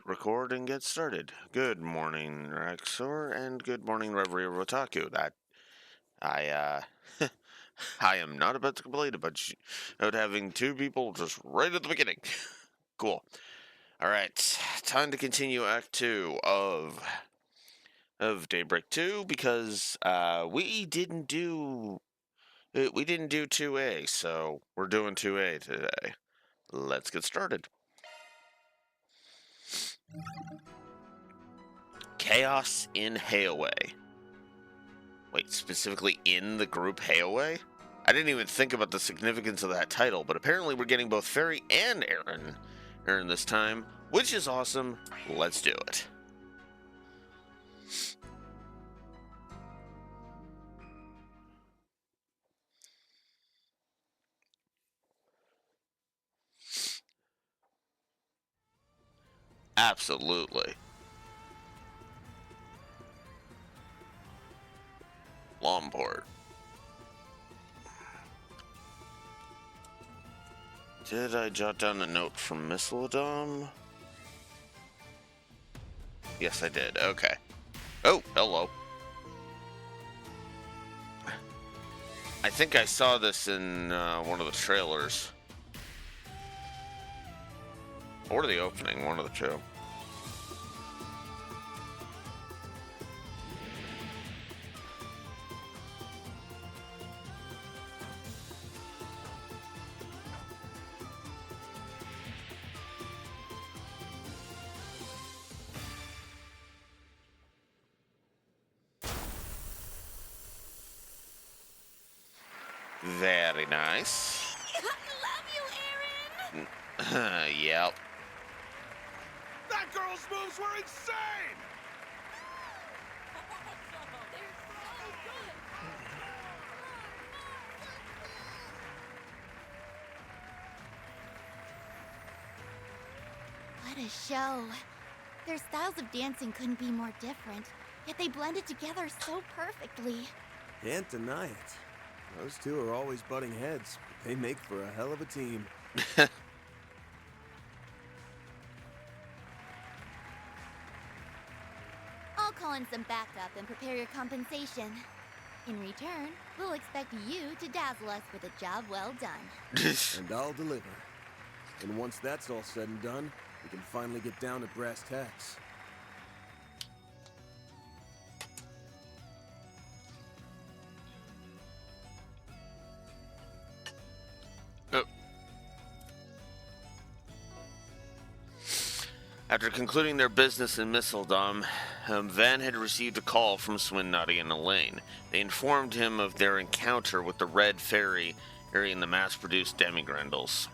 hit record and get started. Good morning, Rexor, and good morning, Reverie Rotaku. I, I am not about to complain about having two people just right at the beginning. Cool. Alright, time to continue Act 2 of Daybreak 2, because, we didn't do 2A, so we're doing 2A today. Let's get started. Chaos in Hayway. Wait, specifically in the group Hayway? I didn't even think about the significance of that title, but apparently we're getting both Fairy and Aaron this time, which is awesome. Let's do it. Absolutely. Lomport. Did I jot down a note from Misseladom? Yes, I did. Okay. Oh, hello. I think I saw this in one of the trailers. Or the opening, one of the two. Very nice. Love you, Aaron! Yep. That girl's moves were insane! What a show. Their styles of dancing couldn't be more different, yet they blended together so perfectly. Can't deny it. Those two are always butting heads, but they make for a hell of a team. I'll call in some backup and prepare your compensation. In return, we'll expect you to dazzle us with a job well done. And I'll deliver. And once that's all said and done, we can finally get down to brass tacks. After concluding their business in Misseldom, Van had received a call from Swinnotty and Elaine. They informed him of their encounter with the Red Fairy carrying the mass-produced demigrendels,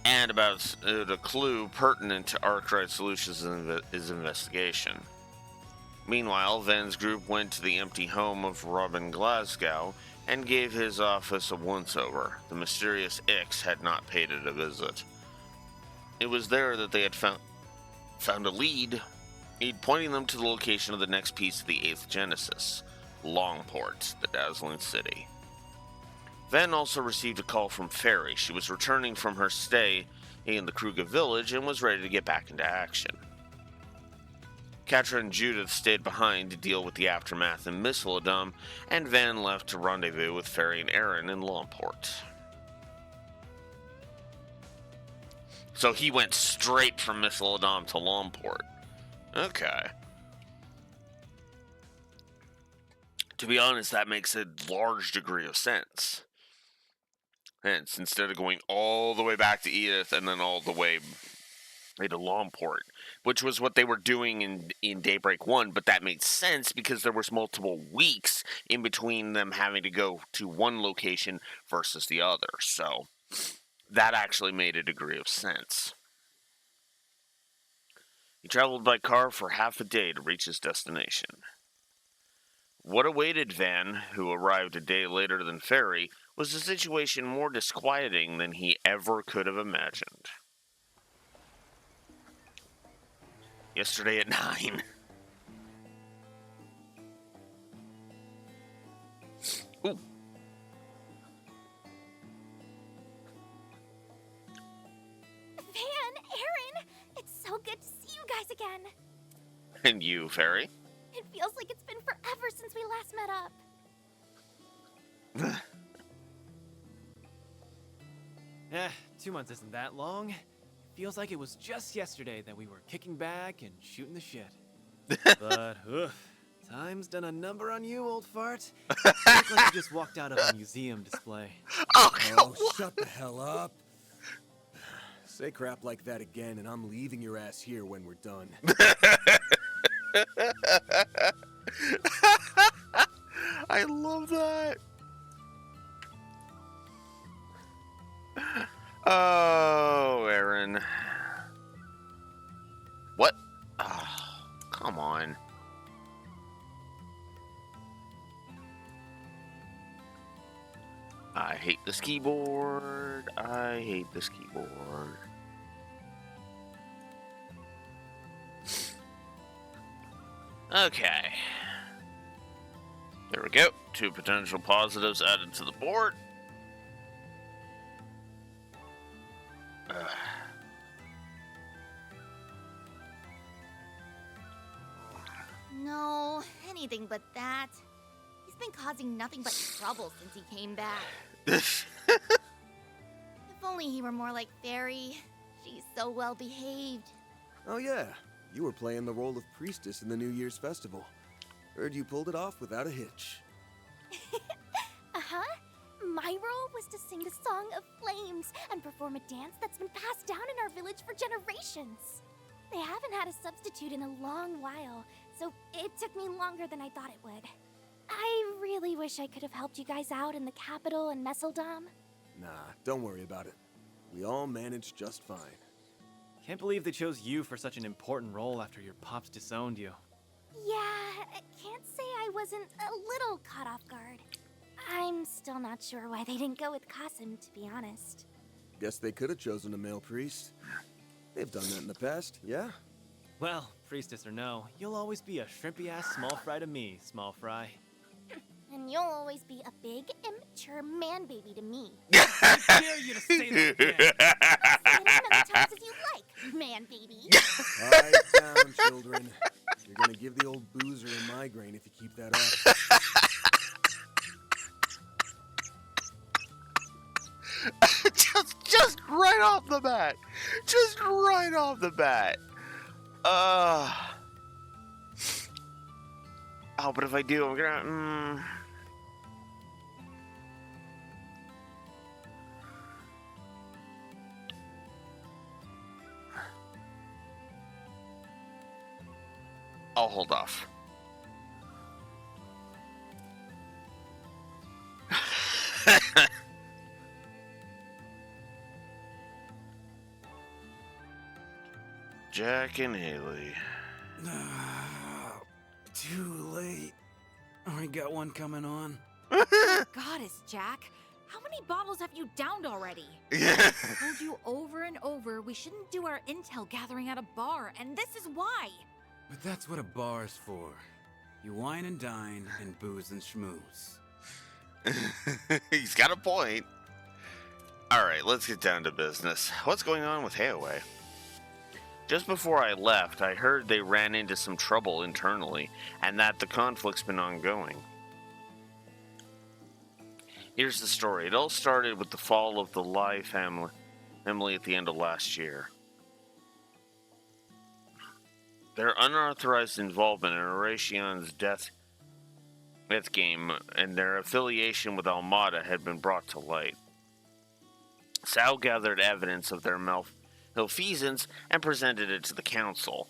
and about a clue pertinent to Arkwright Solutions' investigation. Meanwhile, Van's group went to the empty home of Robin Glasgow and gave his office a once-over. The mysterious Ix had not paid it a visit. It was there that they had found a lead pointing them to the location of the next piece of the 8th Genesis, Longport, the dazzling city. Van also received a call from Fairy. She was returning from her stay in the Kruger village and was ready to get back into action. Catra and Judith stayed behind to deal with the aftermath in Misseladom, and Van left to rendezvous with Fairy and Aaron in Longport. So he went straight from Misseladom to Longport. Okay. To be honest, that makes a large degree of sense. Hence, instead of going all the way back to Edith and then all the way to Longport, which was what they were doing in Daybreak 1, but that made sense because there was multiple weeks in between them having to go to one location versus the other. So that actually made a degree of sense. He traveled by car for half a day to reach his destination. What awaited Van, who arrived a day later than Fairy, was a situation more disquieting than he ever could have imagined. Yesterday at 9. Ooh. Van, Aaron, it's so again. And you, Fairy? It feels like it's been forever since we last met up. 2 months isn't that long. Feels like it was just yesterday that we were kicking back and shooting the shit. But, time's done a number on you, old fart. You look like you just walked out of a museum display. Oh, shut the hell up. Say crap like that again, and I'm leaving your ass here when we're done. I love that. Oh, Aaron. What? Oh, come on. I hate this keyboard. I hate this keyboard. Okay. There we go. 2 potential positives added to the board. No, anything but that. He's been causing nothing but trouble since he came back. If only he were more like Fairy. She's so well behaved. Oh yeah, you were playing the role of priestess in the New Year's festival. Heard you pulled it off without a hitch. Uh-huh. My role was to sing the Song of Flames and perform a dance that's been passed down in our village for generations. They haven't had a substitute in a long while, so it took me longer than I thought it would. I really wish I could have helped you guys out in the capital and Messeldom. Nah, don't worry about it. We all managed just fine. Can't believe they chose you for such an important role after your pops disowned you. Yeah, I can't say I wasn't a little caught off guard. I'm still not sure why they didn't go with Qasim, to be honest. Guess they could have chosen a male priest. They've done that in the past, yeah? Well, priestess or no, you'll always be a shrimpy-ass small fry to me, small fry. And you'll always be a big, immature man-baby to me. I dare you to say that again! Say it as many times as you like, man-baby. Quiet down, children. You're gonna give the old boozer a migraine if you keep that up. just right off the bat. Just right off the bat. Oh, but if I do, I'm gonna. I'll hold off. Jack and Haley. Too late. I got one coming on. Goddess, Jack. How many bottles have you downed already? I told you over and over we shouldn't do our intel gathering at a bar, and this is why. But that's what a bar's for. You wine and dine and booze and schmooze. He's got a point. Alright, let's get down to business. What's going on with Hayaway? Just before I left, I heard they ran into some trouble internally, and that the conflict's been ongoing. Here's the story. It all started with the fall of the Lai family at the end of last year. Their unauthorized involvement in Horation's death game and their affiliation with Almada had been brought to light. Sal gathered evidence of their malfeasance and presented it to the council.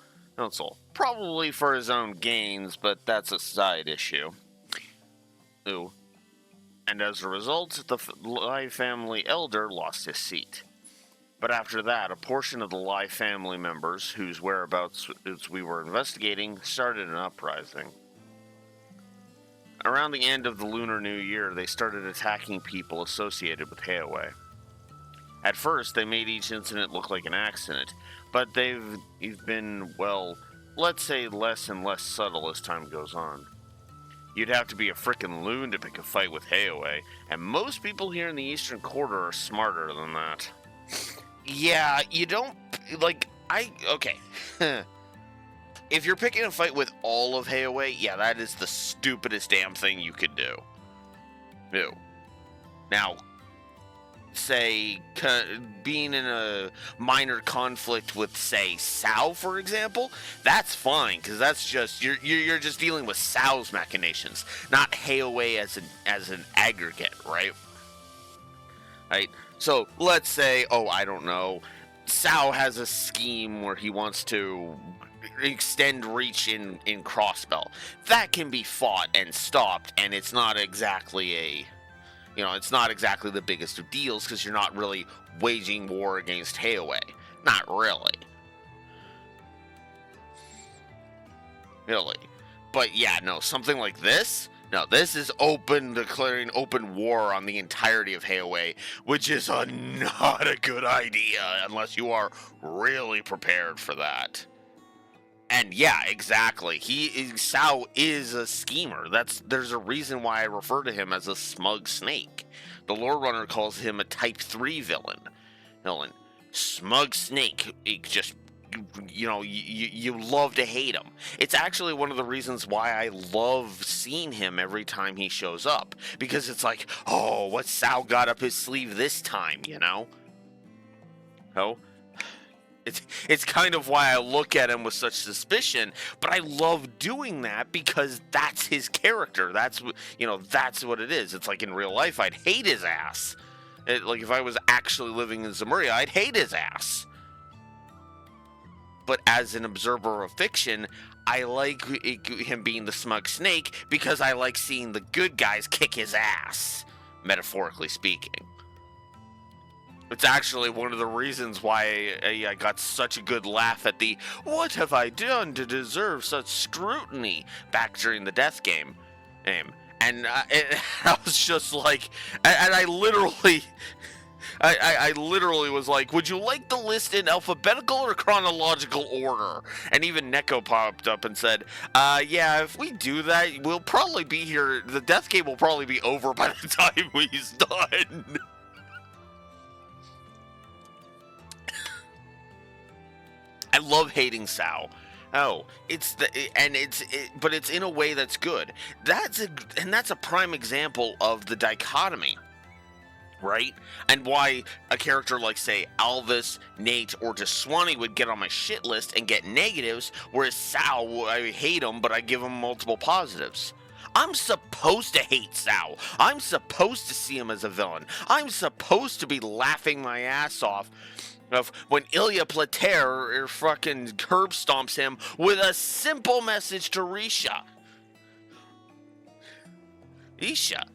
Probably for his own gains, but that's a side issue. Ooh. And as a result, the Lai family elder lost his seat. But after that, a portion of the Lai family members, whose whereabouts we were investigating, started an uprising. Around the end of the Lunar New Year, they started attacking people associated with Hayaway. At first, they made each incident look like an accident, but they've been, well, let's say less and less subtle as time goes on. You'd have to be a frickin' loon to pick a fight with Hayaway, and most people here in the Eastern Quarter are smarter than that. Yeah, you don't, okay. if you're picking a fight with all of Hayway, yeah, that is the stupidest damn thing you could do. No. Now, say, being in a minor conflict with, say, Sao, for example, that's fine, because that's just, you're just dealing with Sao's machinations, not Hayway as an aggregate, right? Right? So, let's say, oh, I don't know, Sao has a scheme where he wants to extend reach in Crossbell. That can be fought and stopped, and it's not exactly it's not exactly the biggest of deals, because you're not really waging war against Hayway. Not really. Really. But yeah, no, something like this? No, this is declaring open war on the entirety of Hayway, which is not a good idea unless you are really prepared for that. And yeah, exactly. Sao is a schemer. There's a reason why I refer to him as a smug snake. The lore runner calls him a type 3 villain. Smug snake. It just, you love to hate him. It's actually one of the reasons why I love seeing him every time he shows up. Because it's like, oh, what Sao got up his sleeve this time, Oh? It's kind of why I look at him with such suspicion, but I love doing that because that's his character. That's what it is. It's like in real life, I'd hate his ass. Like if I was actually living in Zemuria, I'd hate his ass. But as an observer of fiction, I like him being the smug snake because I like seeing the good guys kick his ass, metaphorically speaking. It's actually one of the reasons why I got such a good laugh at the "What have I done to deserve such scrutiny?" back during the death game. And I was just like, and I literally was like, would you like the list in alphabetical or chronological order? And even Neko popped up and said, yeah, if we do that, we'll probably be here, the death game will probably be over by the time he's done. I love hating Sao. Oh, but it's in a way that's good. That's a prime example of the dichotomy, right? And why a character like, say, Alvis, Nate, or Deswani would get on my shit list and get negatives, whereas Sao, I hate him, but I give him multiple positives. I'm supposed to hate Sao. I'm supposed to see him as a villain. I'm supposed to be laughing my ass off of when Ilya Plater fucking curb stomps him with a simple message to Risha. Isha.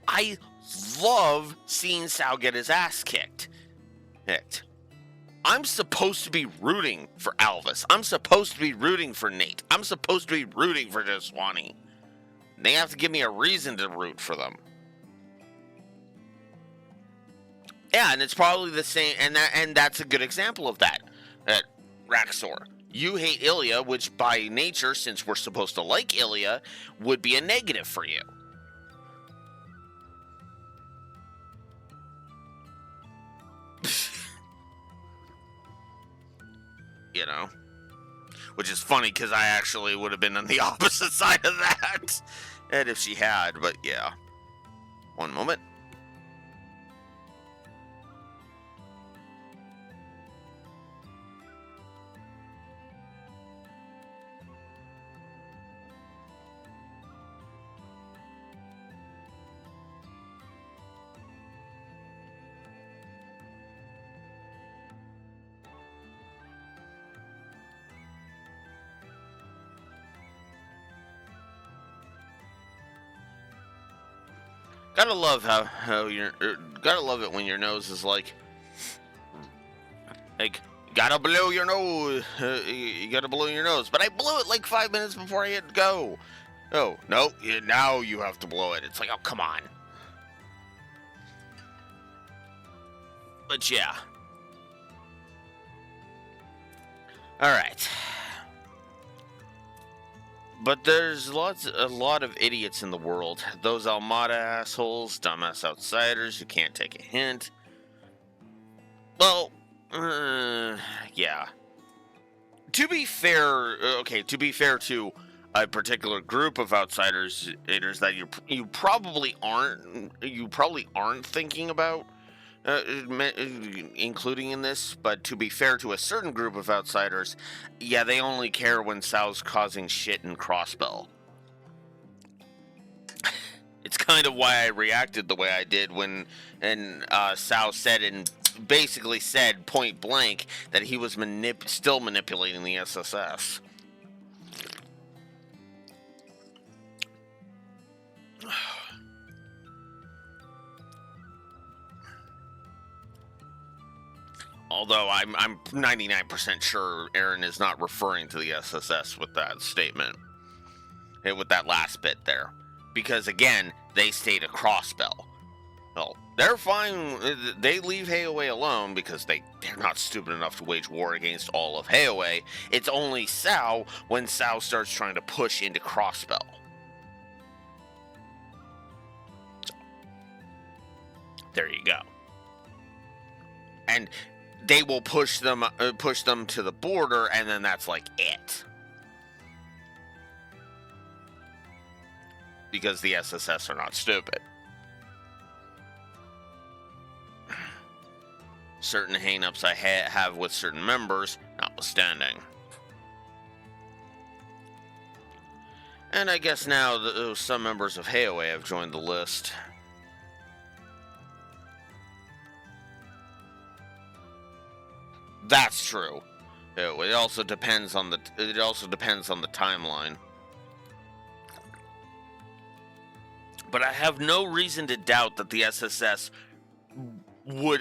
I love seeing Sao get his ass kicked. I'm supposed to be rooting for Alvis. I'm supposed to be rooting for Nate. I'm supposed to be rooting for Deswani. They have to give me a reason to root for them. Yeah, and it's probably the same, and that's a good example of that. Raxor, you hate Ilya, which by nature, since we're supposed to like Ilya, would be a negative for you. Which is funny, because I actually would have been on the opposite side of that. And if she had, but yeah. One moment. Gotta love gotta love it when your nose is like, gotta blow your nose, you gotta blow your nose, but I blew it like 5 minutes before I hit go. Oh, no, now you have to blow it. It's like, oh, come on. But yeah. Alright. But there's a lot of idiots in the world. Those Almada assholes, dumbass outsiders who can't take a hint. Well, Yeah. To be fair, to be fair to a particular group of outsiders that you probably aren't thinking about including in this, but to be fair to a certain group of outsiders, yeah, they only care when Sal's causing shit in Crossbell. It's kind of why I reacted the way I did when Sal said and basically said point blank that he was still manipulating the SSS. Although I'm 99% sure Aaron is not referring to the SSS with that statement, with that last bit there. Because again, they stayed a Crossbell. Well, they're fine. They leave Heaway alone because they're not stupid enough to wage war against all of Heaway. It's only Sal when Sal starts trying to push into Crossbell. So, there you go. And they will push them to the border, and then that's like it. Because the SSS are not stupid. Certain hang-ups I have with certain members, notwithstanding. And I guess now some members of Heaway have joined the list. That's true. It also depends on the timeline. But I have no reason to doubt that the SSS would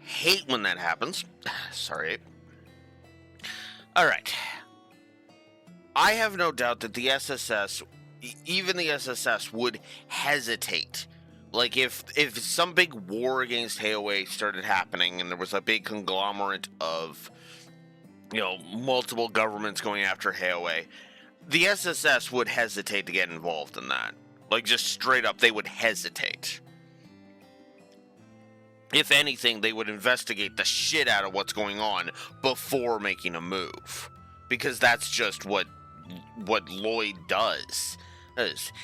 hate when that happens. Sorry. All right. I have no doubt that the SSS, even the SSS, would hesitate. Like, if some big war against Heaway started happening and there was a big conglomerate of, multiple governments going after Heaway, the SSS would hesitate to get involved in that. Like, just straight up, they would hesitate. If anything, they would investigate the shit out of what's going on before making a move. Because that's just what Lloyd does.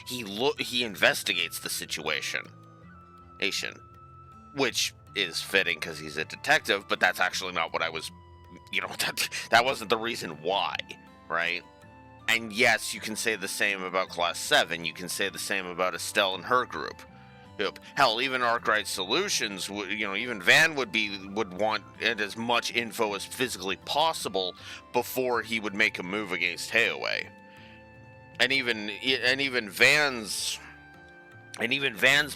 He investigates the situation, which is fitting because he's a detective, but that's actually not what I was, that wasn't the reason why, right? And yes, you can say the same about Class 7, you can say the same about Estelle and her group. Hell, even Arkwright Solutions, even Van would want as much info as physically possible before he would make a move against Heaway. And even Van's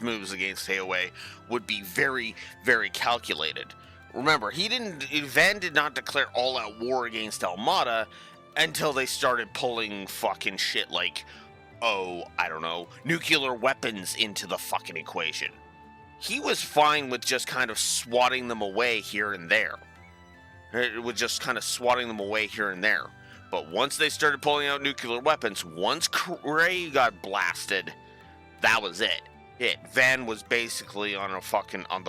moves against Heaway would be very, very calculated. Remember, Van did not declare all-out war against Almada until they started pulling fucking shit like, nuclear weapons into the fucking equation. He was fine with just kind of swatting them away here and there. But once they started pulling out nuclear weapons, once Cray got blasted, that was it. Van was basically on the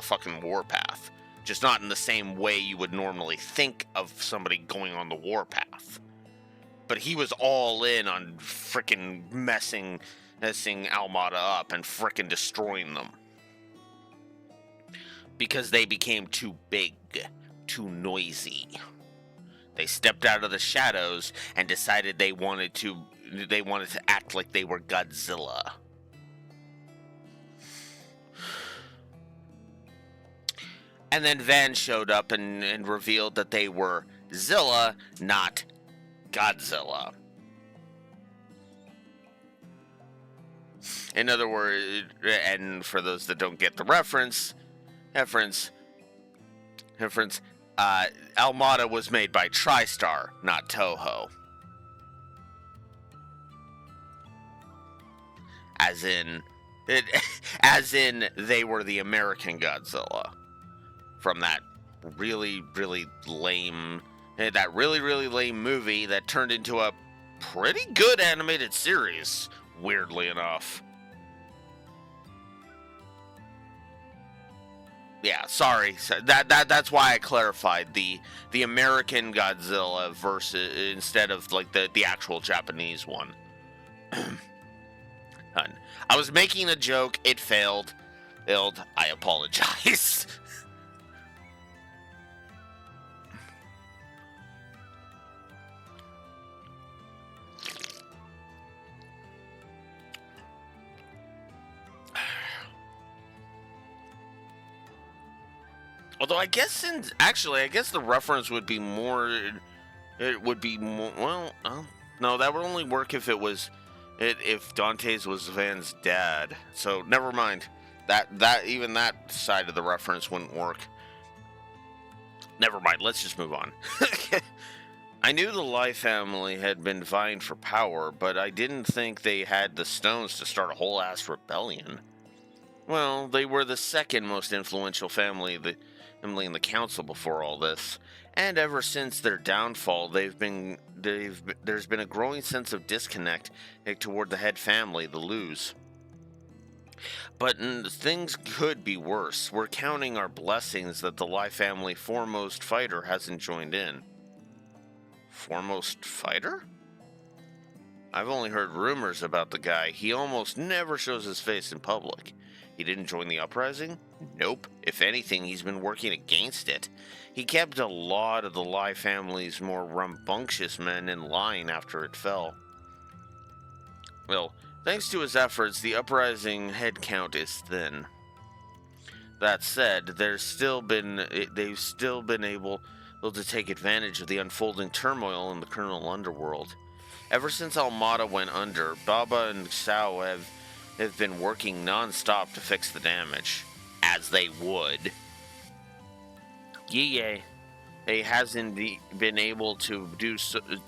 fucking warpath. Just not in the same way you would normally think of somebody going on the warpath. But he was all in on frickin' messing Almada up and frickin' destroying them. Because they became too big, too noisy. They stepped out of the shadows and decided they wanted to act like they were Godzilla. And then Van showed up and revealed that they were Zilla, not Godzilla. In other words, and for those that don't get the reference, Almada was made by TriStar, not Toho. As in they were the American Godzilla from that really, really lame That really, really lame movie that turned into a pretty good animated series, weirdly enough. Yeah, sorry. That's why I clarified the American Godzilla versus instead of like the actual Japanese one. I was making a joke. It failed. I apologize. Although I guess I guess the reference would be more. It would be more. Well, no, that would only work if it was, if Dante's was Van's dad. So never mind. That even that side of the reference wouldn't work. Never mind. Let's just move on. I knew the Lai family had been vying for power, but I didn't think they had the stones to start a whole ass rebellion. Well, they were the second most influential family in the council before all this, and ever since their downfall, there's been a growing sense of disconnect toward the head family, the Lus. But things could be worse. We're counting our blessings that the Lai family foremost fighter hasn't joined in. Foremost fighter? I've only heard rumors about the guy. He almost never shows his face in public. He didn't join the uprising? Nope. If anything, he's been working against it. He kept a lot of the Lai family's more rambunctious men in line after it fell. Well, thanks to his efforts, the uprising head count is thin. That said, they've still been able to take advantage of the unfolding turmoil in the criminal underworld. Ever since Almada went under, Baba and Sao have been working non-stop to fix the damage. As they would. Yie hasn't been able to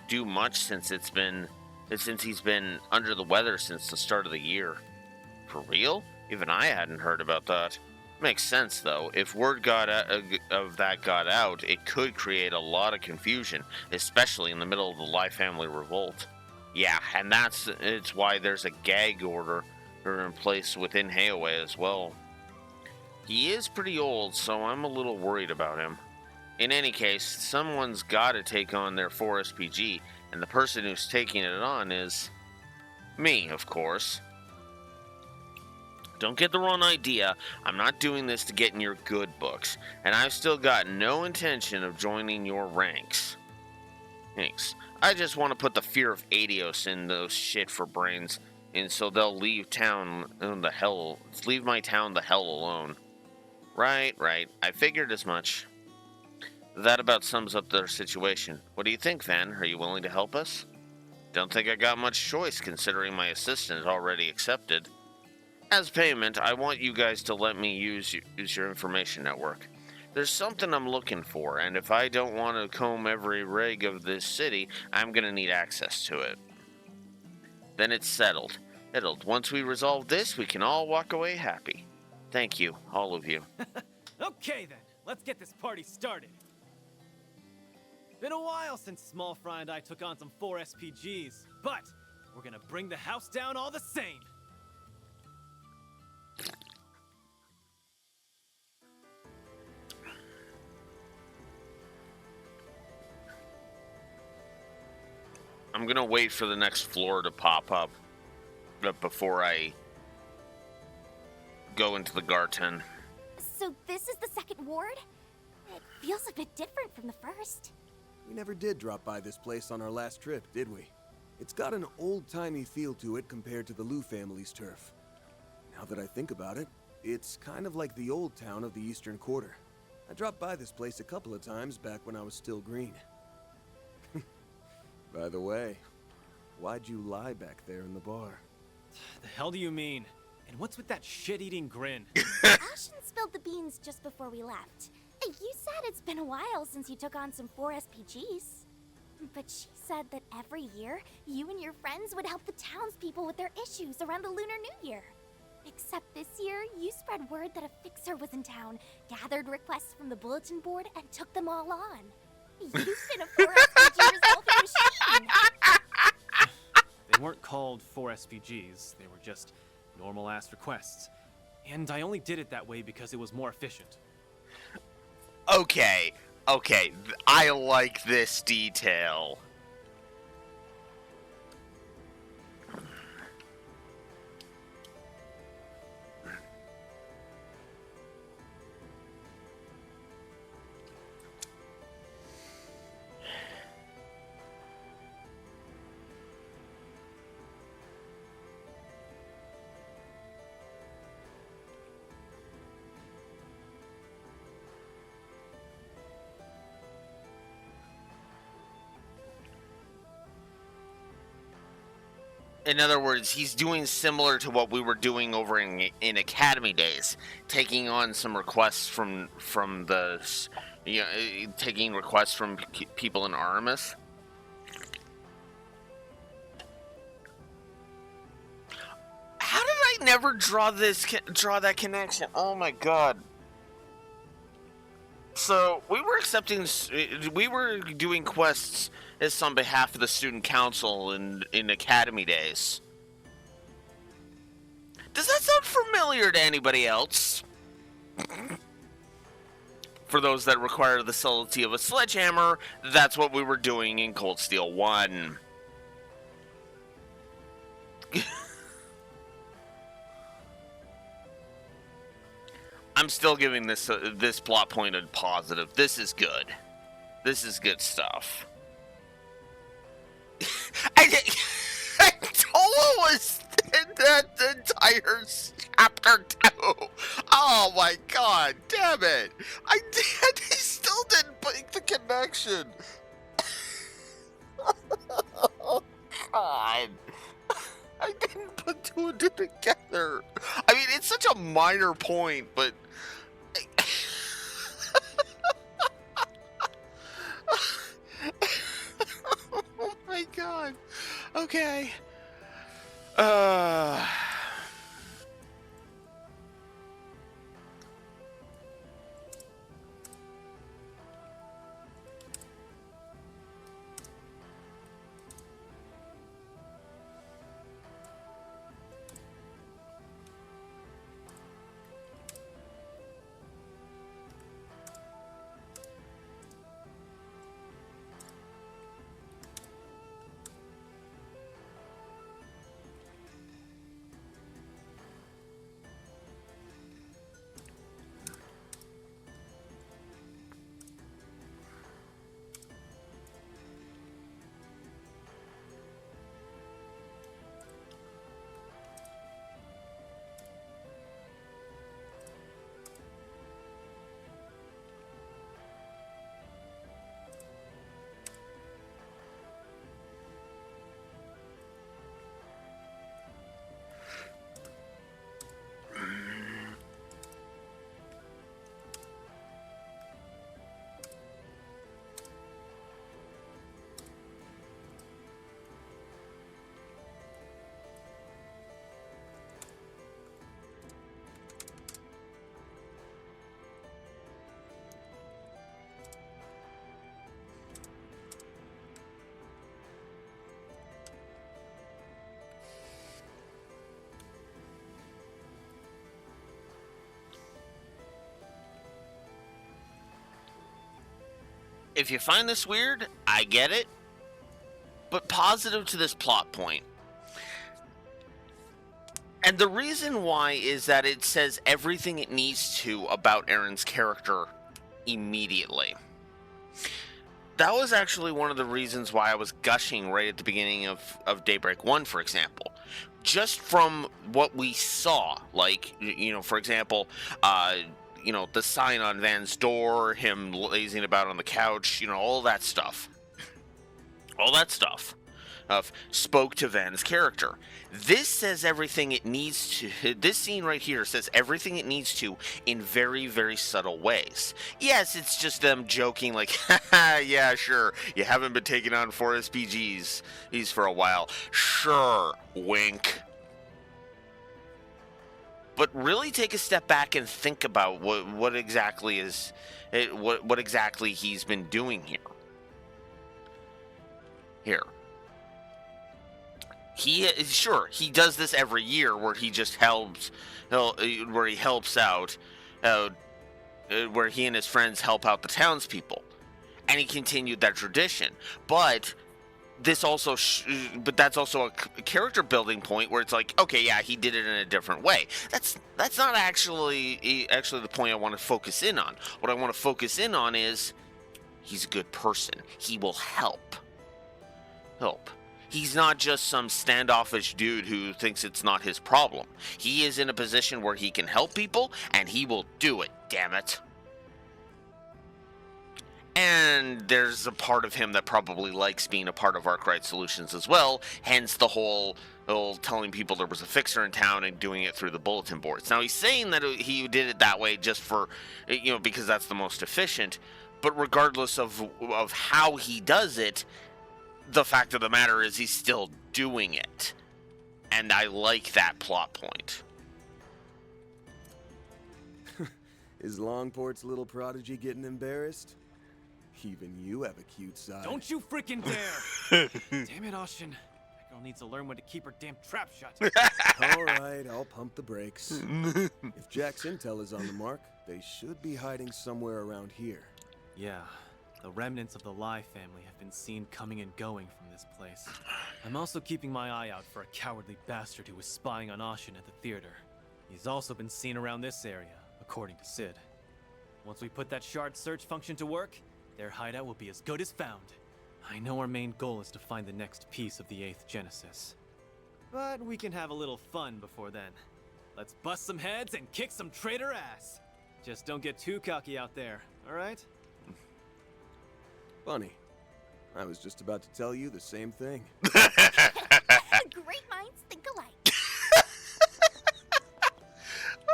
do much since he's been under the weather since the start of the year. For real? Even I hadn't heard about that. Makes sense though. If word got out, it could create a lot of confusion, especially in the middle of the Lai family revolt. Yeah, and it's why there's a gag order in place within Heiawei as well. He is pretty old, so I'm a little worried about him. In any case, someone's got to take on their 4SPG, and the person who's taking it on is me, of course. Don't get the wrong idea. I'm not doing this to get in your good books, and I've still got no intention of joining your ranks. Thanks. I just want to put the fear of Adios in those shit for brains, and so they'll leave my town the hell alone. Right. I figured as much. That about sums up their situation. What do you think, Van? Are you willing to help us? Don't think I got much choice, considering my assistant already accepted. As payment, I want you guys to let me use your information network. There's something I'm looking for, and if I don't want to comb every rig of this city, I'm gonna need access to it. Then it's settled. Once we resolve this, we can all walk away happy. Thank you, all of you. Okay then, let's get this party started. Been a while since Small Fry and I took on some 4SPGs, but we're gonna bring the house down all the same. I'm gonna wait for the next floor to pop up before I go into the Garten. So this is the second ward? It feels a bit different from the first. We never did drop by this place on our last trip, did we? It's got an old-timey feel to it compared to the Lu family's turf. Now that I think about it, it's kind of like the old town of the Eastern Quarter. I dropped by this place a couple of times back when I was still green. By the way, why'd you lie back there in the bar? The hell do you mean? And what's with that shit-eating grin? Ashen spilled the beans just before we left. You said it's been a while since you took on some 4SPGs. But she said that every year, you and your friends would help the townspeople with their issues around the Lunar New Year. Except this year, you spread word that a fixer was in town, gathered requests from the bulletin board, and took them all on. You've been a 4SPG resolving machine! They weren't called 4 SPGs, they were just normal-ass requests. And I only did it that way because it was more efficient. Okay, I like this detail. In other words, he's doing similar to what we were doing over in Academy Days, taking on some requests from the, you know, taking requests from people in Artemis. How did I never draw that connection? Oh my god. So we were doing quests as on behalf of the student council in Academy Days. Does that sound familiar to anybody else? For those that require the subtlety of a sledgehammer, that's what we were doing in Cold Steel 1. I'm still giving this plot point a positive. This is good. This is good stuff. I Tola was in that entire chapter 2. Oh my god, damn it. I still didn't make the connection. Oh god. I didn't put two and two together. I mean, it's such a minor point, but... Oh my god. Okay. If you find this weird, I get it, but positive to this plot point. And the reason why is that it says everything it needs to about Aaron's character immediately. That was actually one of the reasons why I was gushing right at the beginning of Daybreak 1, for example. Just from what we saw, like, you know, for example, you know, the sign on Van's door, him lazing about on the couch, you know, all that stuff. All that stuff spoke to Van's character. This says everything it needs to. This scene right here says everything it needs to in very, very subtle ways. Yes, it's just them joking like, haha, yeah, sure, you haven't been taking on 4 SPGs for a while. Sure, wink. But really take a step back and think about what exactly is what exactly he's been doing here. here. He does this every year where he just helps, where he helps out, where he and his friends help out the townspeople, and he continued that tradition. But this also, but that's also a character building point where it's like, okay, yeah, he did it in a different way. That's not actually the point I want to focus in on. What I want to focus in on is he's a good person. He will help. He's not just some standoffish dude who thinks it's not his problem. He is in a position where he can help people, and he will do it, damn it. And there's a part of him that probably likes being a part of Arkwright Solutions as well, hence the whole telling people there was a fixer in town and doing it through the bulletin boards. Now, he's saying that he did it that way just for, because that's the most efficient, but regardless of how he does it, the fact of the matter is he's still doing it. And I like that plot point. Is Longport's little prodigy getting embarrassed? Even you have a cute side. Don't you freaking dare! Damn it, Austin. That girl needs to learn when to keep her damn trap shut. All right, I'll pump the brakes. If Jack's intel is on the mark, they should be hiding somewhere around here. Yeah, the remnants of the Lai family have been seen coming and going from this place. I'm also keeping my eye out for a cowardly bastard who was spying on Austin at the theater. He's also been seen around this area, according to Sid. Once we put that shard search function to work, their hideout will be as good as found. I know our main goal is to find the next piece of the 8th Genesis. But we can have a little fun before then. Let's bust some heads and kick some traitor ass. Just don't get too cocky out there, alright? Funny. I was just about to tell you the same thing. Great minds think alike.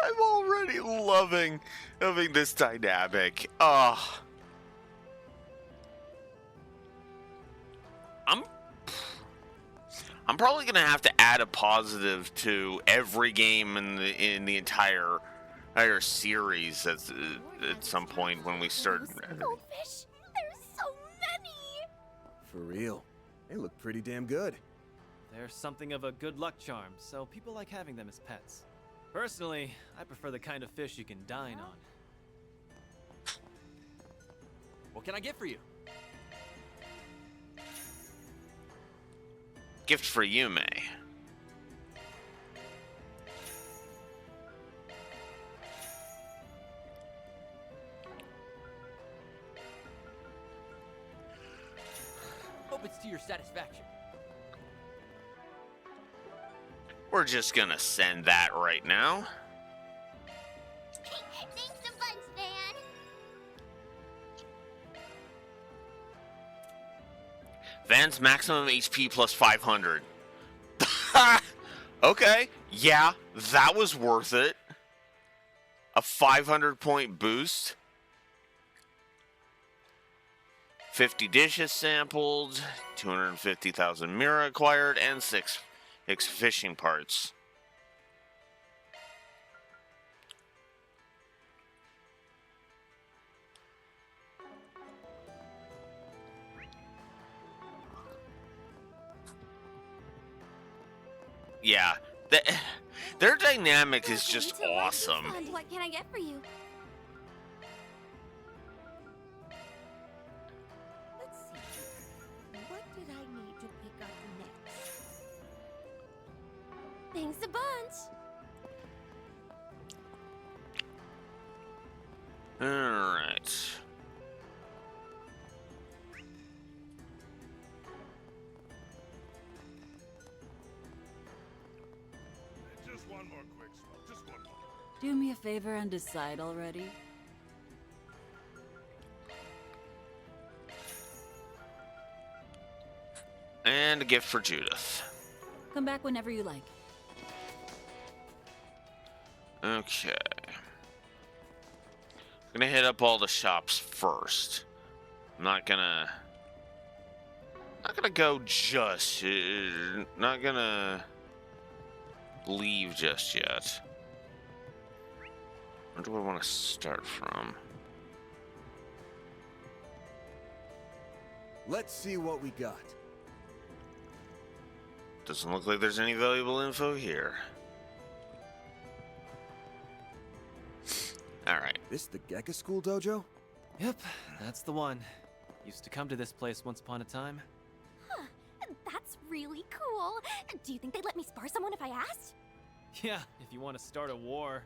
I'm already loving this dynamic. Oh. I'm probably gonna have to add a positive to every game in the entire series at some point when we start. Goldfish, there's so many. For real. They look pretty damn good. They're something of a good luck charm, so people like having them as pets. Personally, I prefer the kind of fish you can dine on. What can I get for you? Gift for you, May. Hope it's to your satisfaction. We're just gonna send that right now. Thanks a bunch, Van. Van's maximum HP plus 500. Okay, yeah, that was worth it. A 500 point boost. 50 dishes sampled, 250,000 Mira acquired, and 6 fishing parts. Yeah, their dynamic is just awesome. What can I get for you? Let's see. What did I need to pick up next? Thanks a bunch. All right. Just one more quick smoke. Just one more. Do me a favor and decide already. And a gift for Judith. Come back whenever you like. Okay. I'm gonna hit up all the shops first. I'm not gonna go just. Not gonna leave just yet. Where do I want to start from? Let's see what we got. Doesn't look like there's any valuable info here. Alright. This the Gekka School dojo? Yep, that's the one. Used to come to this place once upon a time. Huh, that's really cool. Do you think they'd let me spar someone if I asked? Yeah, if you want to start a war.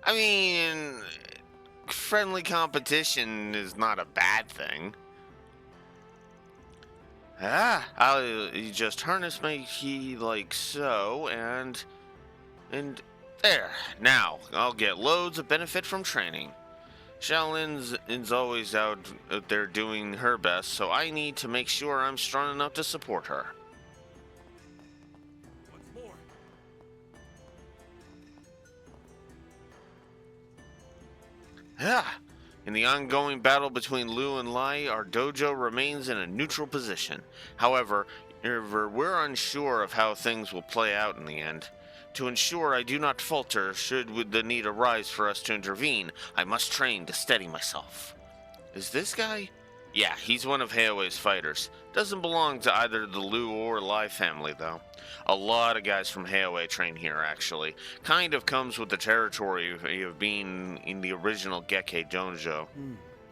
I mean, friendly competition is not a bad thing. I'll just harness my key like so, and there. Now, I'll get loads of benefit from training. Shaolin's always out there doing her best, so I need to make sure I'm strong enough to support her. What's more? In the ongoing battle between Liu and Lai, our dojo remains in a neutral position. However, we're unsure of how things will play out in the end. To ensure I do not falter should the need arise for us to intervene, I must train to steady myself. Is this guy? Yeah, he's one of Heiwei's fighters. Doesn't belong to either the Liu or Lai family, though. A lot of guys from Heiwei train here, actually. Kind of comes with the territory of being in the original Gekkei dojo.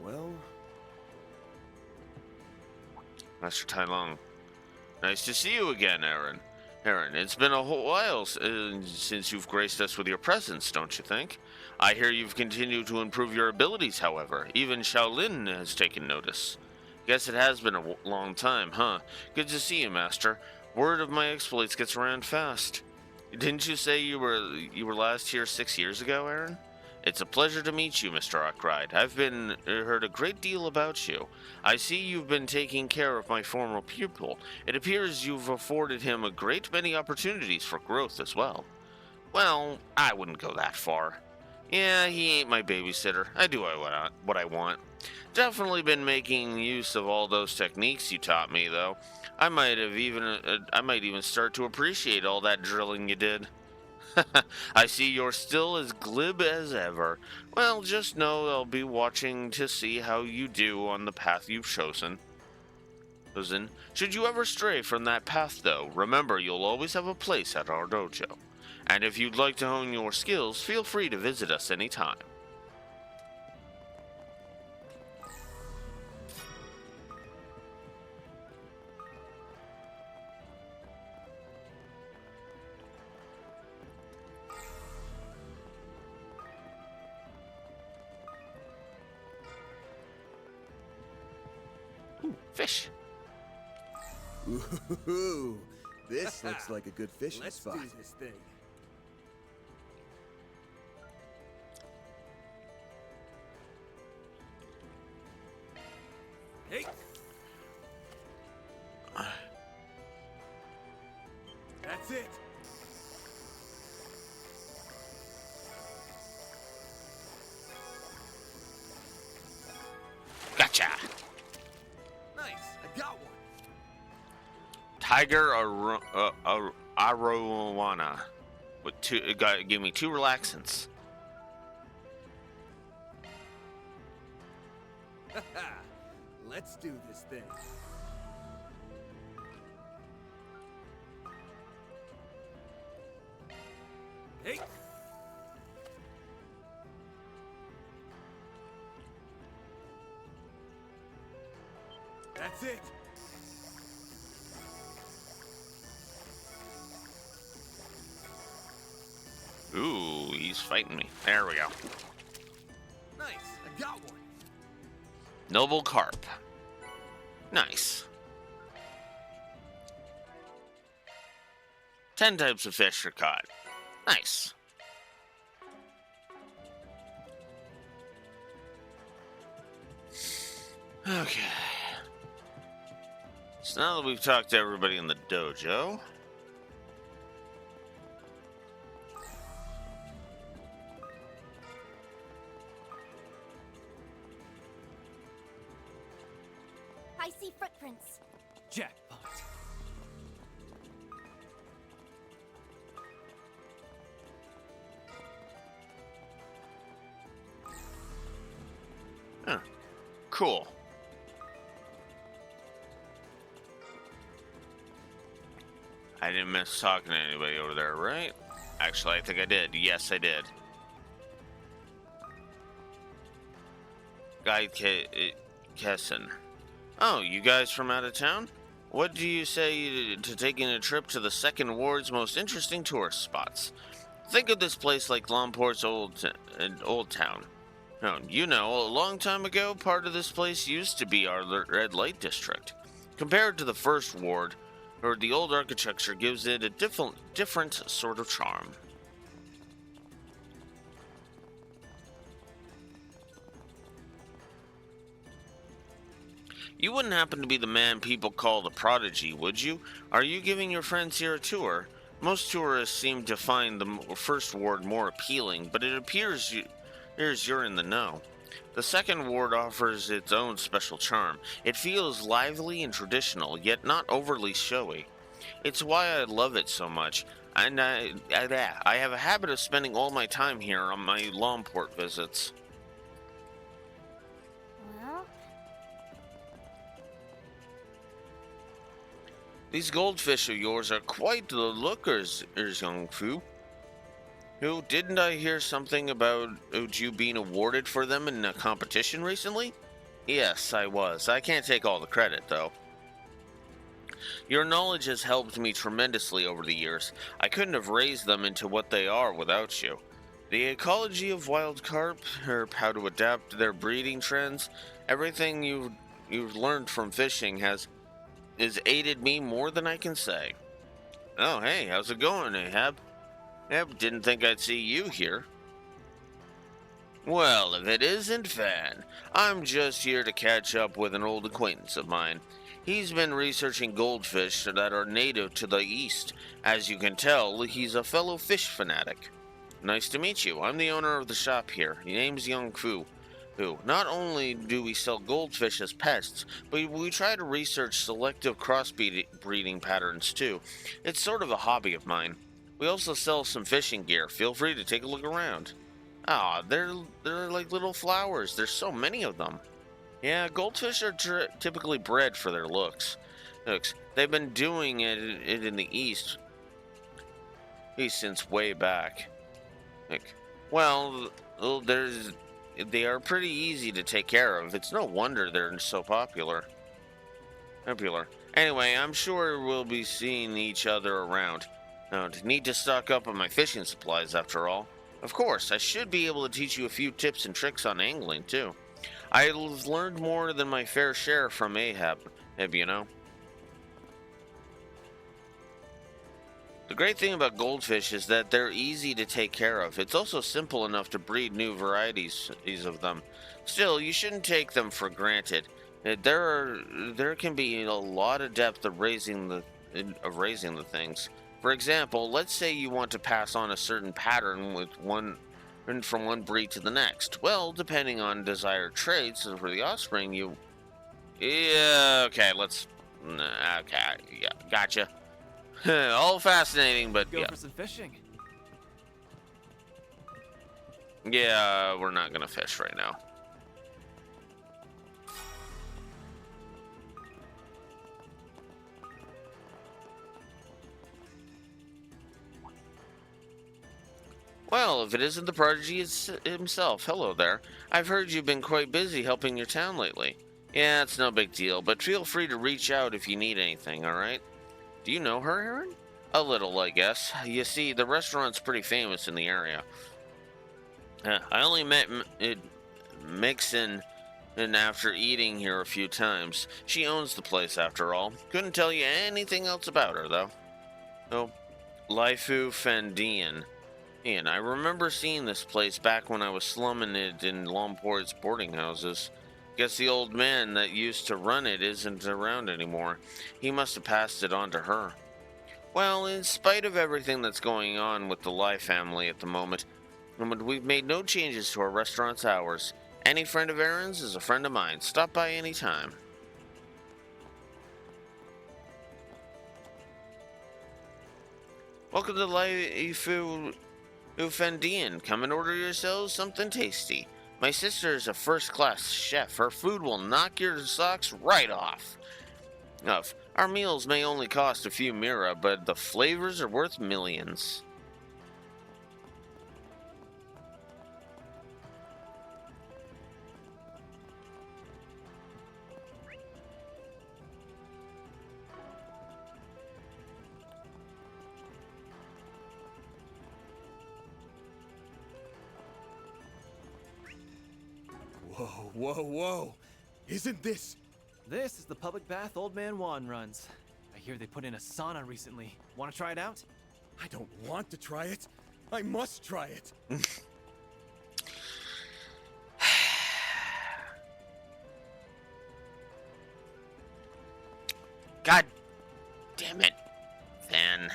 Well... Master Tai Lung. Nice to see you again, Aaron. Aaron, it's been a whole while since you've graced us with your presence, don't you think? I hear you've continued to improve your abilities, however. Even Shaolin has taken notice. Guess it has been a long time, huh? Good to see you, Master. Word of my exploits gets around fast. Didn't you say you were last here 6 years ago, Aaron? It's a pleasure to meet you, Mr. Arkwright. I've heard a great deal about you. I see you've been taking care of my former pupil. It appears you've afforded him a great many opportunities for growth as well. Well, I wouldn't go that far. Yeah, he ain't my babysitter. I do what I want. Definitely been making use of all those techniques you taught me, though. I might even start to appreciate all that drilling you did. I see you're still as glib as ever. Well, just know I'll be watching to see how you do on the path you've chosen. Should you ever stray from that path, though, remember you'll always have a place at our dojo. And if you'd like to hone your skills, feel free to visit us anytime. Ooh, fish. Ooh, this looks like a good fishing spot. Let's do this thing. Hey. That's it. Gotcha. Nice. I got one. Tiger Arowana. With give me 2 relaxants. Let's do this thing. Hey. That's it. Ooh, he's fighting me. There we go. Nice. I got one. Noble carp. Nice. 10 types of fish are caught. Nice. Okay. So now that we've talked to everybody in the dojo, I see footprints. Jackpot. huh. Cool. I didn't miss talking to anybody over there, right? Actually, I think I did. Yes, I did. Guy Kesson. Oh, you guys from out of town? What do you say to taking a trip to the Second Ward's most interesting tourist spots? Think of this place like Lomport's old town. Now, you know, a long time ago, part of this place used to be our red light district. Compared to the First Ward, or the old architecture gives it a different sort of charm. You wouldn't happen to be the man people call the prodigy, would you? Are you giving your friends here a tour? Most tourists seem to find the First Ward more appealing, but it appears you're in the know. The Second Ward offers its own special charm. It feels lively and traditional, yet not overly showy. It's why I love it so much, and I have a habit of spending all my time here on my Lomport visits. Well, These goldfish of yours are quite the lookers, young Fu. No, didn't I hear something about you being awarded for them in a competition recently? Yes, I was. I can't take all the credit, though. Your knowledge has helped me tremendously over the years. I couldn't have raised them into what they are without you. The ecology of wild carp, or how to adapt their breeding trends, everything you've learned from fishing has aided me more than I can say. Oh, hey, how's it going, Ahab? Yep, didn't think I'd see you here. Well, if it isn't Van, I'm just here to catch up with an old acquaintance of mine. He's been researching goldfish that are native to the east. As you can tell, he's a fellow fish fanatic. Nice to meet you. I'm the owner of the shop here. His name's Young Fu. Not only do we sell goldfish as pests, but we try to research selective crossbreeding patterns too. It's sort of a hobby of mine. We also sell some fishing gear. Feel free to take a look around. Ah, they're like little flowers. There's so many of them. Yeah, goldfish are typically bred for their looks. They've been doing it in the East since way back. Well, they are pretty easy to take care of. It's no wonder they're so popular. Anyway, I'm sure we'll be seeing each other around. Need to stock up on my fishing supplies after all. Of course, I should be able to teach you a few tips and tricks on angling too. I've learned more than my fair share from Ahab, you know. The great thing about goldfish is that they're easy to take care of. It's also simple enough to breed new varieties of them. Still, you shouldn't take them for granted. There can be a lot of depth of raising the things. For example, let's say you want to pass on a certain pattern from one breed to the next. Well, depending on desired traits for the offspring, yeah, gotcha. All fascinating, but Go yeah. for some fishing. Yeah, we're not gonna fish right now. Well, if it isn't the prodigy himself, hello there. I've heard you've been quite busy helping your town lately. Yeah, it's no big deal, but feel free to reach out if you need anything, alright? Do you know her, Aaron? A little, I guess. You see, the restaurant's pretty famous in the area. I only met Mixon and after eating here a few times. She owns the place, after all. Couldn't tell you anything else about her, though. Oh, Lifu Fandian. And I remember seeing this place back when I was slumming it in Lomport's boarding houses. Guess the old man that used to run it isn't around anymore. He must have passed it on to her. Well, in spite of everything that's going on with the Lai family at the moment, we've made no changes to our restaurant's hours. Any friend of Aaron's is a friend of mine. Stop by any time. Welcome to Laifu Ufendian. Come and order yourselves something tasty. My sister is a first-class chef. Her food will knock your socks right off. Our meals may only cost a few mira, but the flavors are worth millions. Whoa, whoa, whoa! Isn't this... This is the public bath Old Man Juan runs. I hear they put in a sauna recently. Want to try it out? I don't want to try it. I must try it. God damn it, Van.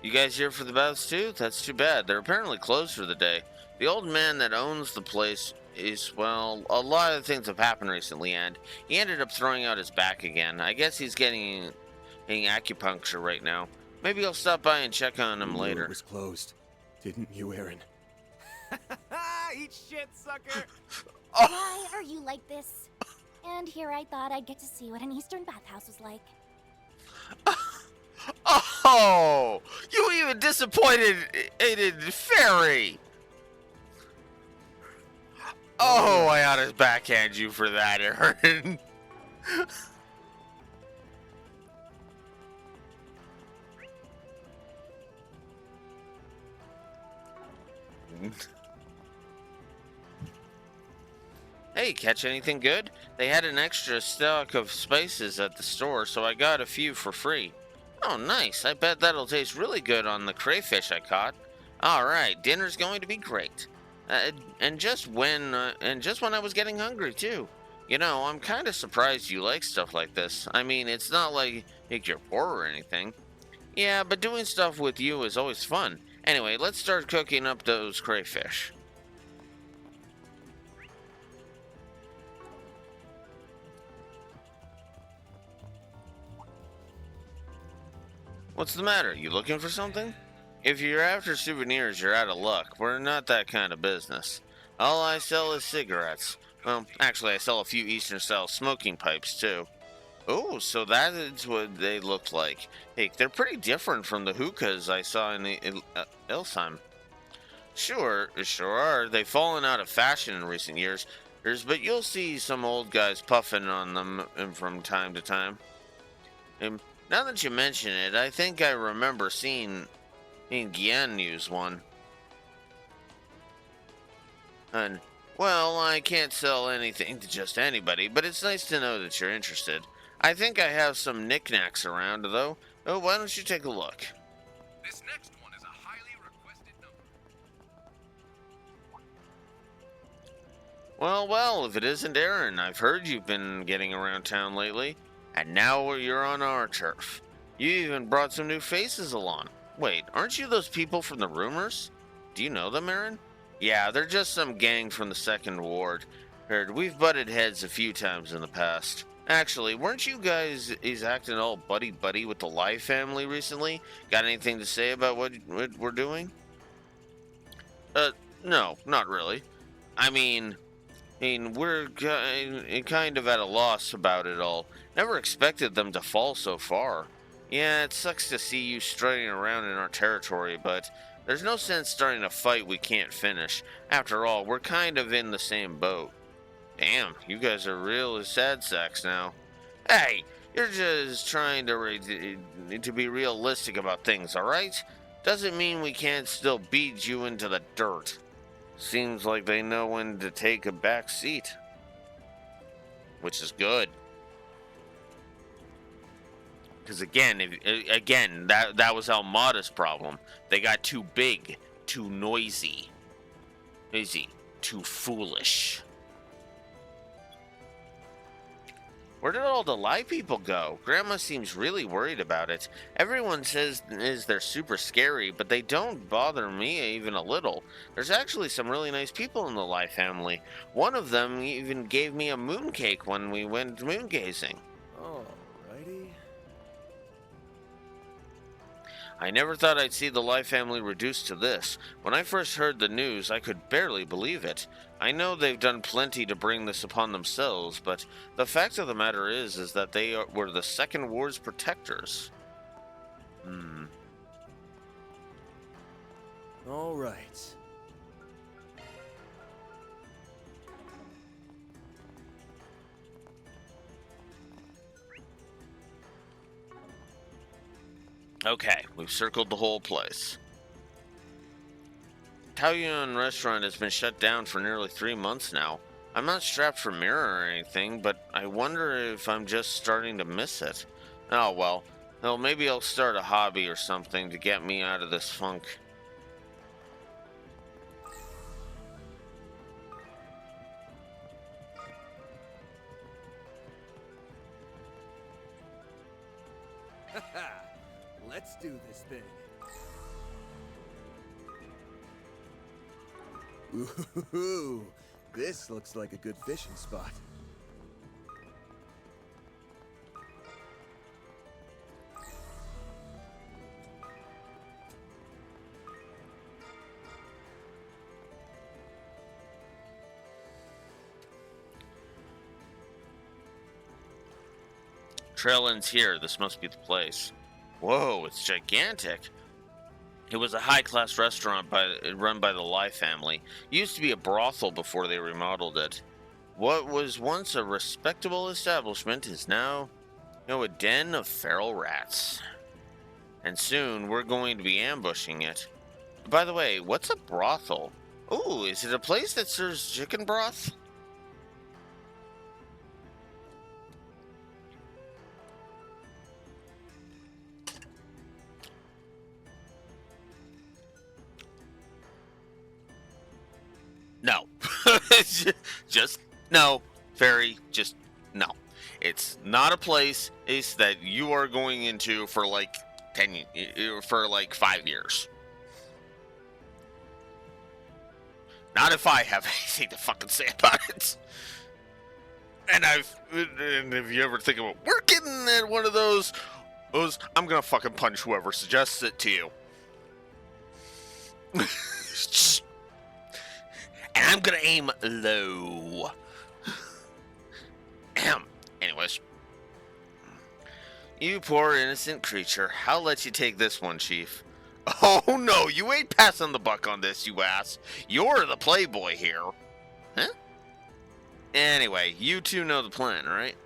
You guys here for the baths too? That's too bad. They're apparently closed for the day. The old man that owns the place is, well, a lot of things have happened recently, and he ended up throwing out his back again. I guess he's getting acupuncture right now. Maybe I'll stop by and check on him later. It was closed, didn't you, Aaron? Eat shit, sucker! Why are you like this? And here I thought I'd get to see what an Eastern bathhouse was like. Oh, you even disappointed Fairy. Oh, I ought to backhand you for that, Aaron. Hey, catch anything good? They had an extra stock of spices at the store, so I got a few for free. Oh, nice. I bet that'll taste really good on the crayfish I caught. All right, dinner's going to be great. And just when I was getting hungry too. You know, I'm kind of surprised you like stuff like this. I mean, it's not like you're poor or anything. Yeah, but doing stuff with you is always fun. Anyway, let's start cooking up those crayfish. What's the matter? You looking for something? If you're after souvenirs, you're out of luck. We're not that kind of business. All I sell is cigarettes. Well, actually, I sell a few Eastern-style smoking pipes, too. Oh, so that is what they look like. Hey, they're pretty different from the hookahs I saw in the Ilsheim. Sure are. They've fallen out of fashion in recent years, but you'll see some old guys puffing on them from time to time. Now that you mention it, I think I remember seeing Gian use one. And, well, I can't sell anything to just anybody, but it's nice to know that you're interested. I think I have some knickknacks around, though. Oh, why don't you take a look? This next one is a highly requested number. Well, if it isn't Aaron, I've heard you've been getting around town lately, and now you're on our turf. You even brought some new faces along. Wait, aren't you those people from the rumors? Do you know them, Aaron? Yeah, they're just some gang from the 2nd Ward. Heard we've butted heads a few times in the past. Actually, weren't you guys acting all buddy-buddy with the Lai family recently? Got anything to say about what we're doing? No, not really. I mean, we're kind of at a loss about it all. Never expected them to fall so far. Yeah, it sucks to see you strutting around in our territory, but there's no sense starting a fight we can't finish. After all, we're kind of in the same boat. Damn, you guys are real sad sacks now. Hey, you're just trying to be realistic about things, alright? Doesn't mean we can't still beat you into the dirt. Seems like they know when to take a back seat. Which is good. Because again, that was Almada's problem. They got too big, too noisy, too foolish. Where did all the Lai people go? Grandma seems really worried about it. Everyone says they're super scary, but they don't bother me even a little. There's actually some really nice people in the Lai family. One of them even gave me a mooncake when we went moon gazing. Alrighty. I never thought I'd see the Lai family reduced to this. When I first heard the news, I could barely believe it. I know they've done plenty to bring this upon themselves, but the fact of the matter is that were the Second War's protectors. All right. Okay, we've circled the whole place. Taoyuan restaurant has been shut down for nearly 3 months now. I'm not strapped for mirror or anything, but I wonder if I'm just starting to miss it. Oh well, maybe I'll start a hobby or something to get me out of this funk. Let's do this thing. Ooh, this looks like a good fishing spot. Trail ends here. This must be the place. Whoa, it's gigantic. It was a high-class restaurant run by the Lai family. It used to be a brothel before they remodeled it. What was once a respectable establishment is now, a den of feral rats. And soon, we're going to be ambushing it. By the way, what's a brothel? Ooh, is it a place that serves chicken broth? No. Just no. Fairy, just no. It's not a place that you are going into for like 5 years. Not if I have anything to fucking say about it. And if you ever think about working at one of those, I'm gonna fucking punch whoever suggests it to you. And I'm gonna aim low. Anyways. You poor innocent creature. I'll let you take this one, Chief. Oh no, you ain't passing the buck on this, you ass. You're the playboy here. Huh? Anyway, you two know the plan, right?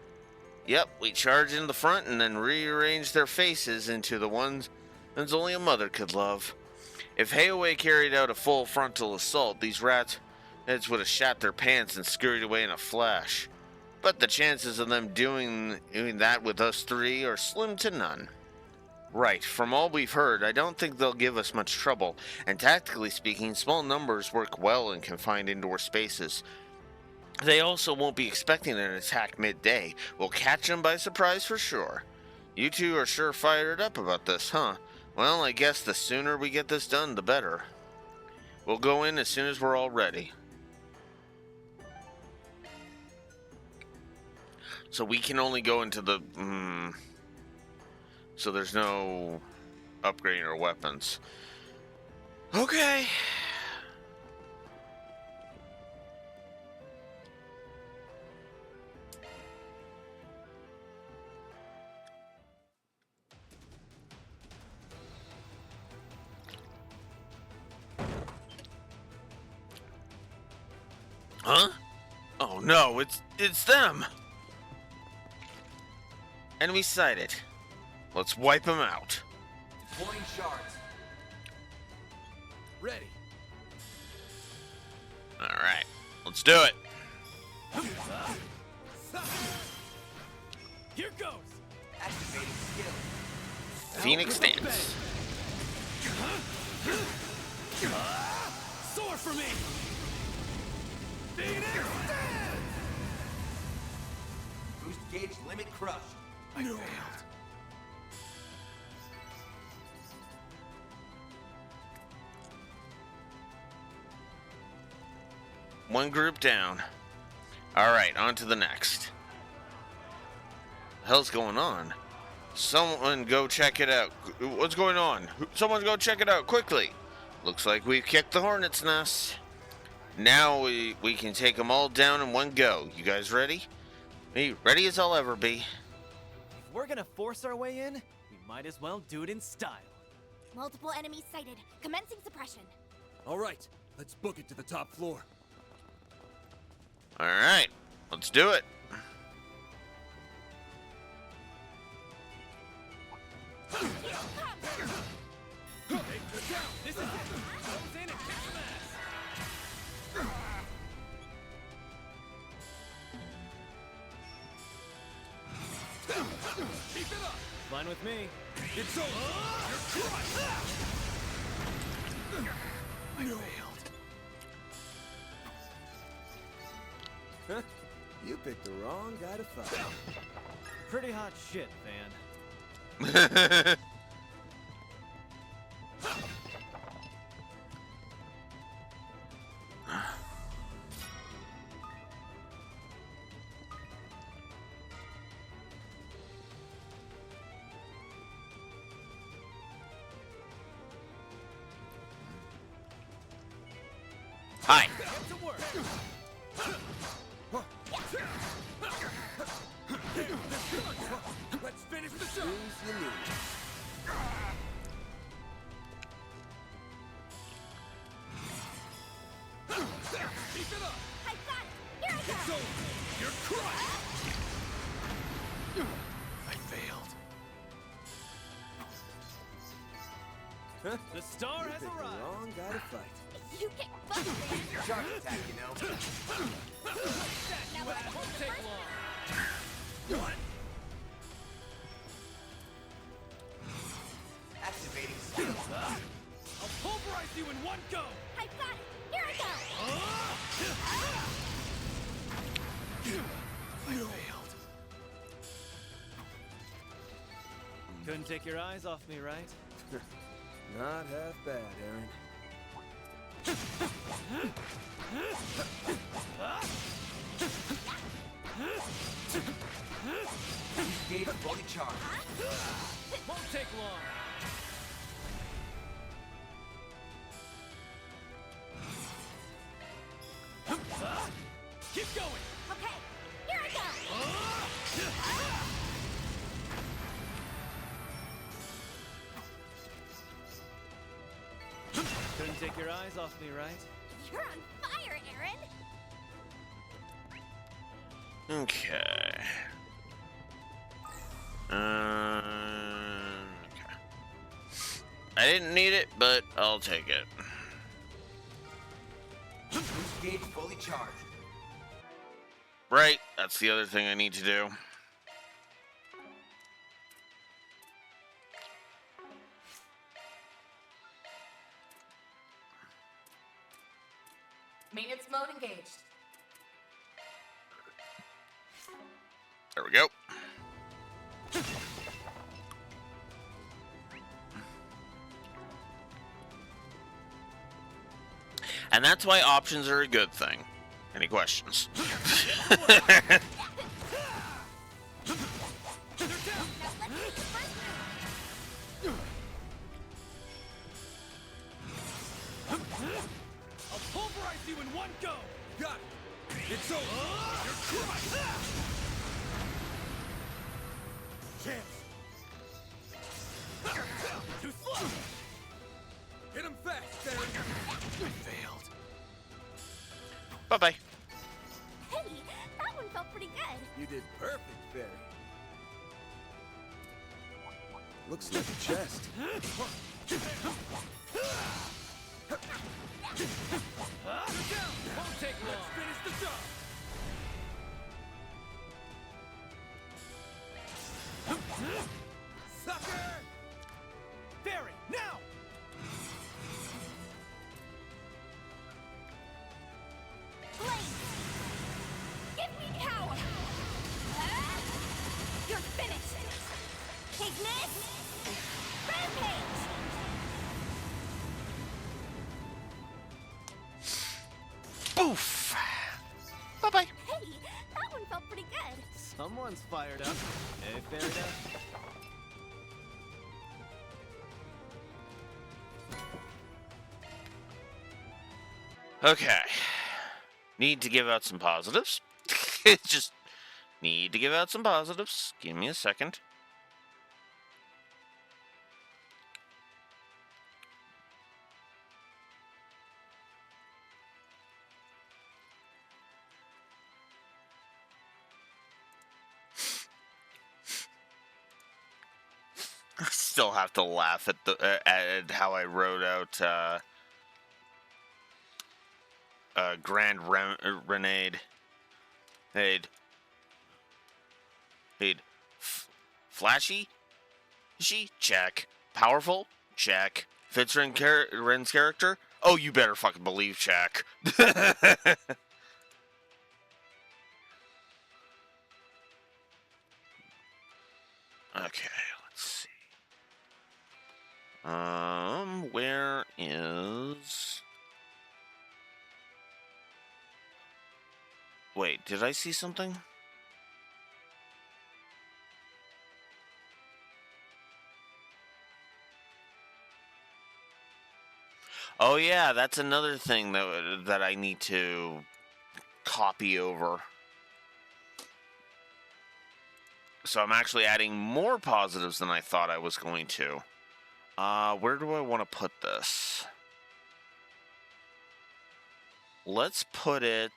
Yep, we charge in the front and then rearrange their faces into the ones only a mother could love. If Hayaway carried out a full frontal assault, these rats would have shat their pants and scurried away in a flash. But the chances of them doing that with us three are slim to none. Right, from all we've heard, I don't think they'll give us much trouble, and tactically speaking, small numbers work well in confined indoor spaces. They also won't be expecting an attack midday. We'll catch them by surprise for sure. You two are sure fired up about this, huh? Well, I guess the sooner we get this done, the better. We'll go in as soon as we're all ready. So we can only go into the... So there's no upgrading our weapons. Okay. Huh? Oh no, it's them! Enemy sighted. Let's wipe them out. Deploying shards. Ready. Alright, let's do it. Here goes! Activating skill. Phoenix dance. Soar for me! Phoenix dance! Boost gauge limit crushed. I failed. One group down. Alright, on to the next. The hell's going on? Someone go check it out. What's going on? Someone go check it out quickly. Looks like we've kicked the hornet's nest. Now we can take them all down in one go. You guys ready? Me ready as I'll ever be. If we're gonna force our way in, we might as well do it in style. Multiple enemies sighted. Commencing suppression. All right, let's book it to the top floor. All right, let's do it. This is it. Goes in and kicks some ass. Keep it up. Fine with me. It's over. You're crushed. I failed. Huh? You picked the wrong guy to fight. Pretty hot shit, Van. Hi. Get to work. Let's finish the show. Who's you need? Keep it up. I got it. Here I go. It's over. You're crushed. I failed. Huh? The star You has picked the arrived. wrong guy to fight. You kick butt, man. Shark attack, you know. That you ass won't take long. What? Activating skill. I'll pulverize you in one go. I got it. Here I go. I failed. Couldn't take your eyes off me, right? Not half bad, Aaron. Gauge fully charged. Won't take long. Keep going. Okay. Here I go. Couldn't take your eyes off me, right? You're on fire, Aaron. Okay. Okay. I didn't need it, but I'll take it. Boost gauge fully charged. Right, that's the other thing I need to do. Maintenance mode engaged. There we go. And that's why options are a good thing. Any questions? I'll pulverize you in one go. Got it. It's over. You're crushed. Chance. Too slow. Hit him fast, Aaron. I failed. Bye-bye. Hey, that one felt pretty good. You did perfect, Fairy. Looks like a chest. Won't take long. Finish the job. Sucker! Barry, now! Blaze! Give me power! You're finished! Ignis! Rampage! Boof. Bye-bye. Hey, that one felt pretty good. Someone's fired up. Hey, fair enough. Okay. Need to give out some positives. Just need to give out some positives. Give me a second. I still have to laugh at the at how I wrote out Grand Renade. Hey, flashy? Is she? Check. Powerful? Check. Fits Ren's character? Oh, you better fucking believe check. Okay, let's see. Where is... Wait, did I see something? Oh yeah, that's another thing that I need to copy over. So I'm actually adding more positives than I thought I was going to. Where do I want to put this? Let's put it...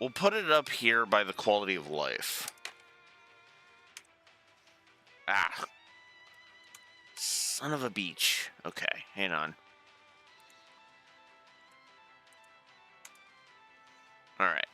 We'll put it up here by the quality of life. Ah. Son of a beach. Okay, hang on. Alright.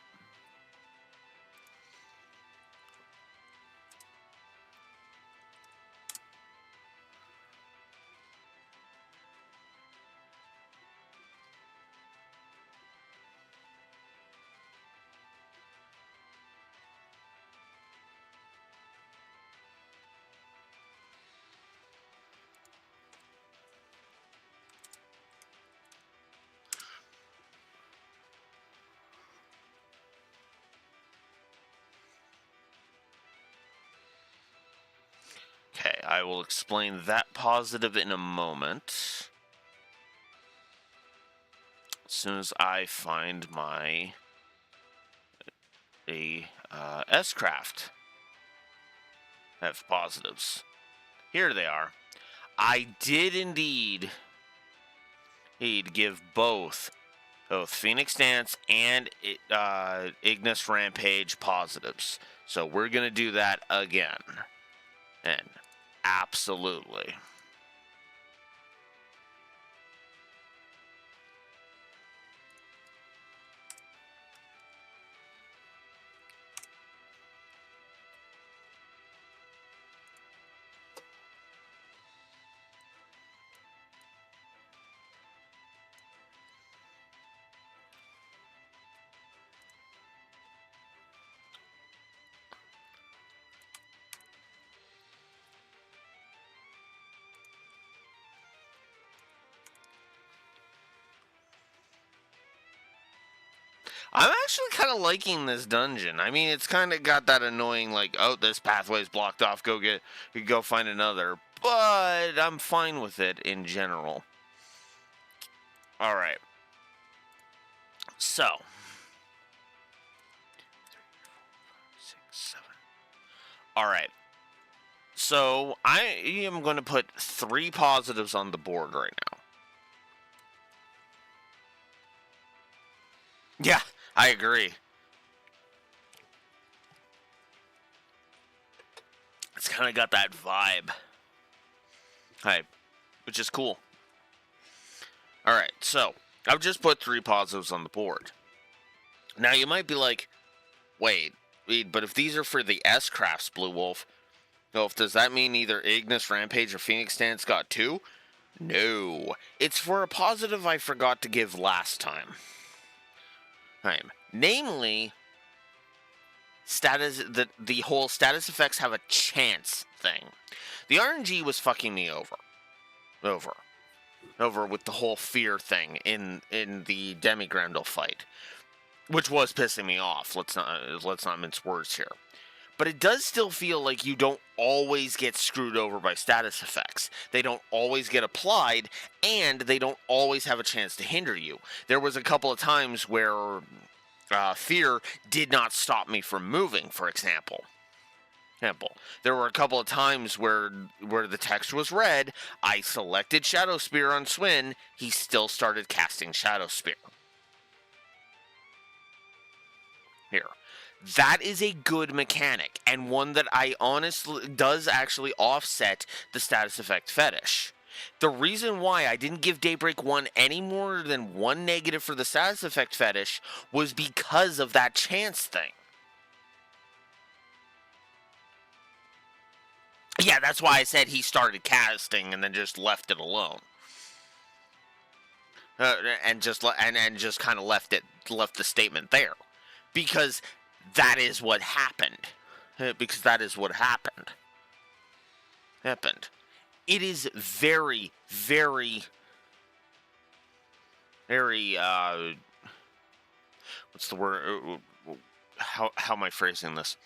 Okay, I will explain that positive in a moment. As soon as I find my S-Craft. Have positives. Here they are. I did indeed give both Phoenix Dance and Ignis Rampage positives. So we're going to do that again. And absolutely. I'm actually kind of liking this dungeon. I mean, it's kind of got that annoying, like, oh, this pathway's blocked off. Go find another. But I'm fine with it in general. All right. So. 3, 4, 5, 6, 7. All right. So I am going to put 3 positives on the board right now. Yeah, I agree. It's kind of got that vibe. Right, which is cool. Alright, so I've just put 3 positives on the board. Now you might be like, wait, but if these are for the S-Crafts, Blue Wolf, does that mean either Ignis, Rampage, or Phoenix Dance got 2? No. It's for a positive I forgot to give last time. Right. Namely, the whole status effects have a chance thing. The RNG was fucking me over with the whole fear thing in the Demigrandel fight. which was pissing me off. Let's not mince words here. But it does still feel like you don't always get screwed over by status effects. They don't always get applied, and they don't always have a chance to hinder you. There was a couple of times where fear did not stop me from moving, for example. There were a couple of times where the text was red, I selected Shadow Spear on Swin, he still started casting Shadow Spear. Here. That is a good mechanic, and one that I honestly does actually offset the status effect fetish. The reason why I didn't give Daybreak 1 any more than one negative for the status effect fetish was because of that chance thing. Yeah, that's why I said he started casting and then just left it alone. And just kind of left the statement there. Because that is what happened. It is very, very, very, what's the word? How am I phrasing this?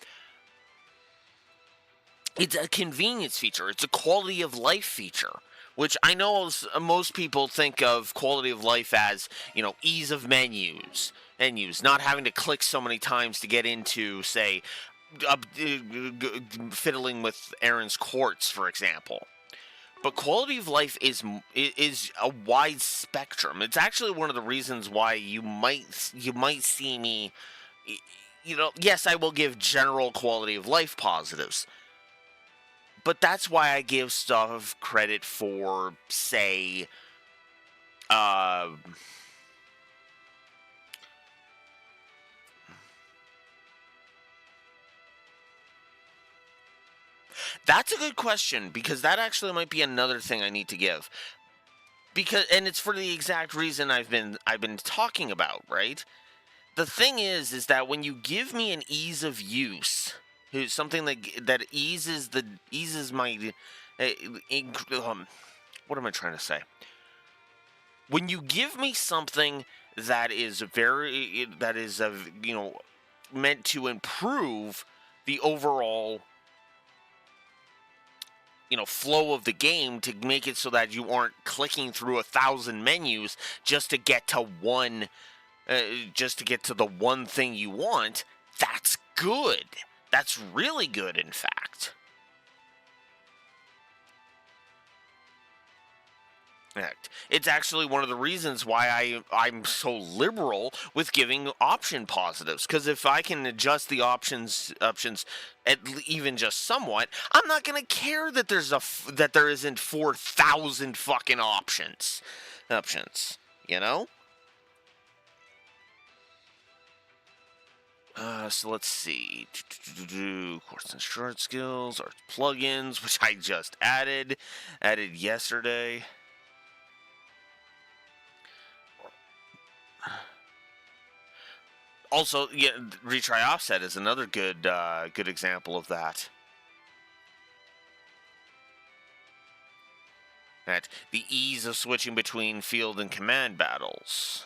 It's a convenience feature. It's a quality of life feature, which I know most people think of quality of life as, ease of menus, not having to click so many times to get into, say, fiddling with Aaron's quartz, for example. But quality of life is a wide spectrum. It's actually one of the reasons why you might see me, yes, I will give general quality of life positives. But that's why I give stuff credit for, say, that's a good question, because that actually might be another thing I need to give. And it's for the exact reason I've been talking about, right? The thing is that when you give me an ease of use, something that eases my what am I trying to say? When you give me something that is meant to improve the overall flow of the game, to make it so that you aren't clicking through 1,000 menus just to get to the one thing you want, that's good. That's really good, in fact. It's actually one of the reasons why I'm so liberal with giving option positives, because if I can adjust the options even just somewhat, I'm not gonna care that there isn't 4,000 fucking options, So let's see. Course and short skills, or plugins, which I just added yesterday. Also, yeah, retry offset is another good example of that. The ease of switching between field and command battles.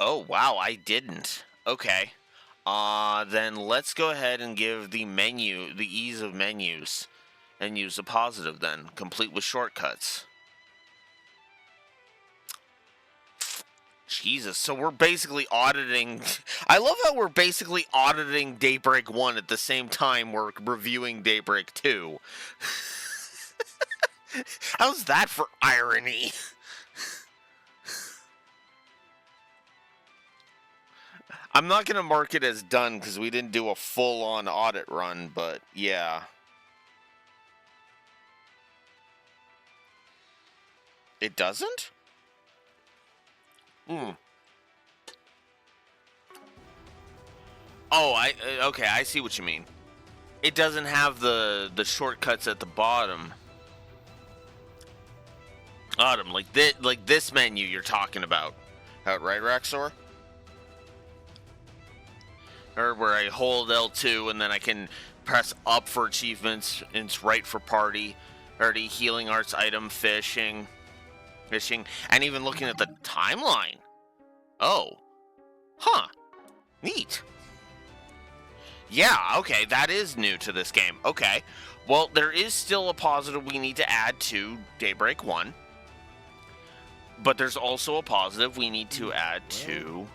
Oh, wow, I didn't. Okay. Then let's go ahead and give the ease of menus, and use a positive then, complete with shortcuts. Jesus, so we're basically auditing... I love how we're basically auditing Daybreak 1 at the same time we're reviewing Daybreak 2. How's that for irony? I'm not going to mark it as done because we didn't do a full-on audit run, but yeah. It doesn't? Oh, okay, I see what you mean. It doesn't have the shortcuts at the bottom. Autumn, like this menu you're talking about. Right, Raxor? Or where I hold L2 and then I can press up for achievements, and it's right for party, healing arts, item, fishing, and even looking at the timeline. Oh. Huh. Neat. Yeah, okay, that is new to this game. Okay. Well, there is still a positive we need to add to Daybreak 1. But there's also a positive we need to add to...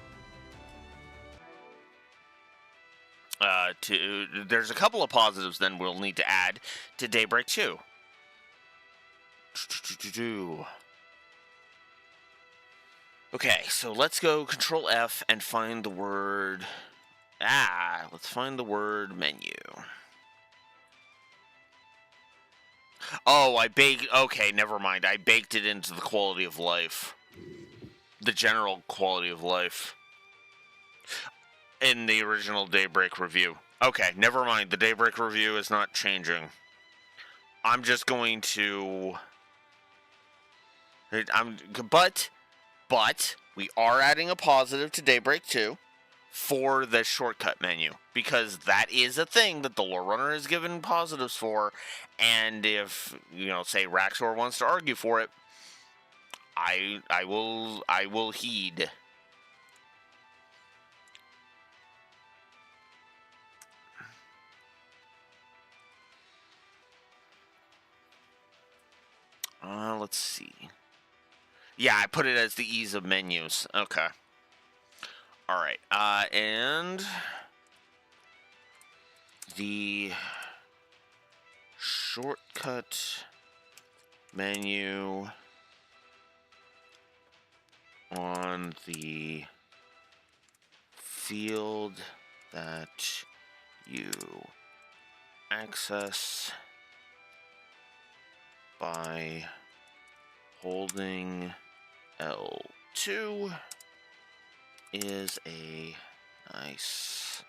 There's a couple of positives then we'll need to add to Daybreak 2. Okay, so let's go Control F and find the word... let's find the word menu. Oh, I baked... Okay, never mind. I baked it into the quality of life. The general quality of life. In the original Daybreak review. Okay, never mind. The Daybreak review is not changing. I'm just going to... But we are adding a positive to Daybreak 2 for the shortcut menu, because that is a thing that the lore runner has given positives for, and if, say Raxor wants to argue for it, I will heed. Let's see. Yeah, I put it as the ease of menus. Okay. Alright, and the shortcut menu on the field that you access by holding L2 is a nice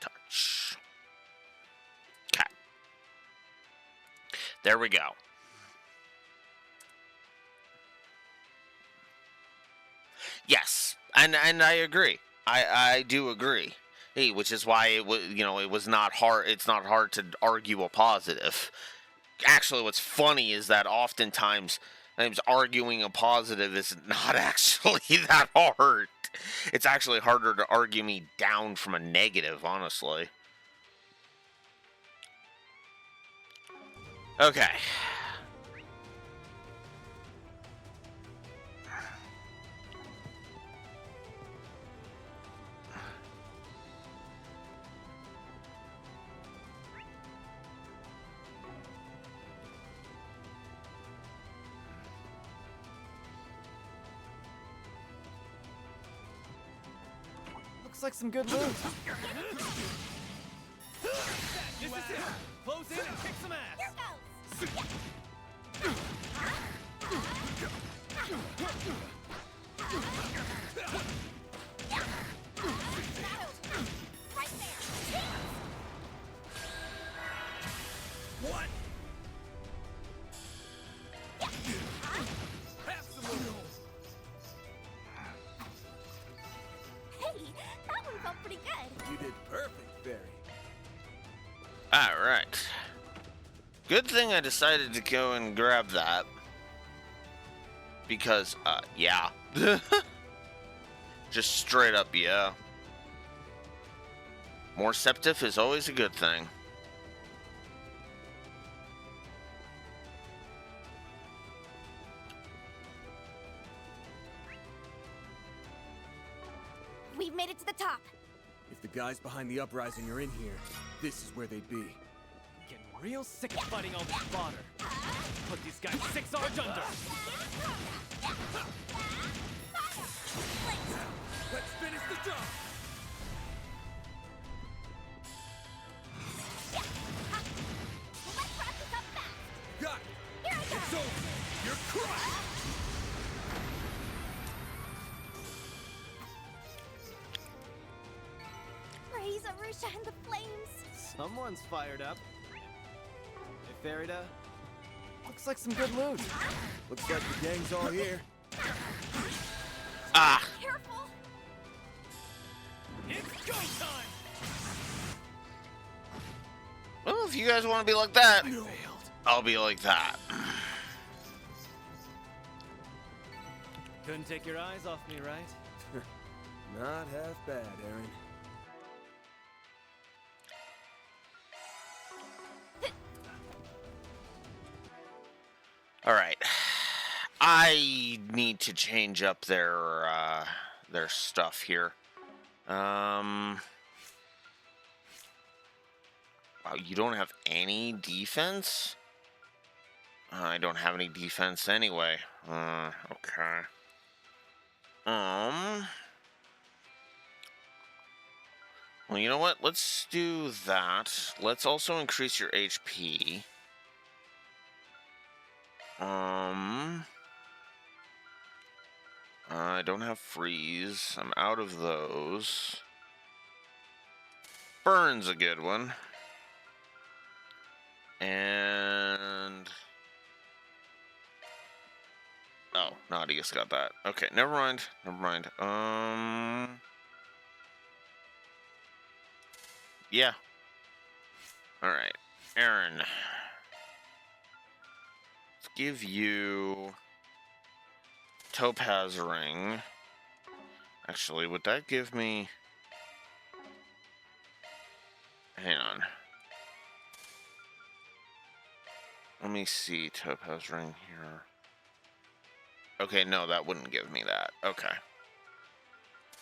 touch. Okay. There we go. Yes, and I agree. I do agree. Hey, which is why it was, it was not hard. It's not hard to argue a positive. Actually, what's funny is that oftentimes arguing a positive is not actually that hard. It's actually harder to argue me down from a negative, honestly. Okay. Looks like some good loot. This is it. Close in and kick some ass. Here goes! Right there! What? Have some room. Hey, that one felt pretty good. You did perfect, Barry. Alright. Good thing I decided to go and grab that. Because, yeah. Just straight up, yeah. More Septif is always a good thing. We've made it to the top. If the guys behind the uprising are in here, this is where they'd be. Getting real sick of fighting all this fodder. Put these guys 6 arch under. Let's finish the job. Let's wrap this up fast. Got it. Here I go. It's over. You're crushed. Raise Arusha and the flames. Someone's fired up. Hey, Farida. Looks like some good loot. Looks like the gang's all here. Ah! Careful! It's go time! Well, if you guys want to be like that, Failed. I'll be like that. Couldn't take your eyes off me, right? Not half bad, Aaron. All right. I need to change up their stuff here. Wow, you don't have any defense? I don't have any defense anyway. Okay. Well, you know what? Let's do that. Let's also increase your HP. I don't have freeze. I'm out of those. Burn's a good one. And... oh, Nadia's got that. Okay, never mind. Never mind. Yeah. Alright. Aaron. Let's give you... Topaz Ring. Actually, would that give me... hang on. Let me see Topaz Ring here. Okay, no, that wouldn't give me that. Okay.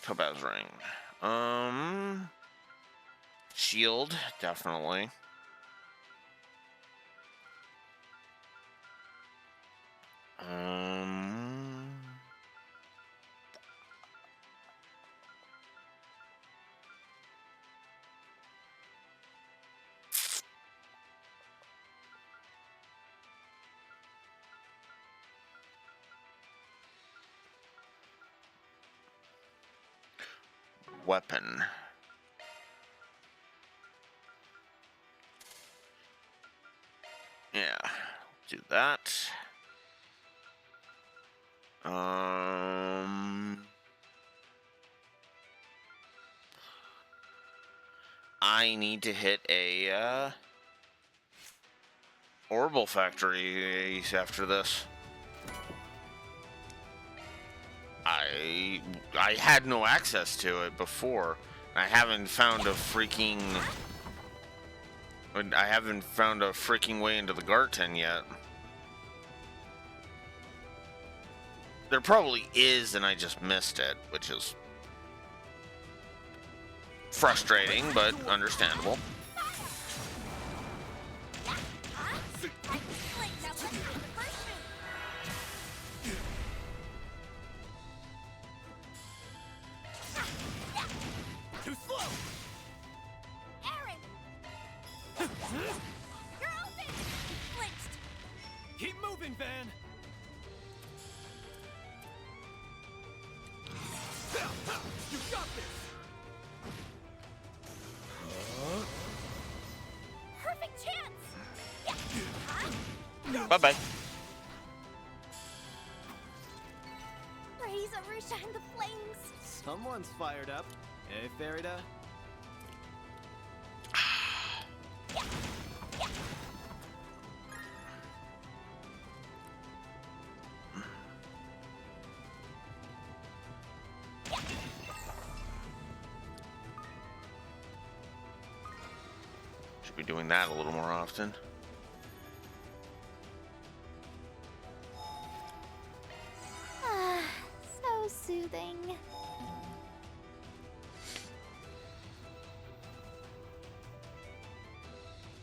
Topaz Ring. Shield, definitely. Weapon. Yeah, do that. I need to hit a Orbital Factory after this. I had no access to it before. I haven't found a freaking way into the Garten yet. There probably is, and I just missed it, which is frustrating, but understandable. Too slow! Aaron! You're open! Flinched! Keep moving, Van! You got this! Perfect chance! Bye-bye. Raise Arusha and the flames! Someone's fired up. Hey, Farida. Should be doing that a little more often. Ah, so soothing.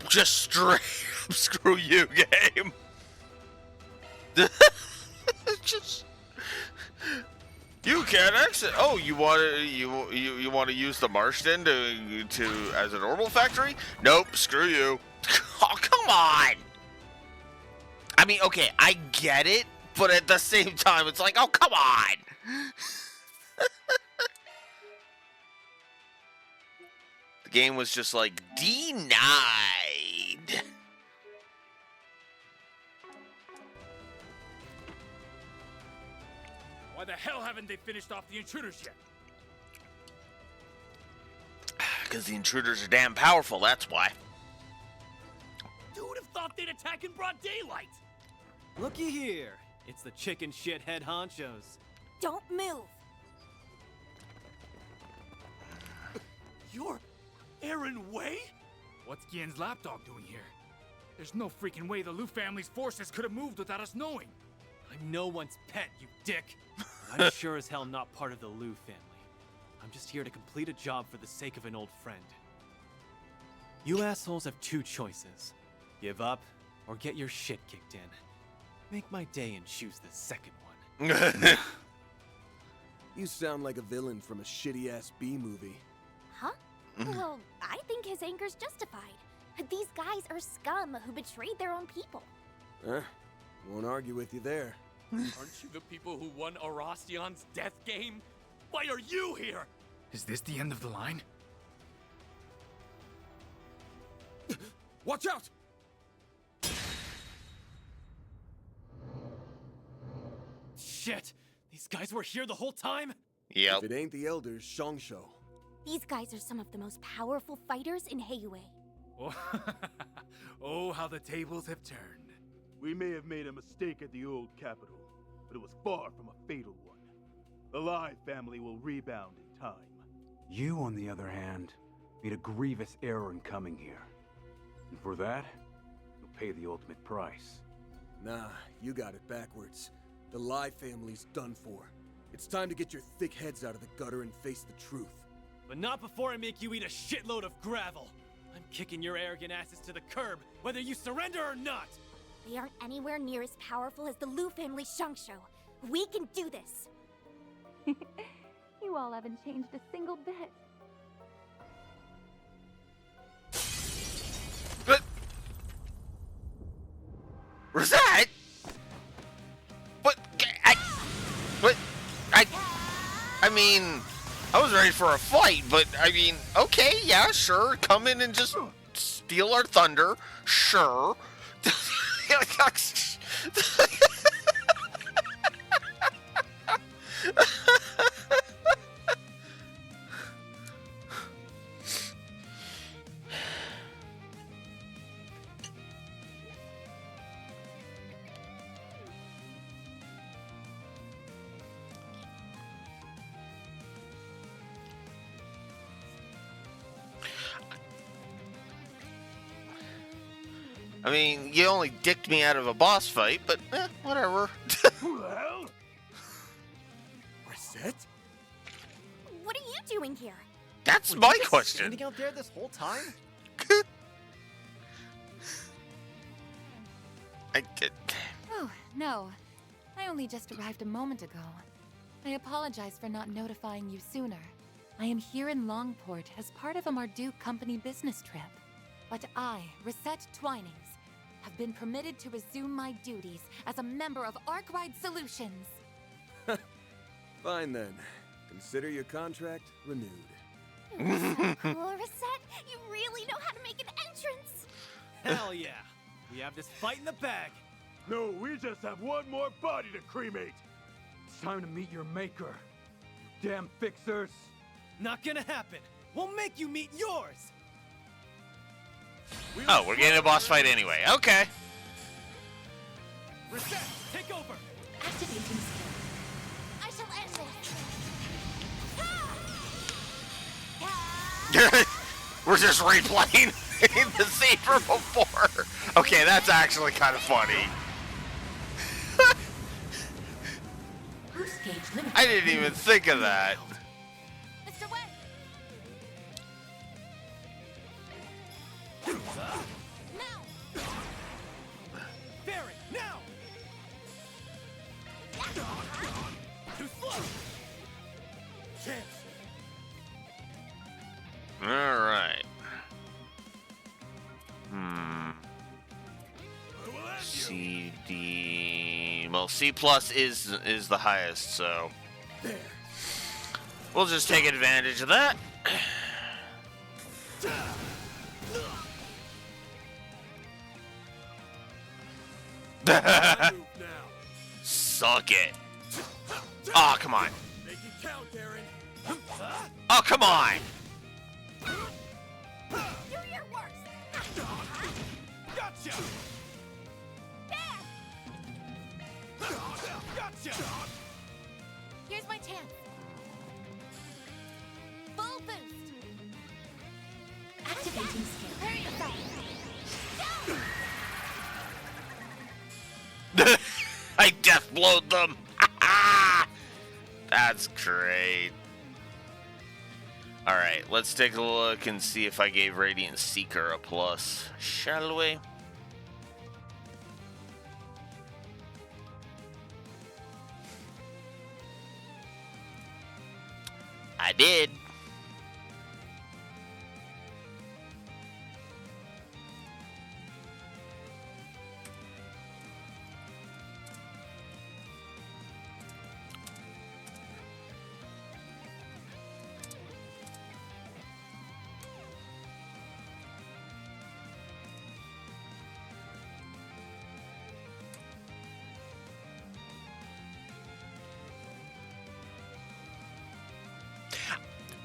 Just straight up screw you, game. Just you can't exit. Oh, you want to you want to use the Marston to as an orbital factory? Nope, screw you. Oh, come on. I mean, okay, I get it, but at the same time, it's like, oh, come on. The game was just like, denied. Why the hell haven't they finished off the intruders yet? Because the intruders are damn powerful, that's why. Who would have thought they'd attack in broad daylight? Looky here. It's the chicken shit head honchos. Don't move. You're Aaron Way? What's Gien's lapdog doing here? There's no freaking way the Lu family's forces could have moved without us knowing. I'm no one's pet, you dick. I'm sure as hell not part of the Lu family. I'm just here to complete a job for the sake of an old friend. You assholes have two choices. Give up, or get your shit kicked in. Make my day and choose the second one. You sound like a villain from a shitty-ass B-movie. Huh? Well, I think his anger's justified. These guys are scum who betrayed their own people. Won't argue with you there. Aren't you the people who won Arasion's death game? Why are you here? Is this the end of the line? Watch out! Shit! These guys were here the whole time? Yep. If it ain't the elders, Shongsho. These guys are some of the most powerful fighters in Heiyue. Oh, how the tables have turned. We may have made a mistake at the old capital, but it was far from a fatal one. The Lai family will rebound in time. You, on the other hand, made a grievous error in coming here. And for that, you'll pay the ultimate price. Nah, you got it backwards. The Lai family's done for. It's time to get your thick heads out of the gutter and face the truth. But not before I make you eat a shitload of gravel. I'm kicking your arrogant asses to the curb, whether you surrender or not! They aren't anywhere near as powerful as the Lu family Shongsho. We can do this! You all haven't changed a single bit. But where's that? I mean, I was ready for a fight, but I mean, okay, yeah, sure, come in and just steal our thunder, sure. I mean, you only dicked me out of a boss fight, but whatever. Who the hell? Reset? What are you doing here? That's Were my you just question. standing out there this whole time? I did. Oh, no. I only just arrived a moment ago. I apologize for not notifying you sooner. I am here in Longport as part of a Marduk company business trip. But I, Reset Twinings, have been permitted to resume my duties as a member of Arkwide Solutions. Fine then. Consider your contract renewed. You're so cool, Reset. You really know how to make an entrance. Hell yeah. We have this fight in the bag. No, we just have one more body to cremate. It's time to meet your maker. You damn fixers. Not gonna happen. We'll make you meet yours. Oh, we're getting a boss fight anyway. Okay. Reset, take over. Activating skill. I shall end this. We're just replaying the scene from before. Okay, that's actually kind of funny. Boost gauge limited. I didn't even think of that. Mr. Wen! Now! Barry, now! Too slow! Chance! All right. I will end you! C, D. Well, C plus is the highest, so we'll just take advantage of that. Move now. Suck it. Oh, come on. Make it count, Aaron. Oh, come on. Do your worst. Gotcha. Gotcha. Here's my chance. Full boost. Activating skill. Hurry yourself. I death blowed them. That's great. Alright, let's take a look and see if I gave Radiant Seeker a plus, shall we? I did.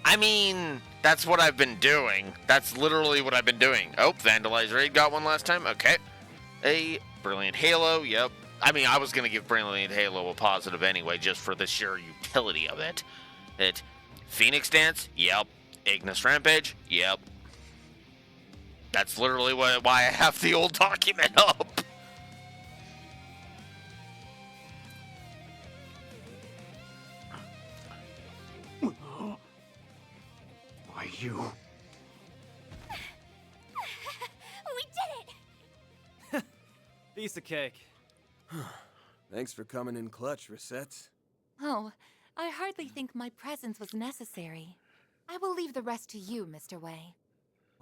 I mean, that's what I've been doing. That's literally what I've been doing. Oh, Vandalized Raid got one last time. Okay. A Brilliant Halo. Yep. I mean, I was going to give Brilliant Halo a positive anyway, just for the sheer utility of it. Phoenix Dance. Yep. Ignis Rampage. Yep. That's literally why I have the old document up. You. We did it! Piece of cake. Thanks for coming in clutch, Reset. Oh, I hardly think my presence was necessary. I will leave the rest to you, Mr. Wei.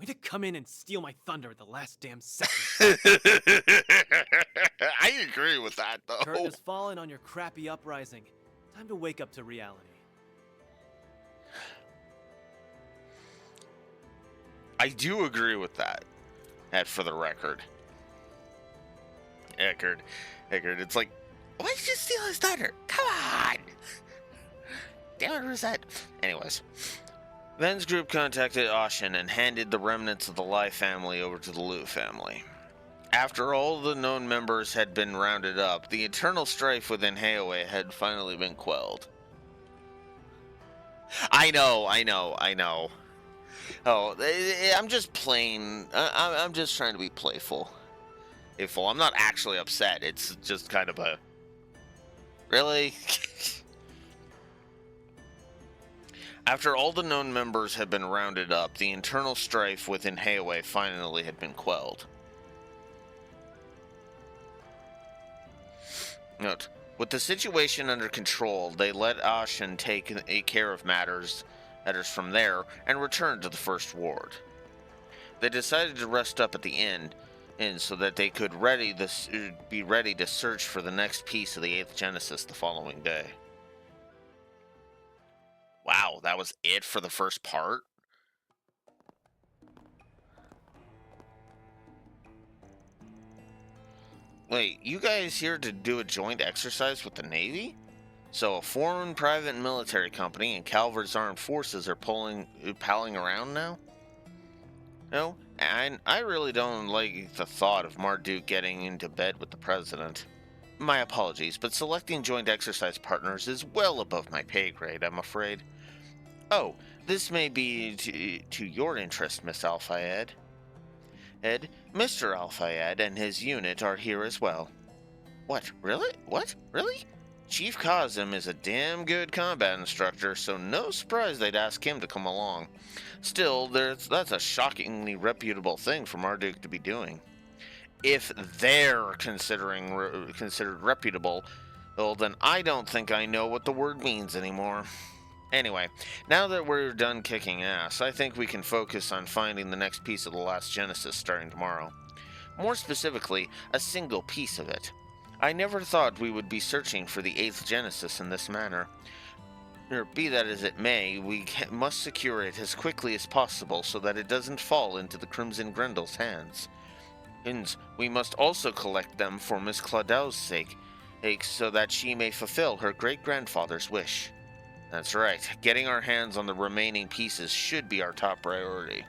Way to come in and steal my thunder at the last damn second. I agree with that, though. Curtain has fallen on your crappy uprising. Time to wake up to reality. I do agree with that. And for the record. Eckerd, it's like, why did you steal his thunder? Come on! Damn it, Reset. Anyways. Ven's group contacted Ashen and handed the remnants of the Lai family over to the Liu family. After all the known members had been rounded up, the internal strife within Heoe had finally been quelled. I know. Oh, I'm just playing. I'm just trying to be playful. I'm not actually upset. It's just kind of a... Really? After all the known members had been rounded up, the internal strife within Heoe finally had been quelled. Note, with the situation under control, they let Ashen take care of matters from there and returned to the First Ward. They decided to rest up at the inn so that they could be ready to search for the next piece of the 8th Genesis the following day. Wow, that was it for the first part? Wait, you guys here to do a joint exercise with the Navy? So a foreign private military company and Calvert's armed forces are palling around now? No, and I really don't like the thought of Marduk getting into bed with the president. My apologies, but selecting joint exercise partners is well above my pay grade, I'm afraid. Oh, this may be to your interest, Miss Alphaed. Mr. Alphaed and his unit are here as well. What, really? What, really? Chief Kazim is a damn good combat instructor, so no surprise they'd ask him to come along. Still, that's a shockingly reputable thing for Marduk to be doing. If they're considered reputable, well, then I don't think I know what the word means anymore. Anyway, now that we're done kicking ass, I think we can focus on finding the next piece of the Last Genesis starting tomorrow. More specifically, a single piece of it. I never thought we would be searching for the 8th Genesis in this manner. Be that as it may, we must secure it as quickly as possible so that it doesn't fall into the Crimson Grendel's hands. And we must also collect them for Miss Claudel's sake, so that she may fulfill her great-grandfather's wish. That's right. Getting our hands on the remaining pieces should be our top priority.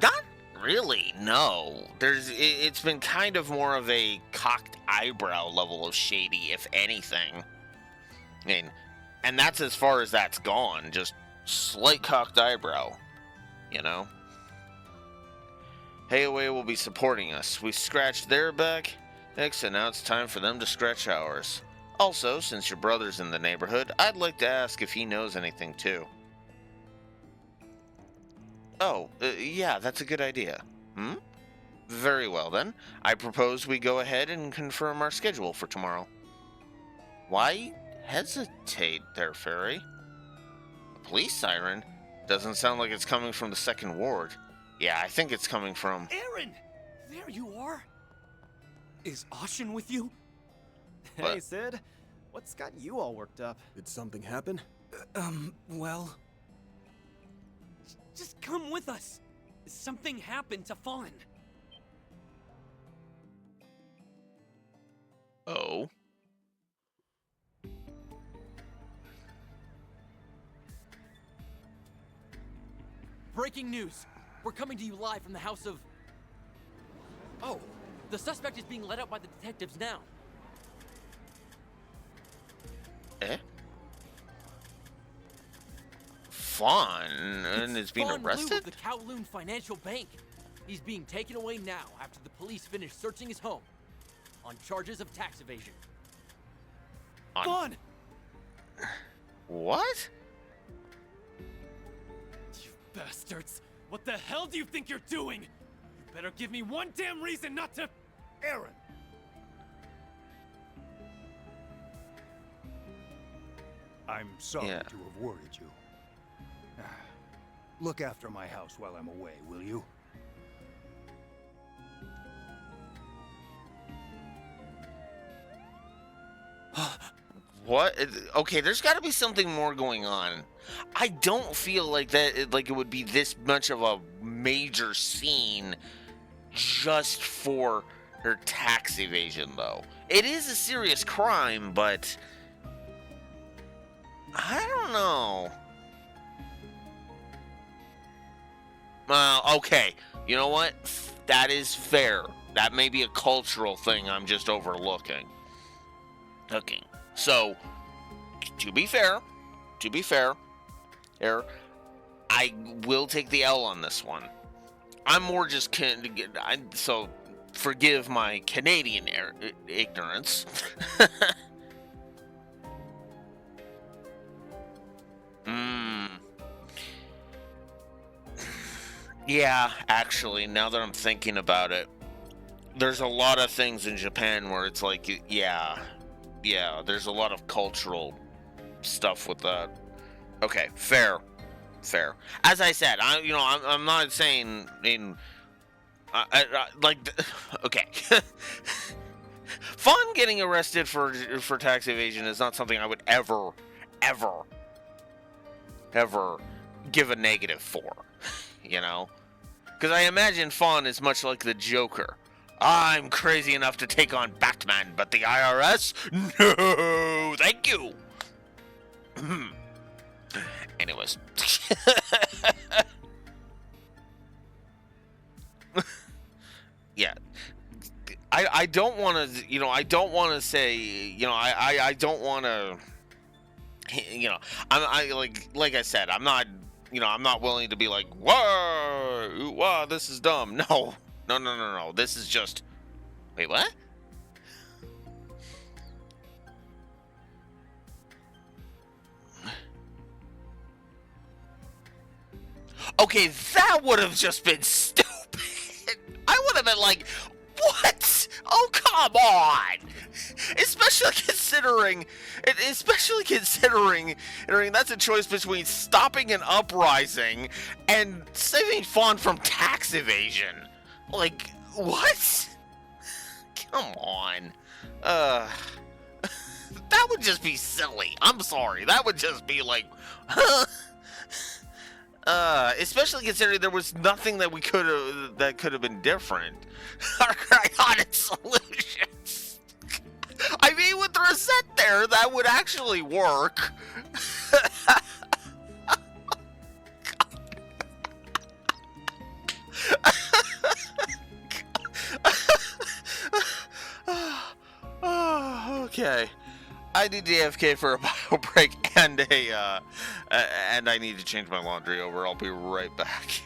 Not really, no. It's been kind of more of a cocked eyebrow level of shady, if anything. I mean, and that's as far as that's gone. Just slight cocked eyebrow, you know? Hayaway will be supporting us. We scratched their back, and now it's time for them to scratch ours. Also, since your brother's in the neighborhood, I'd like to ask if he knows anything too. Oh, yeah, that's a good idea. Very well then. I propose we go ahead and confirm our schedule for tomorrow. Why hesitate there, Fairy? A police siren? Doesn't sound like it's coming from the second ward. Yeah, I think it's coming from... Aaron! There you are! Is Ashen with you? What? Hey, Sid. What's got you all worked up? Did something happen? Well... Just come with us! Something happened to Fawn. Oh? Breaking news! We're coming to you live from the house of... Oh, the suspect is being led out by the detectives now. Eh? Fawn and is being Fawn arrested? Blue of the Kowloon Financial Bank. He's being taken away now after the police finish searching his home on charges of tax evasion. Fawn! What? You bastards! What the hell do you think you're doing? You better give me one damn reason not to... Aaron! I'm sorry Yeah. to have worried you. Look after my house while I'm away, will you? What? Okay, there's got to be something more going on. I don't feel like that. Like it would be this much of a major scene just for her tax evasion, though. It is a serious crime, but I don't know. Okay, you know what? That is fair. That may be a cultural thing I'm just overlooking. Okay. So, to be fair, I will take the L on this one. I'm more just so forgive my Canadian ignorance. Yeah, actually, now that I'm thinking about it, there's a lot of things in Japan where it's like, yeah, there's a lot of cultural stuff with that. Okay, fair. As I said, I'm not saying okay. Fawn getting arrested for tax evasion is not something I would ever give a negative for, you know? Because I imagine Fawn is much like the Joker. I'm crazy enough to take on Batman, but the IRS? No, thank you. Anyways. Yeah. I don't want to, I don't want to say, I don't want to, like I said, I'm not, I'm not willing to be like, whoa, this is dumb. No. This is just, wait, what? Okay, that would have just been stupid. I would have been like, what? Oh, come on. Especially considering that's a choice between stopping an uprising and saving Fawn from tax evasion. Like, what? Come on. That that would just be silly. I'm sorry. That would just be like, especially considering there was nothing that could have been different. Our cryonic solutions. I mean, with the reset there, that would actually work. Okay. I need to AFK for a bio break and and I need to change my laundry over. I'll be right back.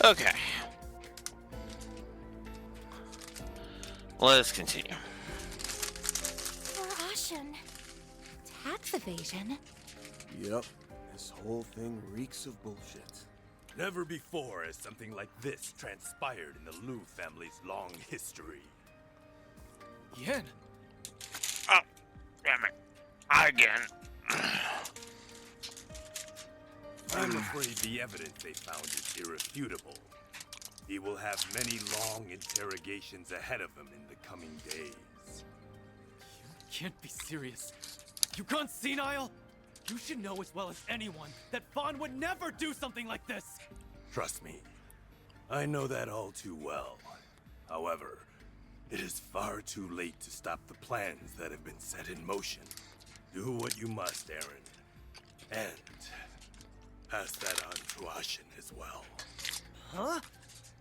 Okay. Let's continue. Poor Ashen. Tax evasion? Yep, this whole thing reeks of bullshit. Never before has something like this transpired in the Liu family's long history. Yen! Oh, damn it. Again. I'm afraid the evidence they found is irrefutable. He will have many long interrogations ahead of him in the coming days. You can't be serious. You gone senile? You should know as well as anyone that Fawn would never do something like this! Trust me, I know that all too well. However, it is far too late to stop the plans that have been set in motion. Do what you must, Aaron. And pass that on to Ashen as well. Huh?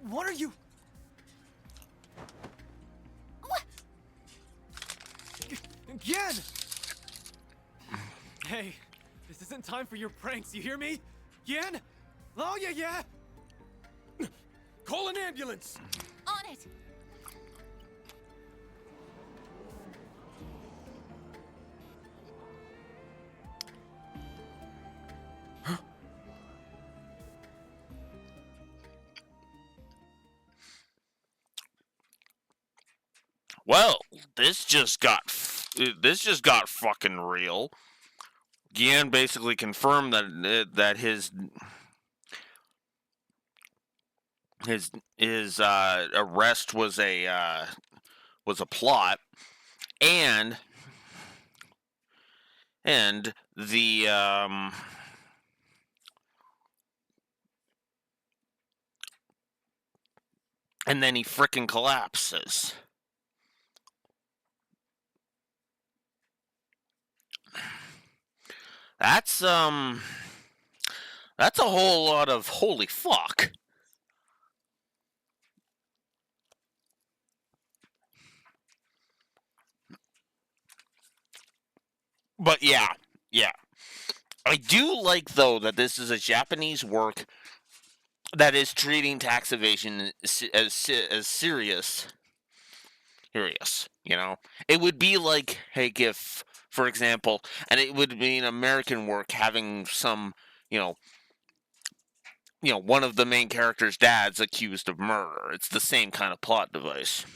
What are you... What? Again! Hey, this isn't time for your pranks, you hear me? Yen? Oh, yeah! Call an ambulance! On it! Well, this just got fucking real. Gian basically confirmed that his arrest was a plot, and the and then he frickin' collapses. That's a whole lot of holy fuck. But yeah. I do like, though, that this is a Japanese work that is treating tax evasion as serious. You know? It would be like, hey, if, for example, and it would be an American work having some, one of the main character's dads accused of murder. It's the same kind of plot device.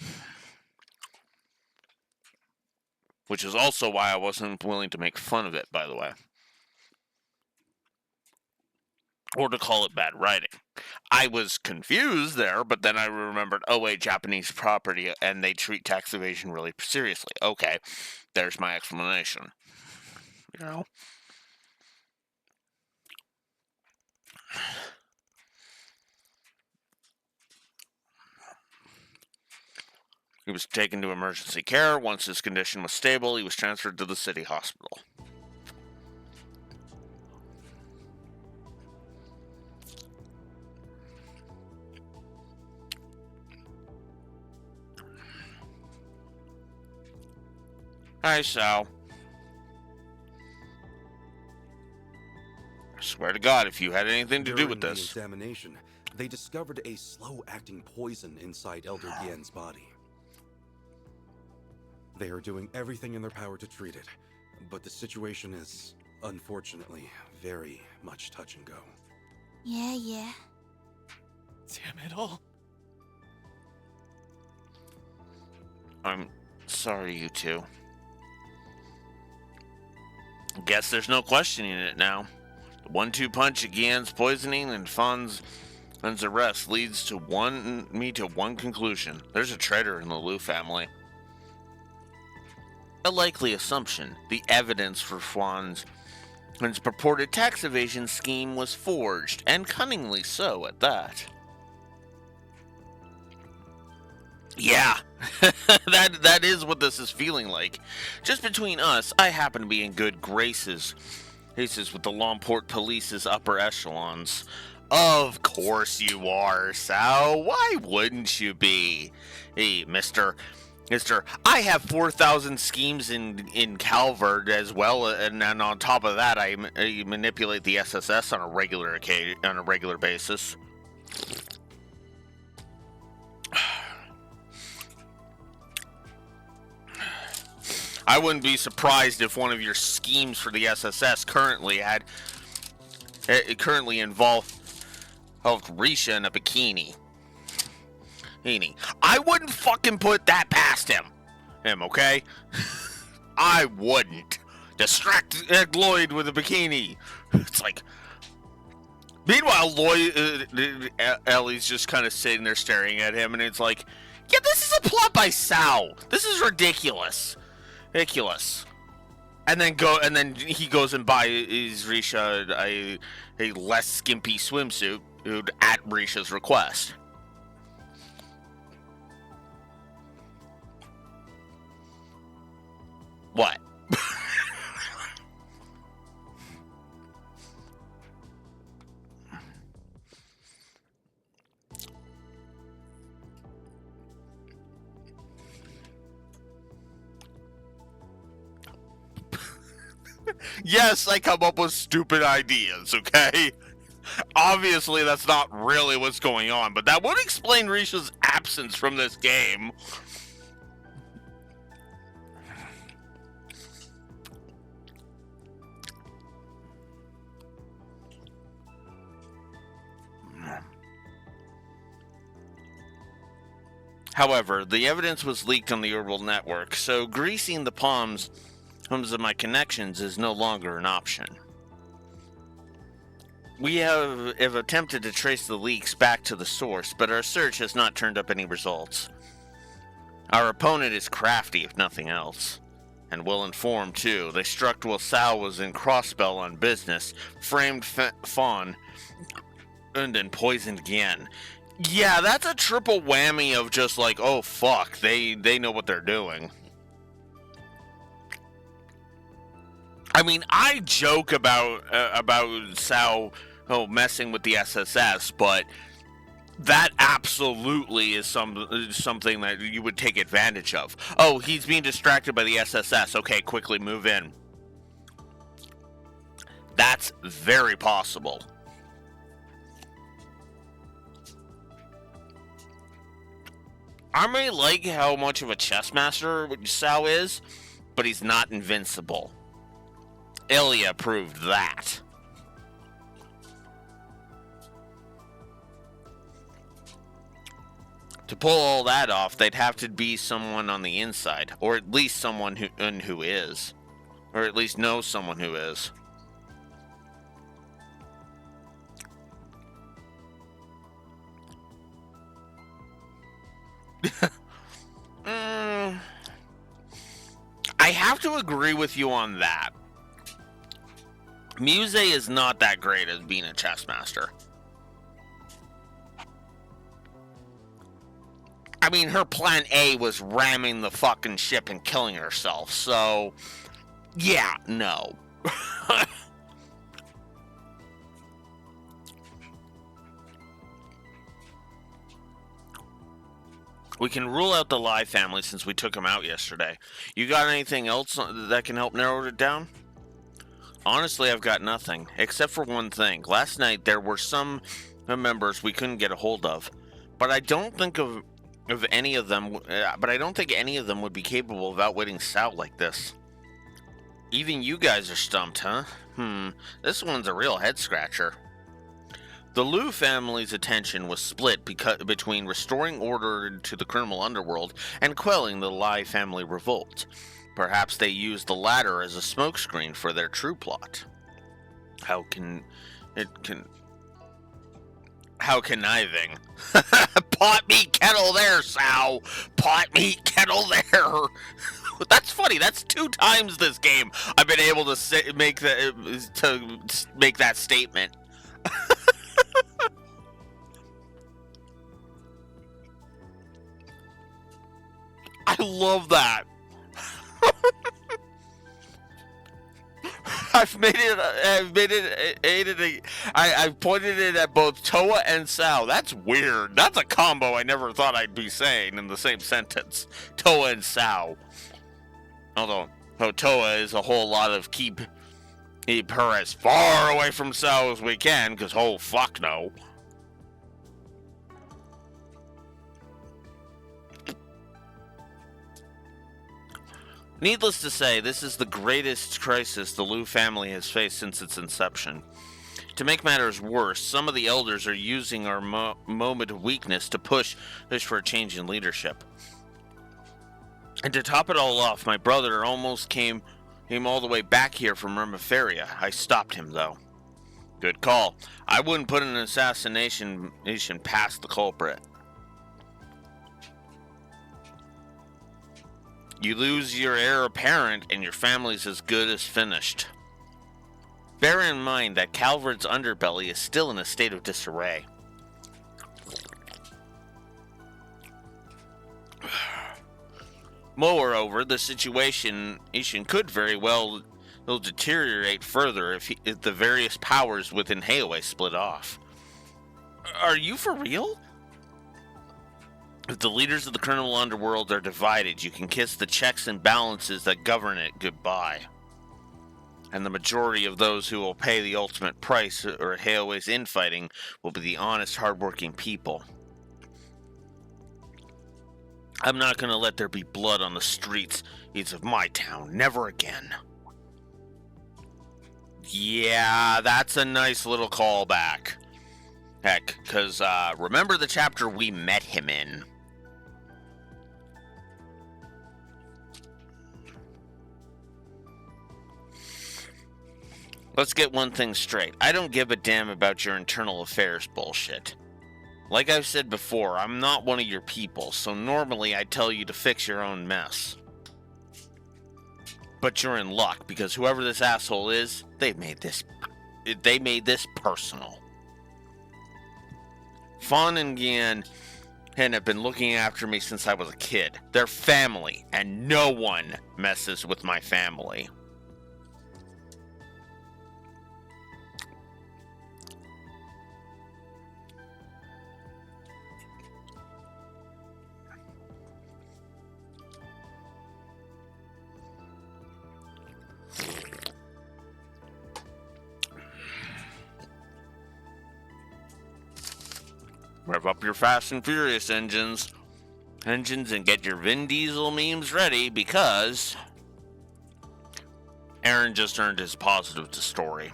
Which is also why I wasn't willing to make fun of it, by the way. Or to call it bad writing. I was confused there, but then I remembered, oh wait, Japanese property, and they treat tax evasion really seriously. Okay, there's my explanation. He was taken to emergency care. Once his condition was stable, he was transferred to the city hospital. Hi, Sal. I swear to God, if you had anything to do with During this. the examination, they discovered a slow-acting poison inside Elder Gien's body. They are doing everything in their power to treat it, but the situation is, unfortunately, very much touch and go. Yeah. Damn it all. I'm sorry, you two. Guess there's no questioning it now. The 1-2 punch of Gien's poisoning and Fawn's arrest leads to one conclusion. There's a traitor in the Liu family. A likely assumption. The evidence for Fawn's purported tax evasion scheme was forged, and cunningly so at that. Yeah, that is what this is feeling like. Just between us, I happen to be in good graces with the Lomport Police's upper echelons. Of course you are, Sal. Why wouldn't you be? Hey, Mister, I have 4,000 schemes in Calvert as well, and on top of that, I manipulate the SSS on a regular basis. I wouldn't be surprised if one of your schemes for the SSS currently involved Risha in a bikini. I wouldn't fucking put that past him, okay? I wouldn't. Distract Lloyd with a bikini. It's like... Meanwhile, Ellie's just kind of sitting there staring at him, and it's like, yeah, this is a plot by Sal. This is ridiculous. Ridiculous. And then he goes and buys Risha a less skimpy swimsuit at Risha's request. What? Yes, I come up with stupid ideas, okay? Obviously, that's not really what's going on, but that would explain Risha's absence from this game. However, the evidence was leaked on the Orbital Network, so greasing the palms of my connections is no longer an option. We have attempted to trace the leaks back to the source, but our search has not turned up any results. Our opponent is crafty, if nothing else, and well informed too. They struck while Sal was in Crossbell on business, framed Fawn, and then poisoned again. Yeah, that's a triple whammy of just like, oh fuck, they know what they're doing. I mean, I joke about Sal messing with the SSS, but that absolutely is something that you would take advantage of. Oh, he's being distracted by the SSS. Okay, quickly move in. That's very possible. I may like how much of a chess master Sal is, but he's not invincible. Ilya proved that. To pull all that off, they'd have to be someone on the inside, or at least someone who is, or at least knows someone who is. I have to agree with you on that. Muse is not that great as being a chess master. I mean, her plan A was ramming the fucking ship and killing herself, so... yeah, no. We can rule out the Lai family since we took them out yesterday. You got anything else that can help narrow it down? Honestly, I've got nothing, except for one thing. Last night, there were some members we couldn't get a hold of, but I don't think any of them would be capable of outwitting Sal like this. Even you guys are stumped, huh? This one's a real head-scratcher. The Liu family's attention was split between restoring order to the criminal underworld and quelling the Lai family revolt. Perhaps they used the latter as a smokescreen for their true plot. How conniving. Pot meat kettle there, Sal. Pot meat kettle there. That's funny. That's 2 times this game I've been able to make that statement. I love that. I've pointed it at both Toa and Sal. That's weird. That's a combo I never thought I'd be saying in the same sentence. Toa and Sal. Although Toa is a whole lot of keep her as far away from Sal as we can, because oh fuck no. Needless to say, this is the greatest crisis the Liu family has faced since its inception. To make matters worse, some of the elders are using our moment of weakness to push for a change in leadership. And to top it all off, my brother almost came all the way back here from Ermiferia. I stopped him, though. Good call. I wouldn't put an assassination past the culprit. You lose your heir apparent, and your family's as good as finished. Bear in mind that Calvard's underbelly is still in a state of disarray. Moreover, the situation could very well deteriorate further if the various powers within Hayway split off. Are you for real? If the leaders of the criminal underworld are divided, you can kiss the checks and balances that govern it goodbye. And the majority of those who will pay the ultimate price or Hayway's infighting will be the honest, hardworking people. I'm not going to let there be blood on the streets of my town. Never again. Yeah, that's a nice little callback. Heck, because remember the chapter we met him in? Let's get one thing straight. I don't give a damn about your internal affairs bullshit. Like I've said before, I'm not one of your people, so normally I tell you to fix your own mess. But you're in luck, because whoever this asshole is, they made this personal. Fawn and Gian have been looking after me since I was a kid. They're family, and no one messes with my family. Rev up your Fast and Furious engines and get your Vin Diesel memes ready, because Aaron just earned his positive to story.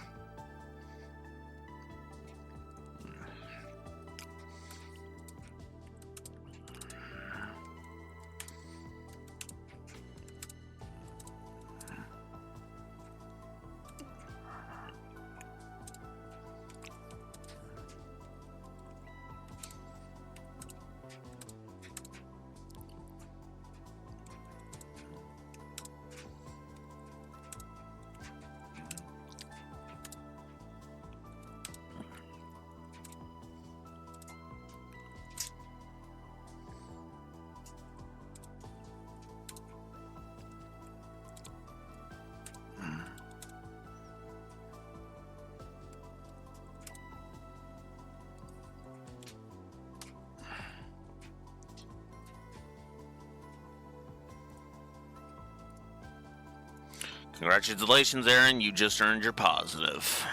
Congratulations, Aaron. You just earned your positive.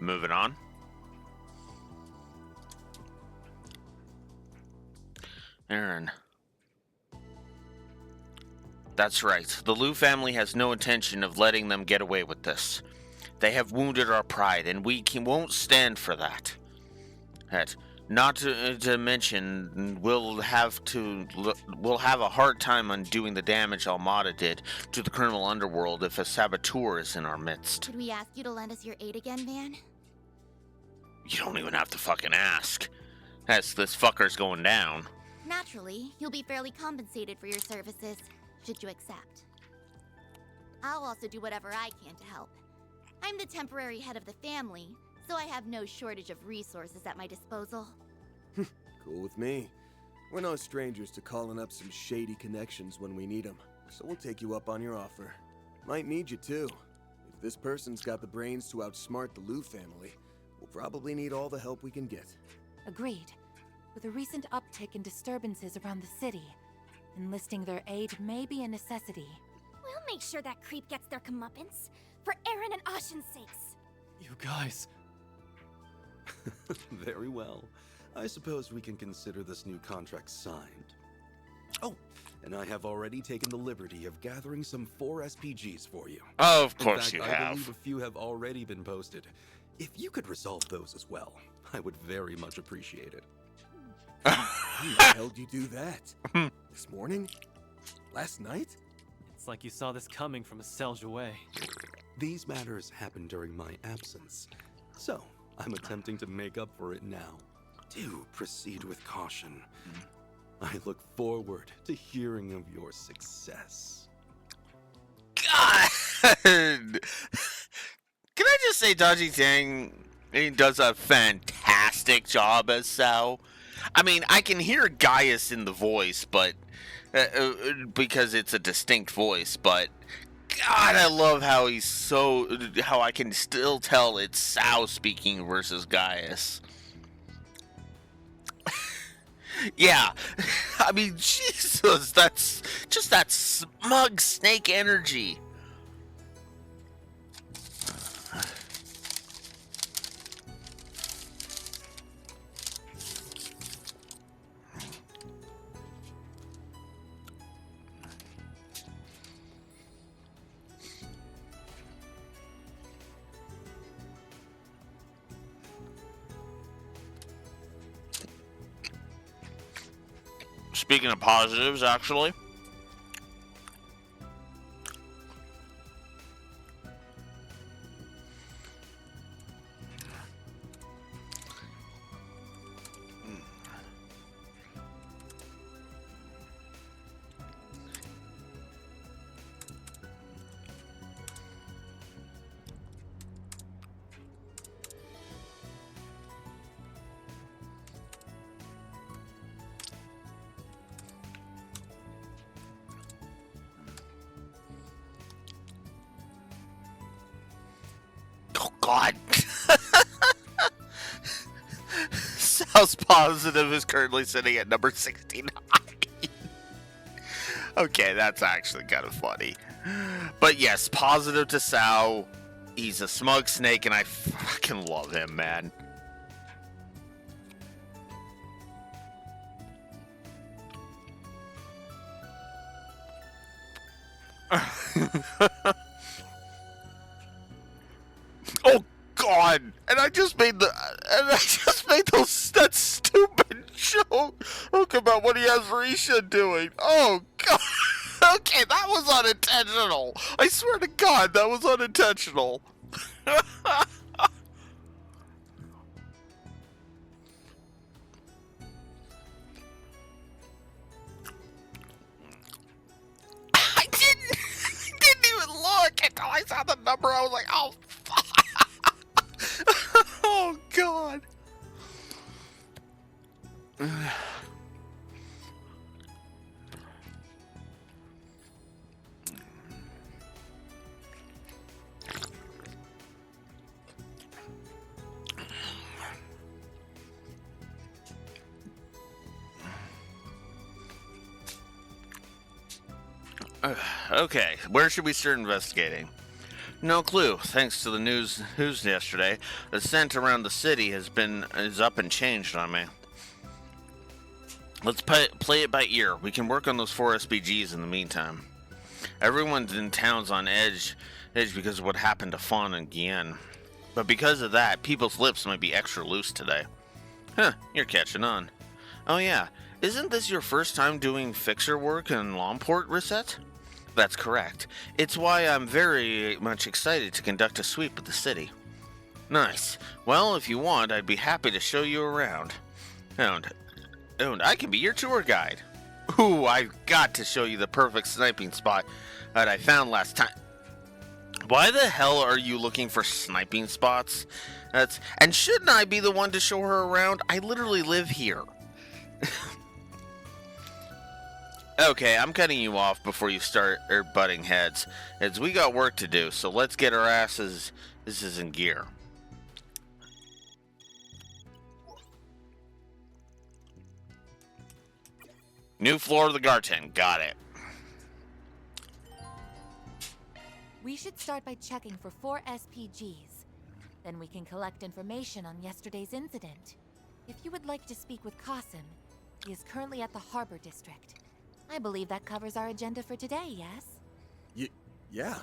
Moving on. Aaron. That's right. The Liu family has no intention of letting them get away with this. They have wounded our pride, and we won't stand for that. Not to mention, we'll have a hard time undoing the damage Almada did to the criminal underworld if a saboteur is in our midst. Could we ask you to lend us your aid again, Van? You don't even have to fucking ask. This fucker's going down. Naturally, you'll be fairly compensated for your services, should you accept. I'll also do whatever I can to help. I'm the temporary head of the family, so I have no shortage of resources at my disposal. Cool with me. We're no strangers to calling up some shady connections when we need them, so we'll take you up on your offer. Might need you too. If this person's got the brains to outsmart the Liu family, we'll probably need all the help we can get. Agreed. With a recent uptick in disturbances around the city, enlisting their aid may be a necessity. We'll make sure that creep gets their comeuppance, for Aaron and Ashen's sakes. You guys. Very well. I suppose we can consider this new contract signed. Oh, and I have already taken the liberty of gathering some 4 SPGs for you. Oh, of course In fact, you I have. believe a few have already been posted. If you could resolve those as well, I would very much appreciate it. When the hell did you do that? This morning? Last night? It's like you saw this coming from a Selge away. These matters happened during my absence, so I'm attempting to make up for it now. Do proceed with caution. I look forward to hearing of your success. God! Can I just say Dodgy Tang, he does a fantastic job as Sao. I mean, I can hear Gaius in the voice, but because it's a distinct voice, but God, I love how how I can still tell it's Sao speaking versus Gaius. Yeah, I mean, Jesus, that's just that smug snake energy. Speaking of positives, actually. Oh, God. Sal's positive is currently sitting at number 69. Okay, that's actually kind of funny. But yes, positive to Sal. He's a smug snake, and I fucking love him, man. Oh God! And I just made that stupid joke about what he has Risha doing. Oh God! Okay, that was unintentional. I swear to God, that was unintentional. I didn't even look until I saw the number. I was like, oh fuck. Oh God. Okay, where should we start investigating? No clue. Thanks to the news yesterday, the scent around the city is up and changed on me. Let's play it by ear. We can work on those 4 SPGs in the meantime. Everyone's in town's on edge because of what happened to Fawn and Guienne. But because of that, people's lips might be extra loose today. Huh, you're catching on. Oh yeah, isn't this your first time doing fixer work in Lomport, Risette? That's correct. It's why I'm very much excited to conduct a sweep of the city. Nice. Well, if you want, I'd be happy to show you around. And I can be your tour guide. Ooh, I've got to show you the perfect sniping spot that I found last time. Why the hell are you looking for sniping spots? And shouldn't I be the one to show her around? I literally live here. Okay, I'm cutting you off before you start butting heads, as we got work to do, so let's get our asses in gear. New floor of the Garten, got it. We should start by checking for 4 SPGs. Then we can collect information on yesterday's incident. If you would like to speak with Qasim, he is currently at the Harbor District. I believe that covers our agenda for today, yes? Yeah.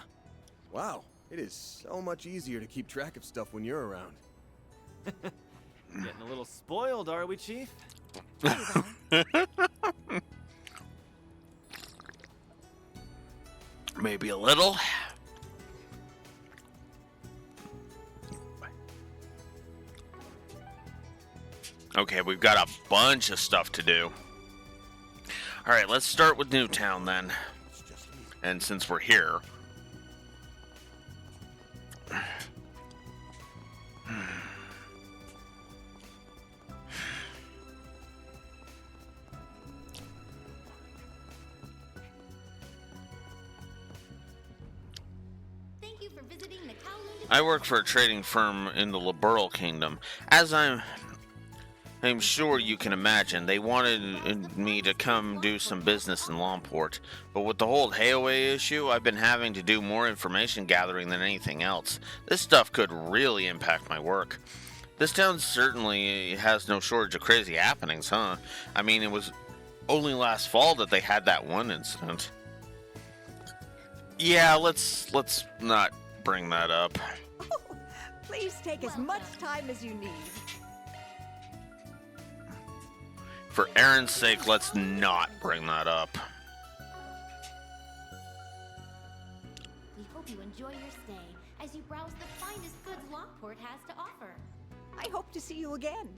Wow. It is so much easier to keep track of stuff when you're around. Getting a little spoiled, are we, Chief? Maybe a little. Okay, we've got a bunch of stuff to do. Alright, let's start with Newtown then. And since we're here... I work for a trading firm in the Liberal Kingdom. As I'm sure you can imagine, they wanted me to come do some business in Longport. But with the whole Hayaway issue, I've been having to do more information gathering than anything else. This stuff could really impact my work. This town certainly has no shortage of crazy happenings, huh? I mean, it was only last fall that they had that one incident. Yeah, let's not bring that up. Please take as much time as you need. For Aaron's sake, let's not bring that up. We hope you enjoy your stay as you browse the finest goods Lockport has to offer. I hope to see you again.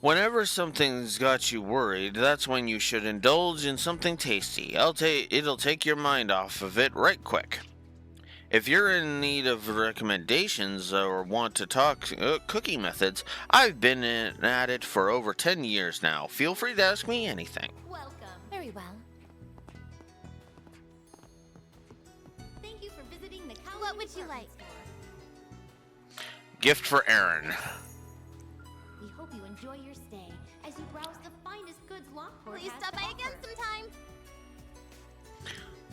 Whenever something's got you worried, that's when you should indulge in something tasty. It'll take your mind off of it right quick. If you're in need of recommendations or want to talk cooking methods, I've been at it for over 10 years now. Feel free to ask me anything. Welcome. Very well. Thank you for visiting the Kowloon. What would you like? Gift for Aaron. We hope you enjoy your stay as you browse the finest goods Lockport. Please stop by again sometime.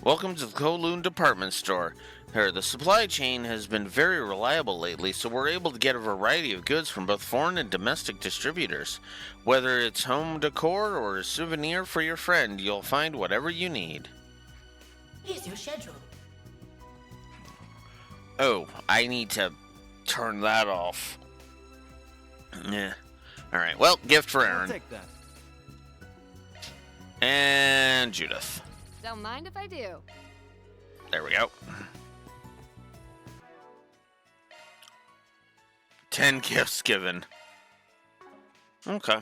Welcome to the Kowloon department store. The supply chain has been very reliable lately, so we're able to get a variety of goods from both foreign and domestic distributors. Whether it's home decor or a souvenir for your friend, you'll find whatever you need. Here's your schedule. Oh, I need to turn that off. Yeah. Alright, well, gift for Aaron. I'll take that. And Judith. Don't mind if I do. There we go. 10 gifts given. Okay.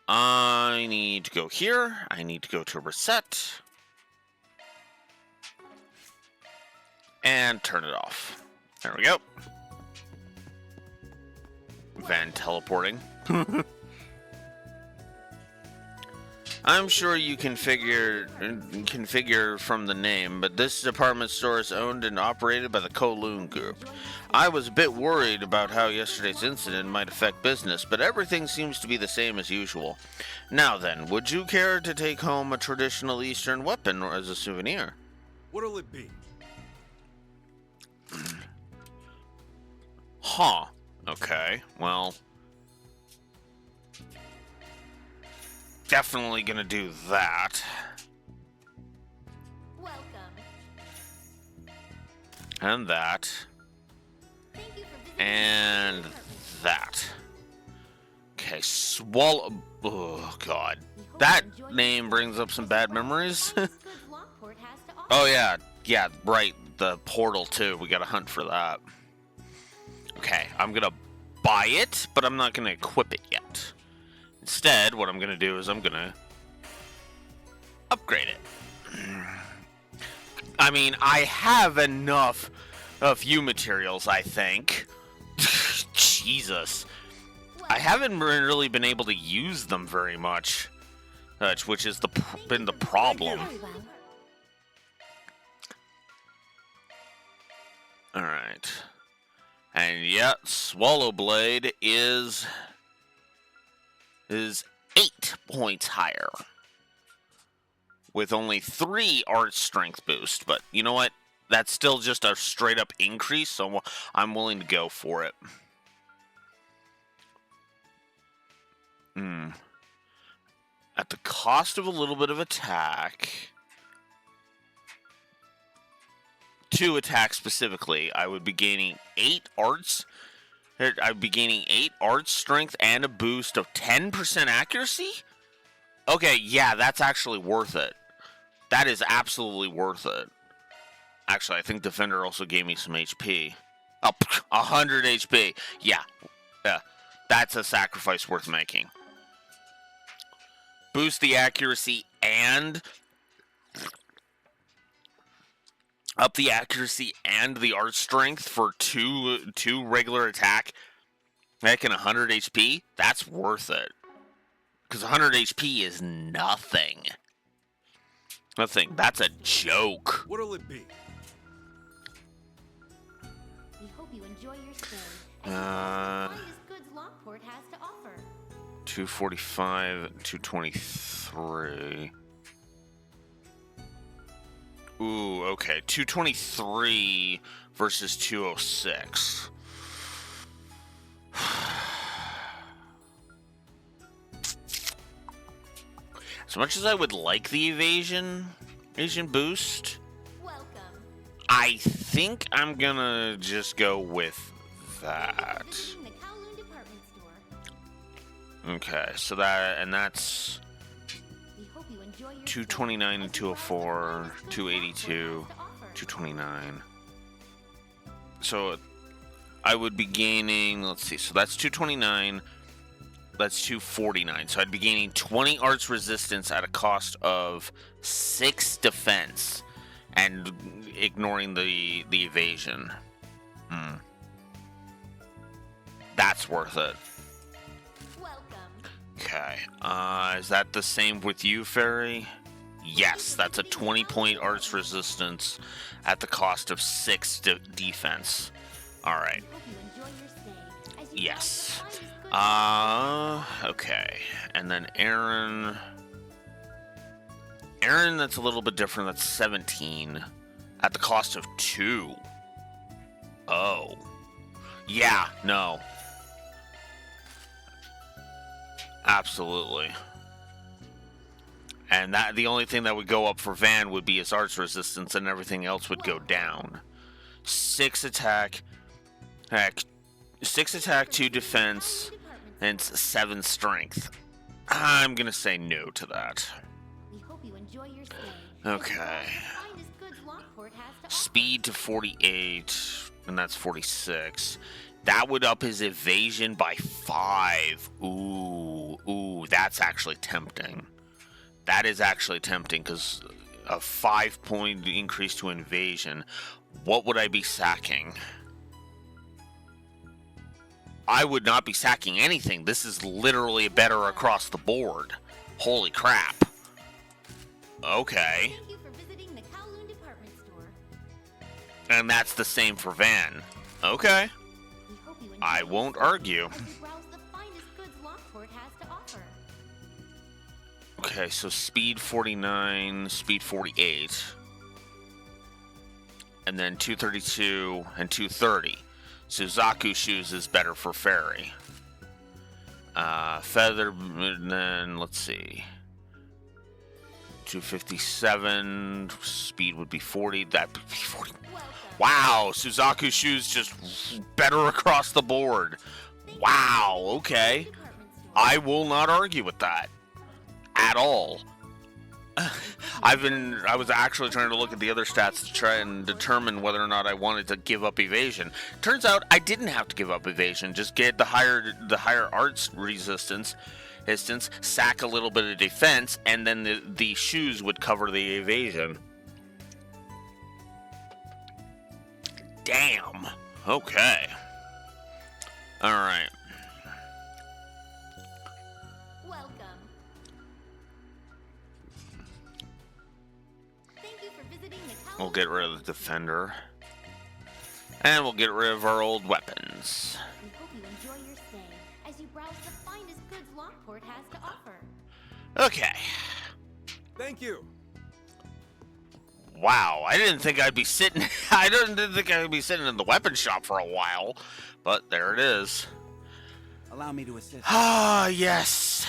I need to go here. I need to go to reset. And turn it off. There we go. Van teleporting. I'm sure you can configure from the name, but this department store is owned and operated by the Kowloon Group. I was a bit worried about how yesterday's incident might affect business, but everything seems to be the same as usual. Now then, would you care to take home a traditional Eastern weapon as a souvenir? What'll it be? Huh. Okay, well... definitely gonna do that. Welcome. And that. And that. Okay, swallow. Oh, God. That name brings up some bad memories. Oh, yeah. Yeah, right. The portal, too. We gotta hunt for that. Okay, I'm gonna buy it, but I'm not gonna equip it yet. Instead, what I'm gonna do is I'm gonna upgrade it. I mean, I have enough of you materials, I think. Jesus. I haven't really been able to use them very much, which has been the problem. Alright. And yeah, Swallow Blade is 8 points higher. With only 3 art strength boost. But you know what? That's still just a straight up increase, so I'm willing to go for it. A at the cost of a little bit of attack. 2 attacks specifically, I would be gaining 8 arts. I'd be gaining 8 arts strength and a boost of 10% accuracy? Okay, yeah, that's actually worth it. That is absolutely worth it. Actually, I think Defender also gave me some HP. Oh, 100 HP. Yeah. That's a sacrifice worth making. Boost the accuracy and up the accuracy and the art strength for two regular attack. Heck, and 100 HP. That's worth it. Because 100 HP is nothing. Nothing. That's a joke. What'll it be? We hope you enjoy your stay. And the finest goods Lockport has to offer. 245, 223. Ooh, okay. 223 versus 206. As much as I would like the evasion boost, I think I'm gonna just go with that. Okay, so that's 229 and 204, 282, 229. So I would be gaining, let's see, so that's 229, that's 249. So I'd be gaining 20 arts resistance at a cost of 6 defense and ignoring the evasion. That's worth it. Okay, is that the same with you, Fairy? Yes, that's a 20-point arts resistance at the cost of 6 defense. Alright. Yes. Okay. And then Aaron, that's a little bit different. That's 17 at the cost of 2. Oh. Yeah, no. Absolutely. And that the only thing that would go up for Van would be his arts resistance, and everything else would go down. 6 attack, 2 defense, and 7 strength. I'm gonna say no to that. We hope you enjoy your stay. Okay. Speed to 48, and that's 46. That would up his evasion by 5. Ooh, that's actually tempting. That is actually tempting, because a 5-point increase to evasion. What would I be sacking? I would not be sacking anything. This is literally better across the board. Holy crap. Okay. Thank you for visiting the Kowloon department store. And that's the same for Van. Okay. I won't argue. Okay, so speed 49, speed 48. And then 232 and 230. Suzaku shoes is better for Fairy. Feather, and then let's see. 257, speed would be 40. That would be 40. Wow, Suzaku shoes just better across the board. Wow, okay. I will not argue with that at all. I was actually trying to look at the other stats to try and determine whether or not I wanted to give up evasion. Turns out I didn't have to give up evasion, just get the higher arts resistance, sack a little bit of defense, and then the shoes would cover the evasion. Damn. Okay. All right. Welcome. Thank you for visiting the Kowloon. We'll get rid of the Defender. And we'll get rid of our old weapons. We hope you enjoy your stay as you browse the finest goods Lockport has to offer. Okay. Thank you. Wow, I didn't think I'd be sitting. I didn't think I'd be sitting in the weapon shop for a while, but there it is. Allow me to assist. Ah, yes,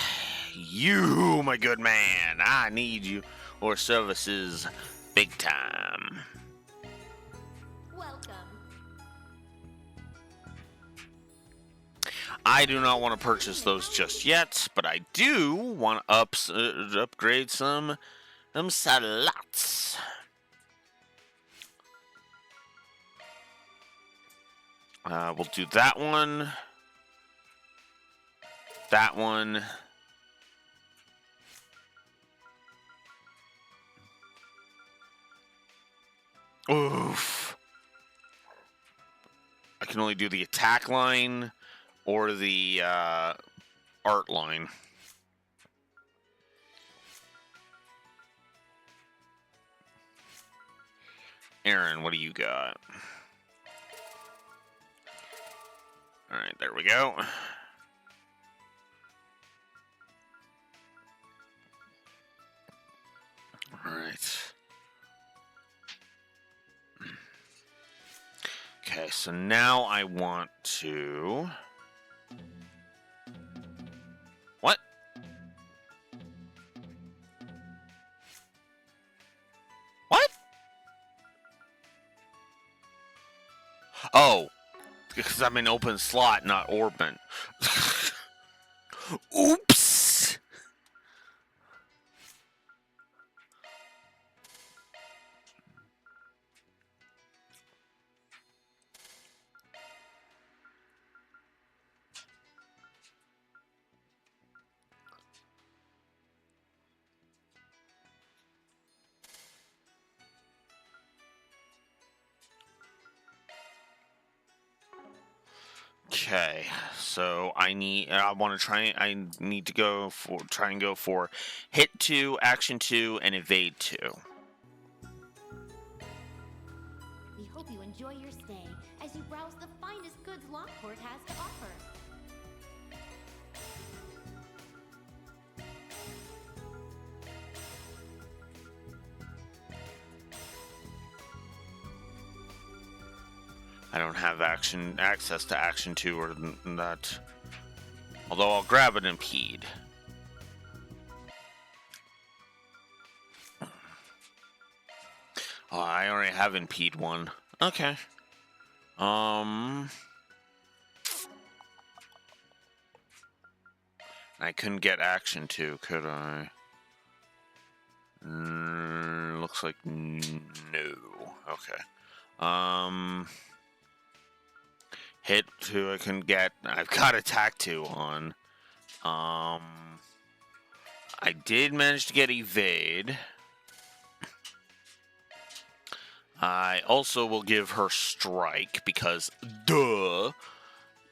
You, my good man. I need you or services big time. Welcome. I do not want to purchase those just yet, but I do want to upgrade some slots. We'll do that one. That one. Oof. I can only do the attack line or the art line. Aaron, what do you got? Alright, there we go. Alright. Okay, so now I want to... What? What? Oh, because I'm in open slot, not orbit. Oops! Okay, so I need to go for hit 2, action 2, and evade 2. We hope you enjoy your stay as you browse the finest goods Lockport has to offer. I don't have access to action 2 or that. Although I'll grab an impede. Oh, I already have impede 1. Okay. I couldn't get action 2, could I? Looks like no. Okay. Hit 2 I can get. I've got attack 2 on. I did manage to get evade. I also will give her strike because duh.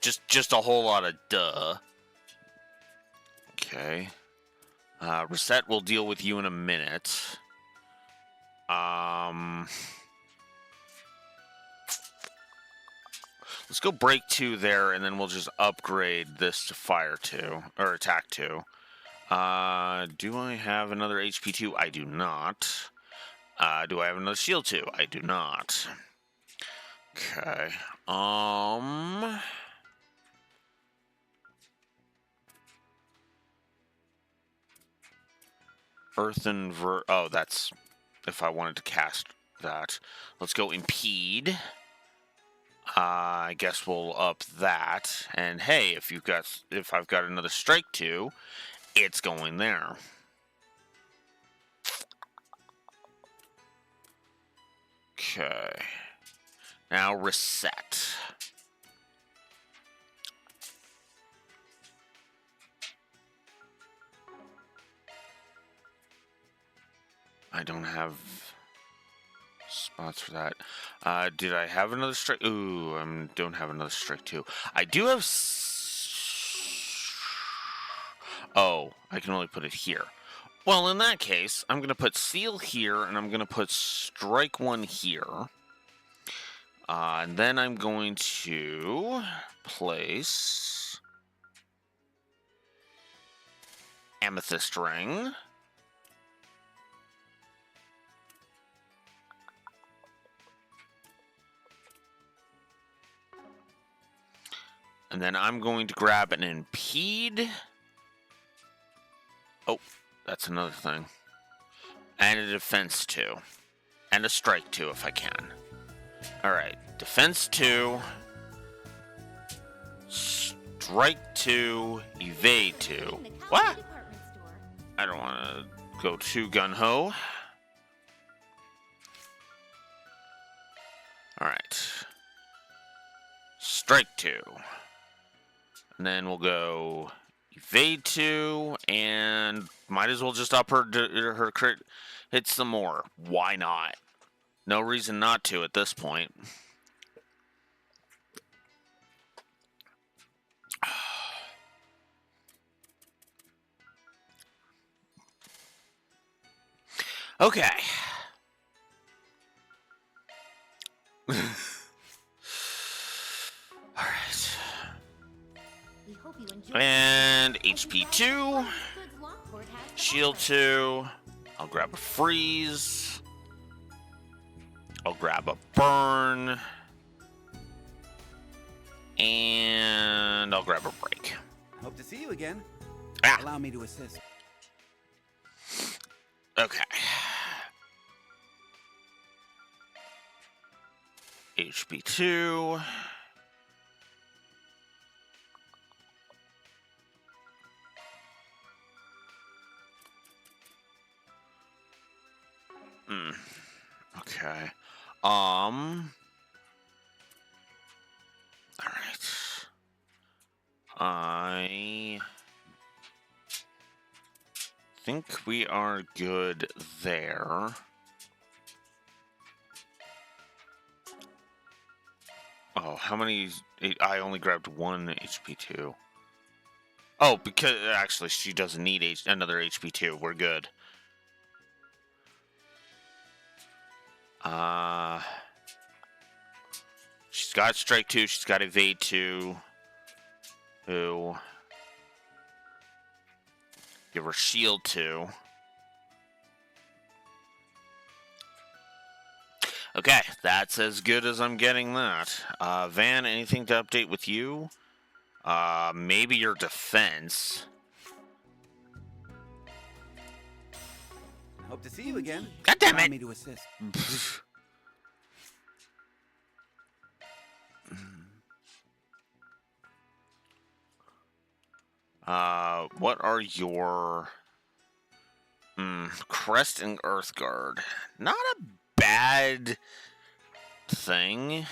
Just a whole lot of duh. Okay. Reset will deal with you in a minute. Let's go break 2 there, and then we'll just upgrade this to fire 2, or attack 2. Do I have another HP 2? I do not. Do I have another shield 2? I do not. Okay. Oh, that's if I wanted to cast that. Let's go impede. I guess we'll up that. And hey, if I've got another strike 2, it's going there. Okay. Now reset. I don't have spots for that. Did I have another strike? Ooh, I don't have another strike 2. I do have... Oh, I can only put it here. Well, in that case, I'm going to put seal here, and I'm going to put strike 1 here. And then I'm going to place amethyst ring. And then I'm going to grab an impede. Oh, that's another thing. And a defense 2. And a strike 2 if I can. Alright, defense 2. Strike 2. Evade 2. What? I don't want to go too gun-ho. Alright. Strike 2. And then we'll go evade 2, and might as well just up her crit hit some more. Why not? No reason not to at this point. Okay. Alright. And HP 2. Shield 2. I'll grab a freeze. I'll grab a burn. And I'll grab a break. Hope to see you again. Ah. Allow me to assist. Okay. HP 2. Okay. All right. I think we are good there. Oh, how many? I only grabbed 1 HP 2. Oh, because actually she doesn't need another HP 2. We're good. She's got strike 2. She's got evade 2. Who? Give her shield 2. Okay, that's as good as I'm getting that. Van, anything to update with you? Maybe your defense. Hope to see you again. God damn it! Allow me to assist. What are your Crest and Earthguard? Not a bad thing.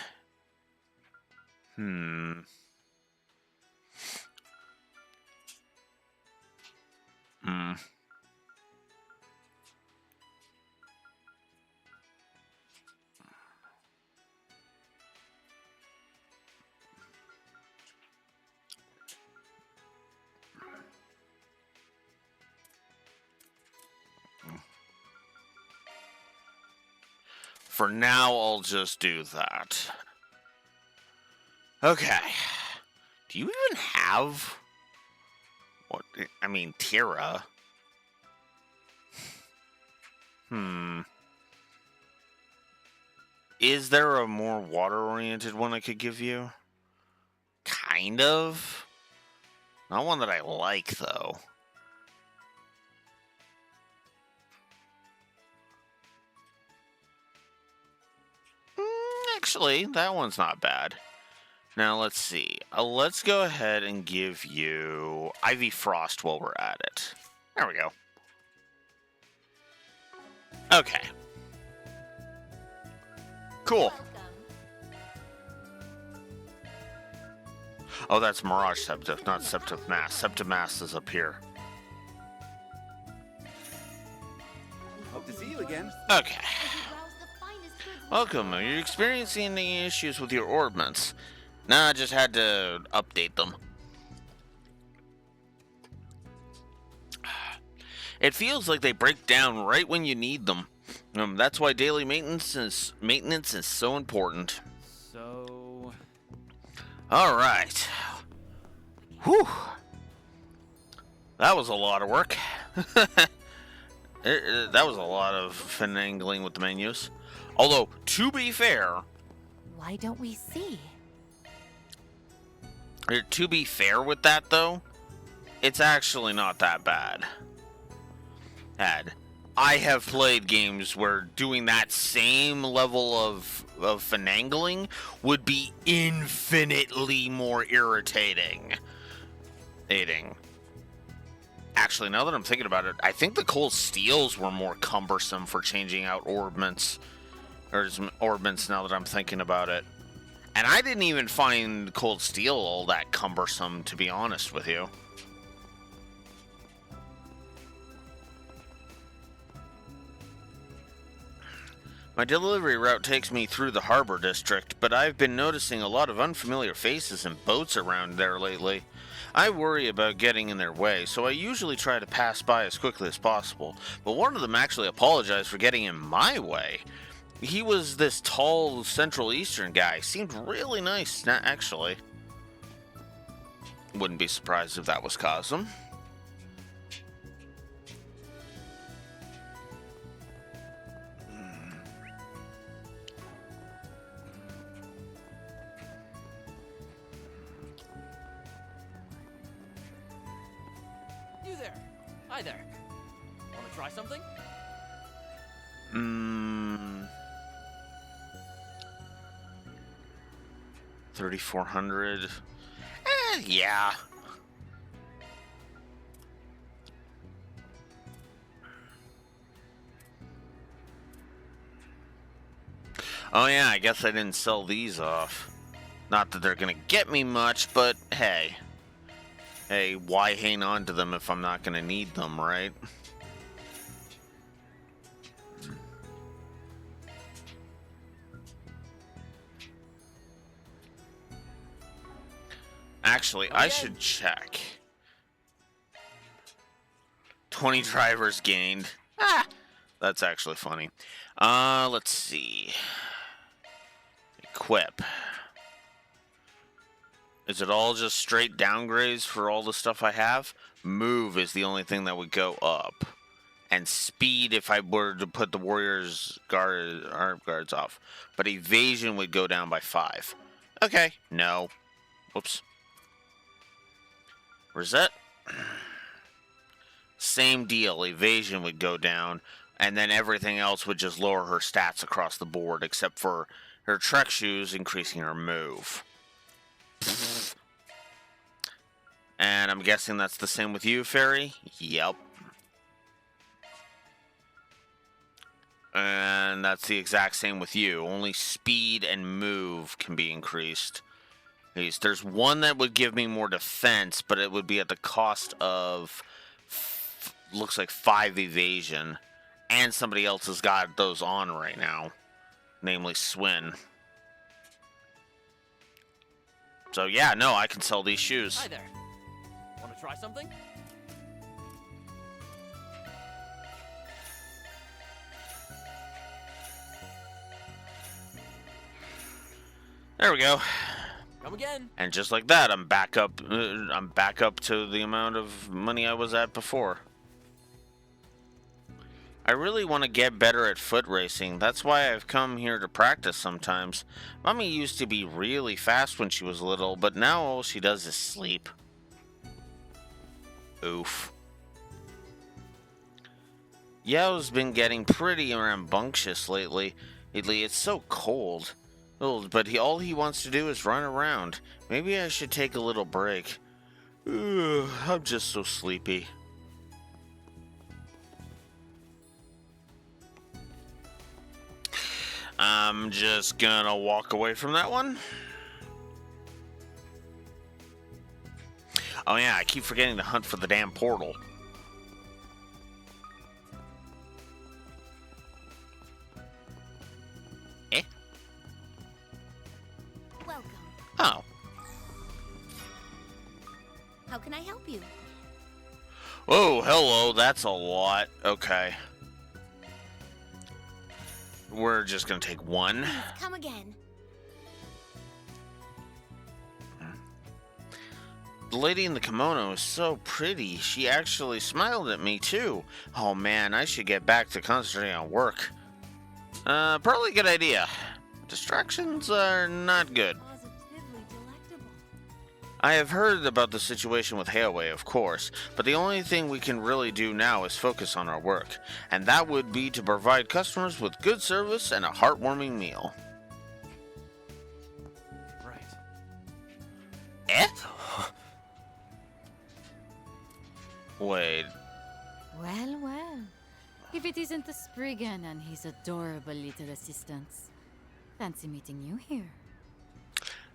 For now, I'll just do that. Okay. Do you even have... What? I mean, Tira. Is there a more water-oriented one I could give you? Kind of. Not one that I like, though. Actually, that one's not bad. Now, let's see. Let's go ahead and give you Ivy Frost while we're at it. There we go. Okay. Cool. Oh, that's Mirage Septive, not Septive Mass. Septive Mass is up here. Hope to see you again. Okay. Welcome. Are you experiencing any issues with your orbments? Nah, I just had to update them. It feels like they break down right when you need them. That's why daily maintenance is so important. So... Alright. Whew. That was a lot of work. That was a lot of finagling with the menus. Although, to be fair... Why don't we see? To be fair with that, though, it's actually not that bad. had. I have played games where doing that same level of finagling would be infinitely more irritating. Actually, now that I'm thinking about it, I think the cold steels were more cumbersome for changing out orbments. Or orbments, now that I'm thinking about it. And I didn't even find cold steel all that cumbersome, to be honest with you. My delivery route takes me through the harbor district, but I've been noticing a lot of unfamiliar faces and boats around there lately. I worry about getting in their way, so I usually try to pass by as quickly as possible, but one of them actually apologized for getting in my way. He was this tall Central Eastern guy. Seemed really nice, actually. Wouldn't be surprised if that was Cosm. You there. Hi there. Want to try something? 3,400. Yeah. Oh yeah, I guess I didn't sell these off. Not that they're gonna get me much, but hey. Hey, why hang on to them if I'm not gonna need them, right? Actually, I should check. 20 drivers gained. Ah, that's actually funny. Let's see. Equip. Is it all just straight downgrades for all the stuff I have? Move is the only thing that would go up. And speed if I were to put the warriors' arm guards off. But evasion would go down by 5. Okay, no. Whoops. Reset. Same deal. Evasion would go down, and then everything else would just lower her stats across the board, except for her trek shoes increasing her move. And I'm guessing that's the same with you, Fairy? Yep. And that's the exact same with you. Only speed and move can be increased. There's one that would give me more defense, but it would be at the cost of, looks like 5 evasion. And somebody else has got those on right now, namely Swin. So yeah, no, I can sell these shoes. Hi there. Want to try something? There we go. Come again. And just like that, I'm back up. I'm back up to the amount of money I was at before. I really want to get better at foot racing. That's why I've come here to practice sometimes. Mommy used to be really fast when she was little, but now all she does is sleep. Oof. Yao's been getting pretty rambunctious lately. It's so cold. Oh, but all he wants to do is run around. Maybe I should take a little break. Ugh, I'm just so sleepy. I'm just gonna walk away from that one. Oh yeah, I keep forgetting to hunt for the damn portal. Eh? Welcome. Oh. How can I help you? Oh, hello, that's a lot. Okay. We're just gonna take one. Please come again. The lady in the kimono is so pretty. She actually smiled at me, too. Oh, man, I should get back to concentrating on work. Probably a good idea. Distractions are not good. Positively delectable. I have heard about the situation with Hailway, of course, but the only thing we can really do now is focus on our work, and that would be to provide customers with good service and a heartwarming meal. Right. Eh? Wait. Well, well. If it isn't the Spriggan and his adorable little assistants. Fancy meeting you here.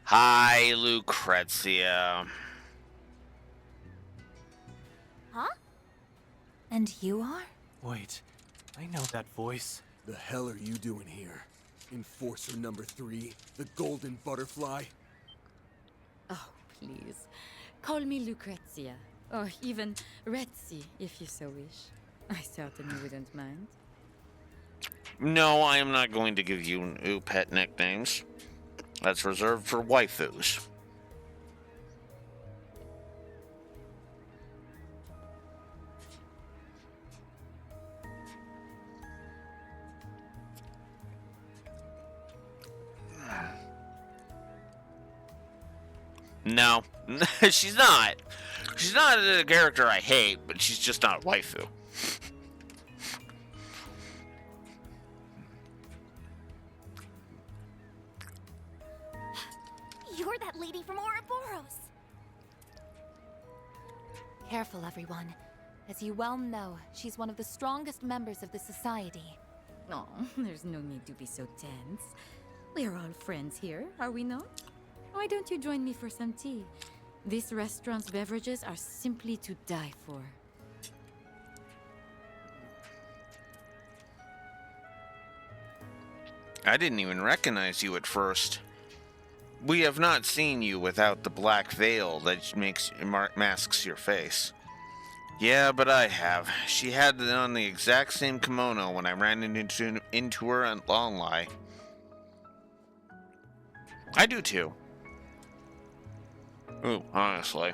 Hi, Lucrezia. Huh? And you are? Wait, I know that voice. The hell are you doing here? Enforcer number 3, the golden butterfly? Oh, please. Call me Lucrezia. Or even Retzi, if you so wish. I certainly wouldn't mind. No, I am not going to give you new pet nicknames. That's reserved for waifus. No, she's not. She's not a character I hate, but she's just not a waifu. You're that lady from Ouroboros. Careful, everyone. As you well know, she's one of the strongest members of the society. Oh, there's no need to be so tense. We're all friends here, are we not? Why don't you join me for some tea? This restaurant's beverages are simply to die for. I didn't even recognize you at first. We have not seen you without the black veil that masks your face. Yeah, but I have. She had on the exact same kimono when I ran into her at Longlai. I do too. Ooh, honestly.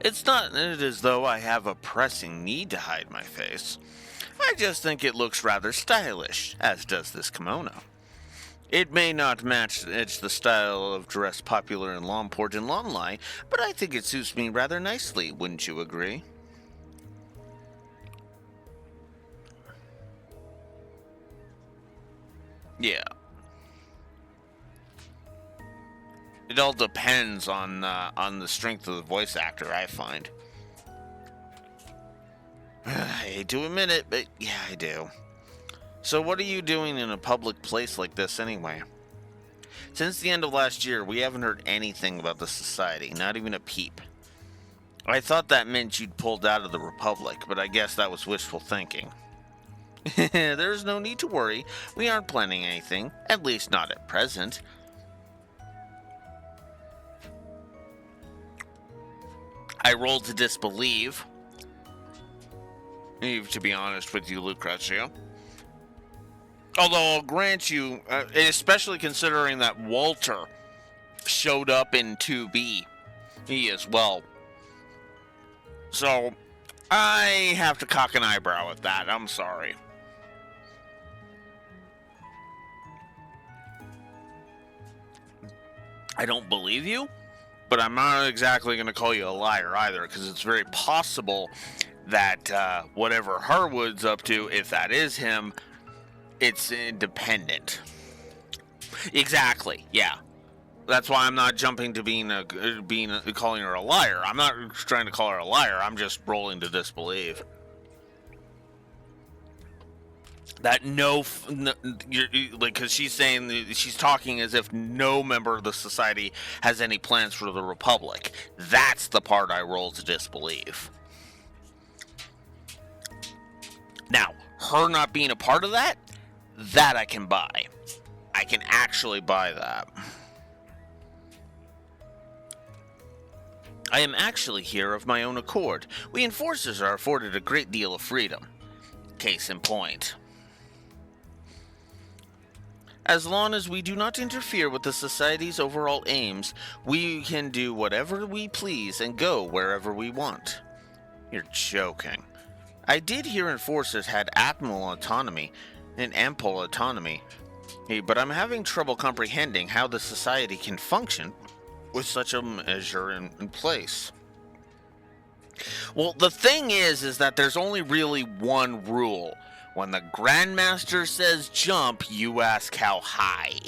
It's not as though I have a pressing need to hide my face. I just think it looks rather stylish, as does this kimono. It may not match the style of dress popular in Lomport and Longlai, but I think it suits me rather nicely, wouldn't you agree? Yeah. It all depends on the strength of the voice actor, I find. I hate to admit it, but yeah, I do. So what are you doing in a public place like this anyway? Since the end of last year, we haven't heard anything about the society, not even a peep. I thought that meant you'd pulled out of the Republic, but I guess that was wishful thinking. There's no need to worry. We aren't planning anything, at least not at present. I rolled to disbelieve. To be honest with you, Lucrezia. Although I'll grant you, especially considering that Walter showed up in 2B, he as well. So, I have to cock an eyebrow at that. I'm sorry. I don't believe you, but I'm not exactly going to call you a liar either, because it's very possible that whatever Harwood's up to, if that is him, it's independent. Exactly, yeah. That's why I'm not jumping to calling her a liar. I'm not trying to call her a liar. I'm just rolling to disbelieve. That because she's saying she's talking as if no member of the society has any plans for the Republic. That's the part I roll to disbelieve. Now, her not being a part of that I can buy. I can actually buy that. I am actually here of my own accord. We enforcers are afforded a great deal of freedom. Case in point. As long as we do not interfere with the society's overall aims, we can do whatever we please and go wherever we want. You're joking. I did hear enforcers had ample autonomy, but I'm having trouble comprehending how the society can function with such a measure in place? Well, the thing is that there's only really one rule. When the Grandmaster says jump, you ask how high.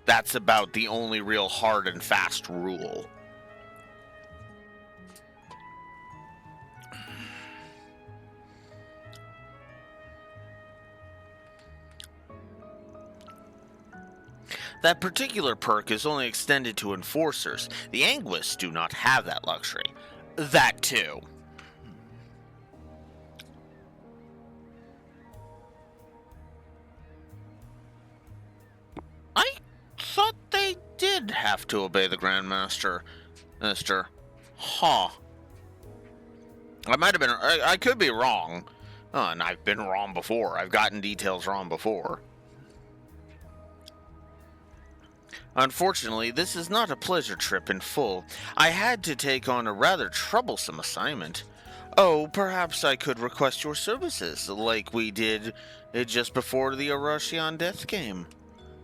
That's about the only real hard and fast rule. That particular perk is only extended to enforcers. The Anguists do not have that luxury. That too. I thought they did have to obey the Grandmaster, Mister. Huh. I might have been. I could be wrong. Oh, and I've been wrong before. I've gotten details wrong before. Unfortunately, this is not a pleasure trip in full. I had to take on a rather troublesome assignment. Oh, perhaps I could request your services, like we did just before the Arashian death game.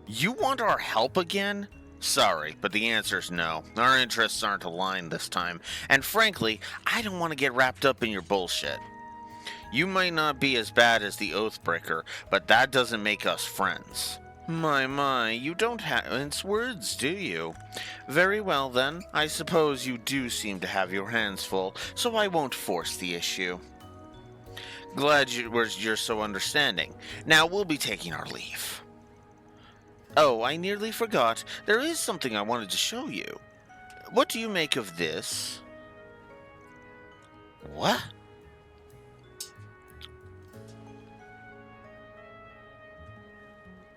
You want our help again? Sorry, but the answer's no. Our interests aren't aligned this time, and frankly, I don't want to get wrapped up in your bullshit. You might not be as bad as the Oathbreaker, but that doesn't make us friends. My, you don't mince words, do you? Very well then, I suppose you do seem to have your hands full, so I won't force the issue. Glad you're so understanding. Now we'll be taking our leave. Oh, I nearly forgot. There is something I wanted to show you. What do you make of this? What?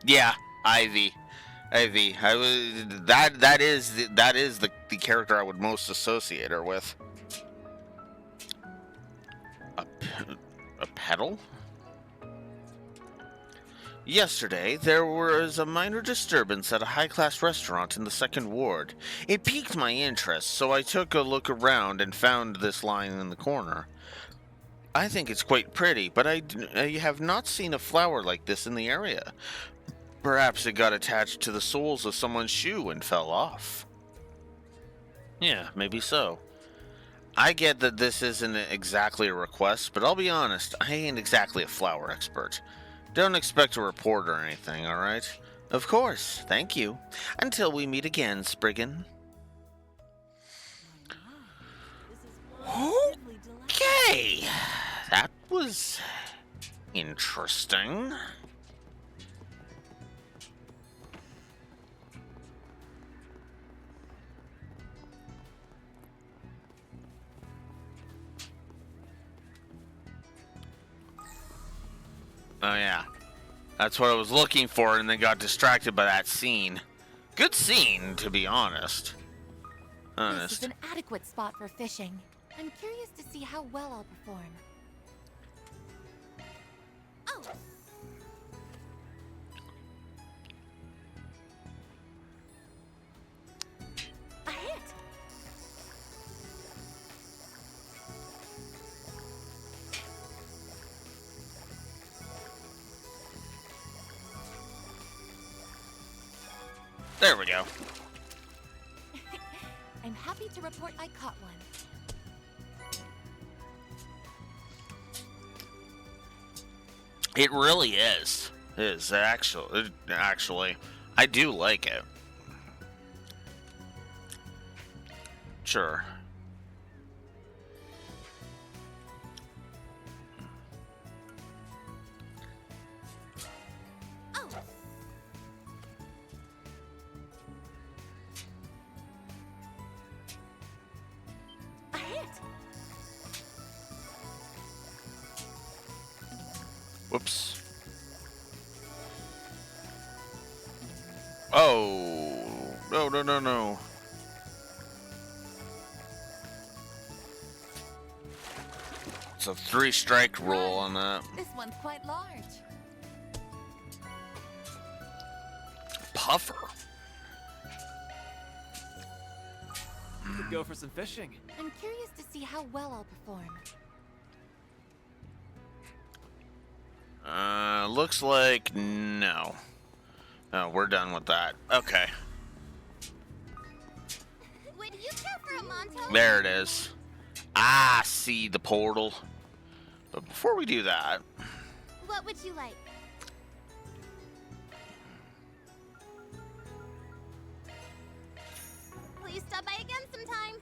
Yeah, Ivy. That is the character I would most associate her with. A pedal? Yesterday, there was a minor disturbance at a high-class restaurant in the Second Ward. It piqued my interest, so I took a look around and found this lying in the corner. I think it's quite pretty, but I have not seen a flower like this in the area. Perhaps it got attached to the soles of someone's shoe and fell off. Yeah, maybe so. I get that this isn't exactly a request, but I'll be honest, I ain't exactly a flower expert. Don't expect a report or anything, alright? Of course, thank you. Until we meet again, Spriggan. Okay, that was interesting. Oh yeah, that's what I was looking for and then got distracted by that scene. Good scene, to be honest. This is an adequate spot for fishing. I'm curious to see how well I'll perform. Oh! A hit! There we go. I'm happy to report I caught one. It really is. It is actually. I do like it. Sure. Oh. A hit. Whoops. Oh. No. It's a 3-strike rule on that. This one's quite large. Puffer. Could go for some fishing. I'm curious to see how well I'll perform. Looks like no. Oh, we're done with that. Okay. There it is. I see the portal. But before we do that... What would you like? Please stop by again sometime.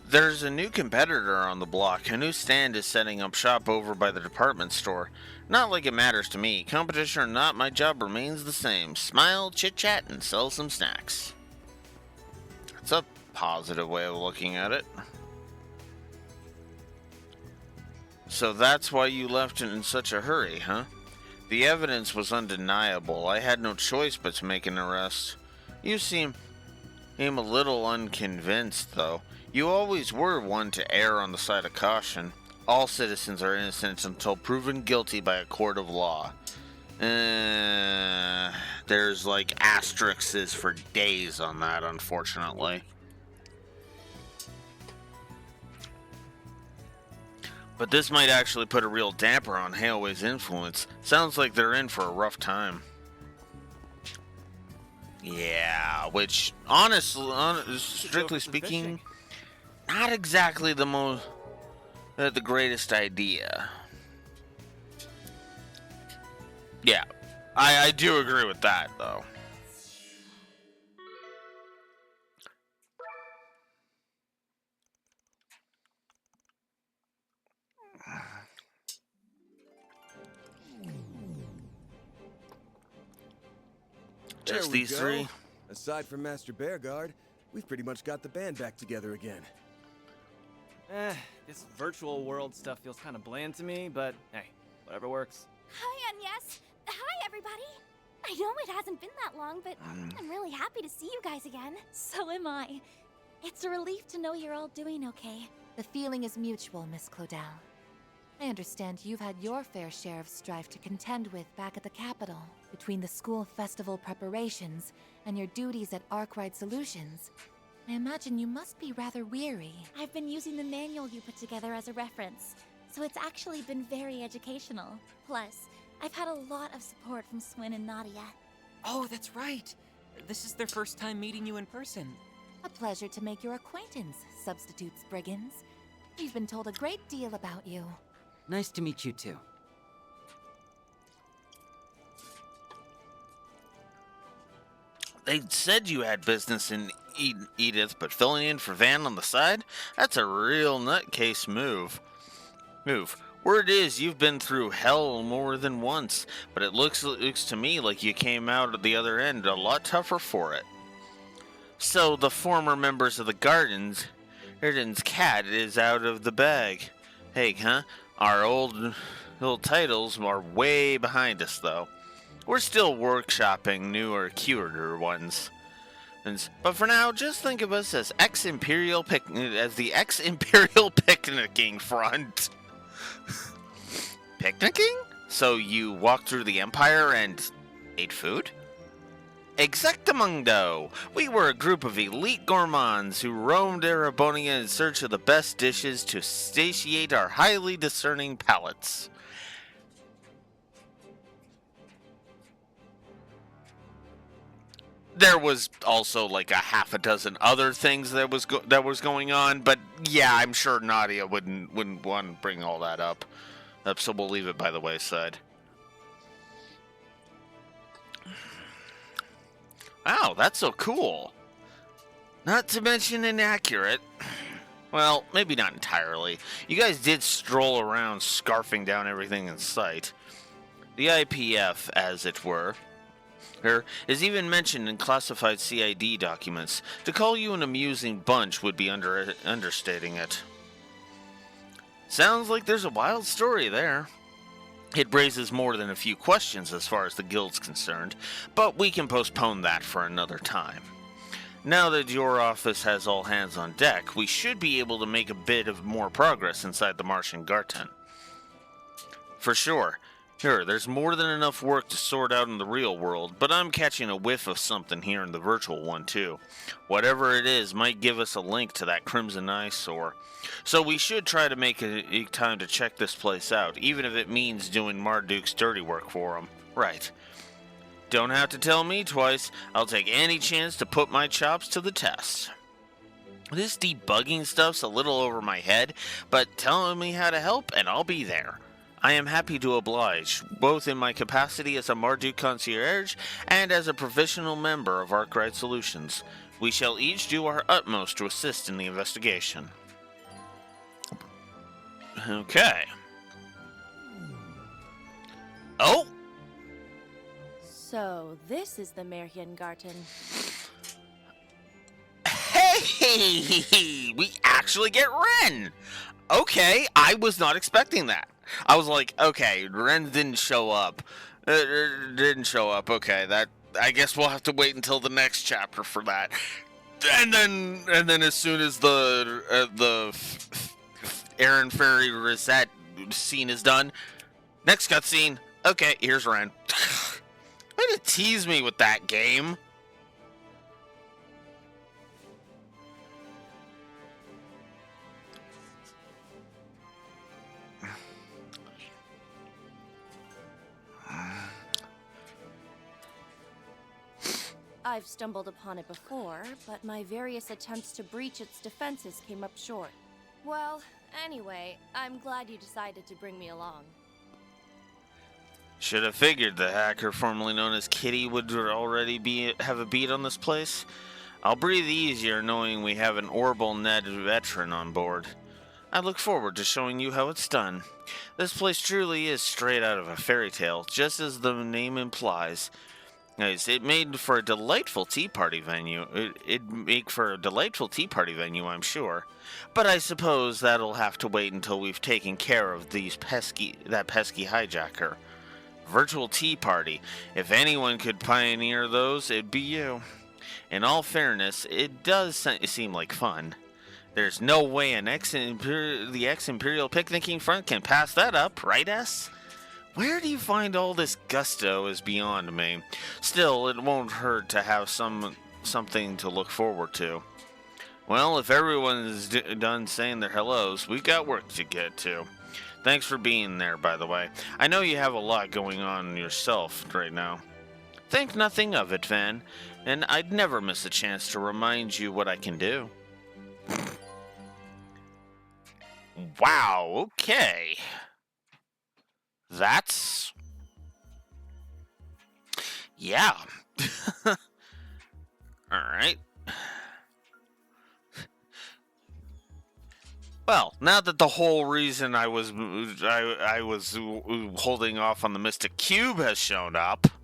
There's a new competitor on the block. A new stand is setting up shop over by the department store. Not like it matters to me. Competition or not, my job remains the same. Smile, chit-chat, and sell some snacks. It's a positive way of looking at it. So that's why you left in such a hurry, huh? The evidence was undeniable. I had no choice but to make an arrest. You seem a little unconvinced, though. You always were one to err on the side of caution. All citizens are innocent until proven guilty by a court of law. There's like asterisks for days on that, unfortunately. But this might actually put a real damper on Hailway's influence. Sounds like they're in for a rough time. Yeah, which, honestly, strictly speaking, not exactly the greatest idea. Yeah, I do agree with that, though. Just these three? Aside from Master Bearguard, we've pretty much got the band back together again. This virtual world stuff feels kind of bland to me, but hey, whatever works. Hi, Agnes. Hi, everybody. I know it hasn't been that long, but I'm really happy to see you guys again. So am I. It's a relief to know you're all doing okay. The feeling is mutual, Miss Claudel. I understand you've had your fair share of strife to contend with back at the capital, between the school festival preparations and your duties at Arkwright Solutions. I imagine you must be rather weary. I've been using the manual you put together as a reference, so it's actually been very educational. Plus, I've had a lot of support from Swin and Nadia. Oh, that's right. This is their first time meeting you in person. A pleasure to make your acquaintance, Substitute Spriggans. We've been told a great deal about you. Nice to meet you too. They said you had business in Edith, but filling in for Van on the side? That's a real nutcase move. Word is you've been through hell more than once, but it looks to me like you came out at the other end a lot tougher for it. So the former members of the Garden's cat is out of the bag. Hey, huh? Our old titles are way behind us, though. We're still workshopping newer, cuter ones. But for now, just think of us as the ex-Imperial Picnicking Front. Picnicking? So you walked through the Empire and ate food? Exactamundo! We were a group of elite gourmands who roamed Erebonia in search of the best dishes to satiate our highly discerning palates. There was also like a half a dozen other things that was going on, but yeah, I'm sure Nadia wouldn't want to bring all that up. So we'll leave it by the wayside. Wow, that's so cool. Not to mention inaccurate. Well, maybe not entirely. You guys did stroll around scarfing down everything in sight. The IPF, as it were, is even mentioned in classified CID documents. To call you an amusing bunch would be understating it. Sounds like there's a wild story there. It raises more than a few questions as far as the guild's concerned, but we can postpone that for another time. Now that your office has all hands on deck, we should be able to make a bit of more progress inside the Martian Garten. For sure. There's more than enough work to sort out in the real world, but I'm catching a whiff of something here in the virtual one too. Whatever it is might give us a link to that Crimson Eyesore. So we should try to make a time to check this place out, even if it means doing Marduk's dirty work for him. Right. Don't have to tell me twice. I'll take any chance to put my chops to the test. This debugging stuff's a little over my head, but tell me how to help and I'll be there. I am happy to oblige, both in my capacity as a Marduk concierge and as a professional member of Arkwright Solutions. We shall each do our utmost to assist in the investigation. Okay. Oh! So, this is the Märchengarten. Hey! We actually get Ren! Okay, I was not expecting that. I was like, okay, Ren didn't show up. Okay, that I guess we'll have to wait until the next chapter for that. And then as soon as the Aaron Ferry Rosette scene is done, next cutscene. Okay, here's Ren. Way to tease me with that game. I've stumbled upon it before, but my various attempts to breach its defenses came up short. Well, anyway, I'm glad you decided to bring me along. Should have figured the hacker formerly known as Kitty would already have a beat on this place. I'll breathe easier knowing we have an Orbital-Net veteran on board. I look forward to showing you how it's done. This place truly is straight out of a fairy tale, just as the name implies. It made for a delightful tea party venue. It'd make for a delightful tea party venue, I'm sure. But I suppose that'll have to wait until we've taken care of that pesky hijacker. Virtual tea party. If anyone could pioneer those, it'd be you. In all fairness, it does seem like fun. There's no way the ex-Imperial picnicking front can pass that up, right, S? Where do you find all this gusto is beyond me. Still, it won't hurt to have something to look forward to. Well, if everyone is done saying their hellos, we've got work to get to. Thanks for being there, by the way. I know you have a lot going on yourself right now. Think nothing of it, Van, and I'd never miss a chance to remind you what I can do. Wow, okay. That's... yeah. Alright. Well, now that the whole reason I was holding off on the Mystic Cube has shown up... Okay,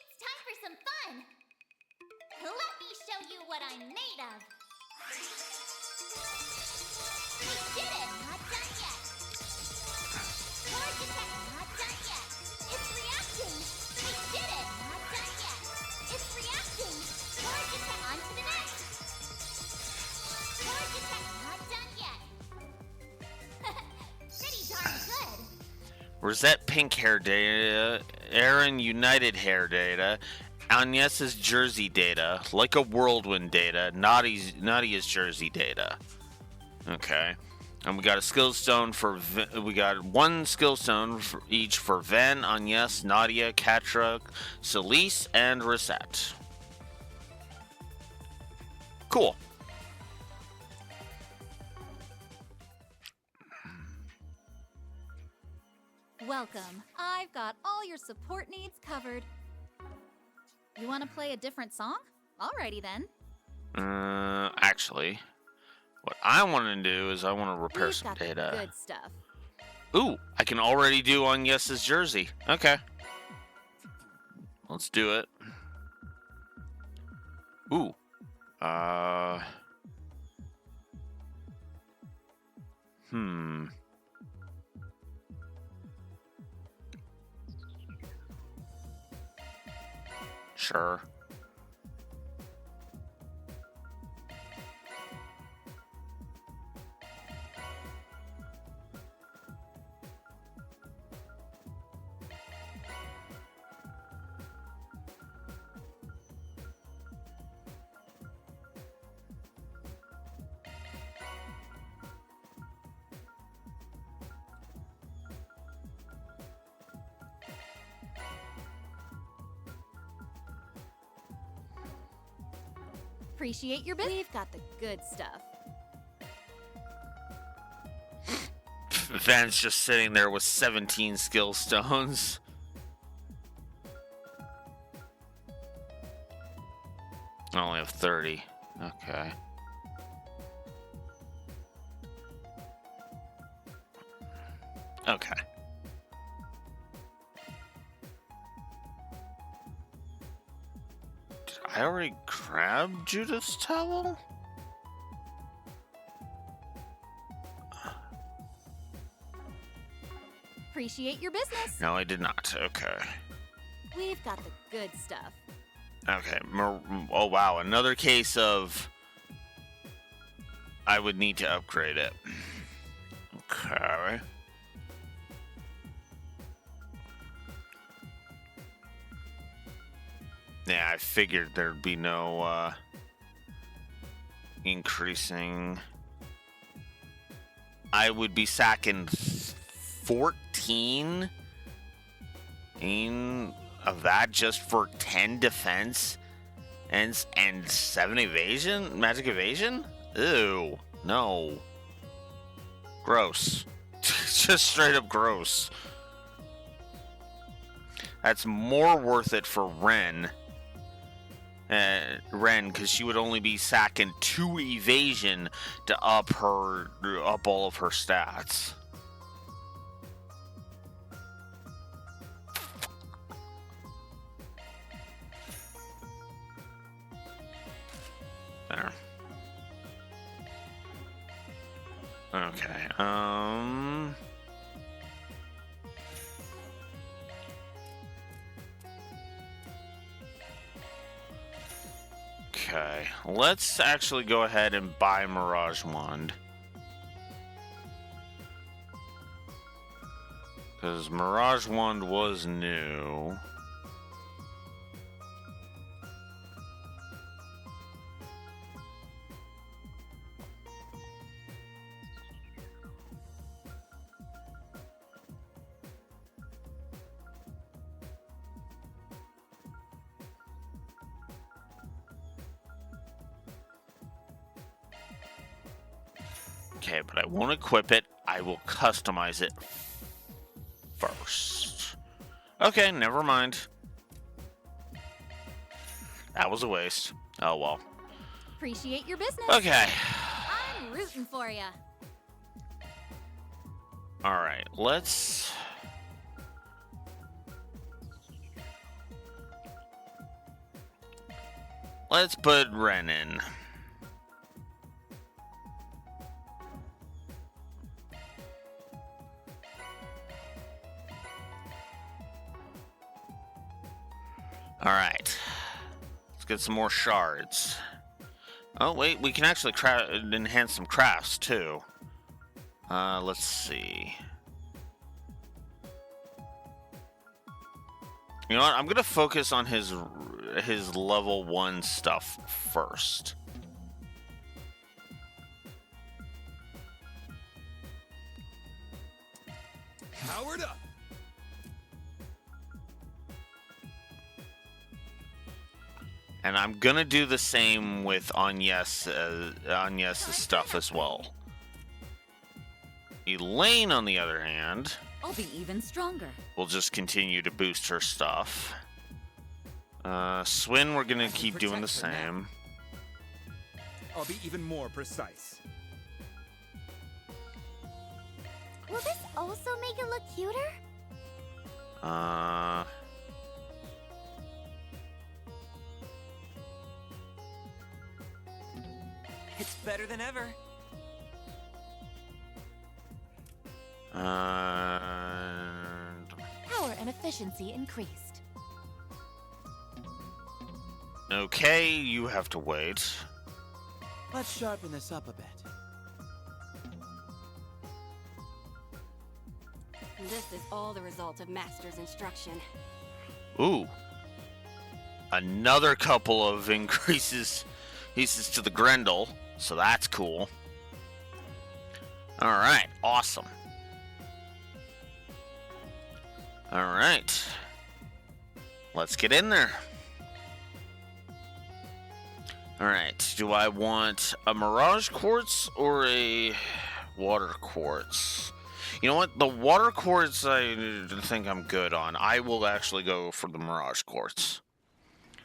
it's time for some fun. Let me show you what I'm made of. We did it! Not done yet. Charge attack! Not done yet. It's reacting. We did it! Not done yet. It's reacting. Charge attack! On to the next. Charge attack! Not done yet. Pretty darn good. Rosette pink hair data, Aaron United hair data, Agnes's jersey data, like a whirlwind data, Nadia's jersey data. Okay, and we got a skill stone we got one skill stone for each for Ven, Agnes, Nadia, Katra, Celise, and Rosette. Cool. Welcome. I've got all your support needs covered. You want to play a different song? Alrighty then. Actually, what I want to do is I want to repair We've some got the data. good stuff. Ooh, I can already do on Yes's jersey. Okay. Let's do it. Ooh. Sure. Appreciate your business. We've got the good stuff. Van's just sitting there with 17 skill stones. I only have 30. Okay. Okay. Did I already grab Judith's towel? Appreciate your business. No, I did not. Okay. We've got the good stuff. Okay. Oh, wow. Another case of I would need to upgrade it. Okay. Yeah, I figured there'd be no increasing. I would be sacking 14 of that just for 10 defense and 7 evasion, magic evasion. Ew, no, gross. Just straight up gross. That's more worth it for Ren. Because she would only be sacking 2 evasion to up all of her stats. There. Okay. Okay, let's actually go ahead and buy Mirage Wand. Because Mirage Wand was new. Okay, but I won't equip it. I will customize it first. Okay, never mind. That was a waste. Oh, well. Appreciate your business. Okay. I'm rooting for you. All right, let's put Ren in. All right, let's get some more shards. Oh wait, we can actually enhance some crafts too. Let's see. You know what? I'm gonna focus on his level 1 stuff first. Powered up. And I'm gonna do the same with Agnes's stuff as well. Elaine, on the other hand, I'll be even stronger. will just continue to boost her stuff. Swin, we're gonna keep doing the same. I'll be even more precise. Will this also make it look cuter? It's better than ever. Power and efficiency increased. Okay, you have to wait. Let's sharpen this up a bit. This is all the result of Master's instruction. Ooh. Another couple of increases pieces to the Grendel, so that's cool. Alright, awesome. Alright. Let's get in there. Alright, do I want a Mirage Quartz or a Water Quartz? You know what? The Water Quartz I think I'm good on. I will actually go for the Mirage Quartz.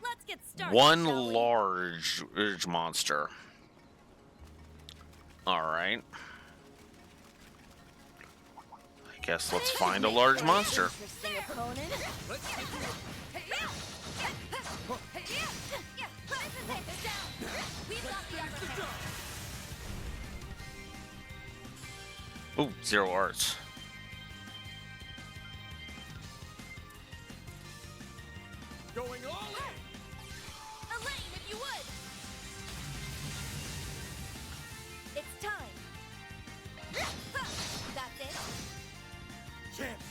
Let's get started. One shall we? large monster. Alright. I guess let's find a large monster. Interesting opponent. Ooh, 0 arts. Going all in! Elaine, if you would! It's time! That's it! Chance!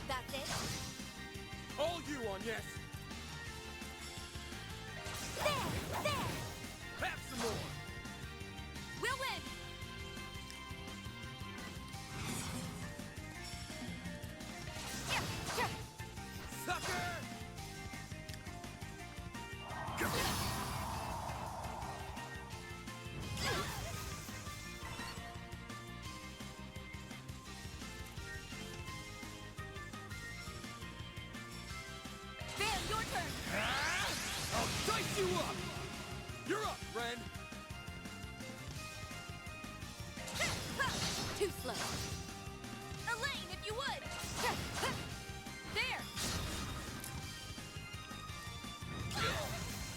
That's it! All you on yes! There! Have some more! We'll win! Sucker! Van, your turn! I'll dice you up! You're up, friend! Too slow. Elaine, if you would! There!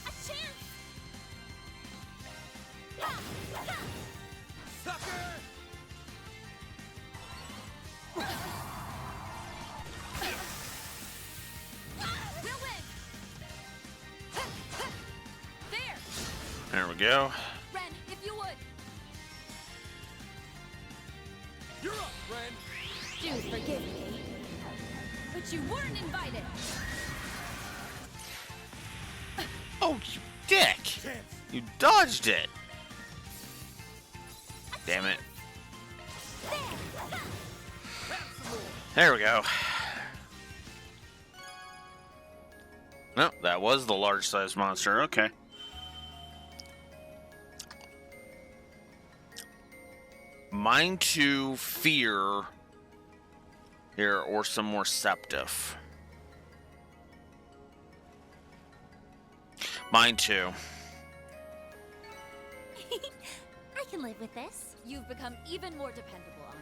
A chance! Sucker! We'll win! There! There we go. Ren, if you would! You're up, friend! Do forgive me. But you weren't invited! Oh, you dick! You dodged it! Damn it. There we go. No, that was the large-sized monster. Okay. Mine to fear here, or some more septif. Mine too. I can live with this. You've become even more dependable on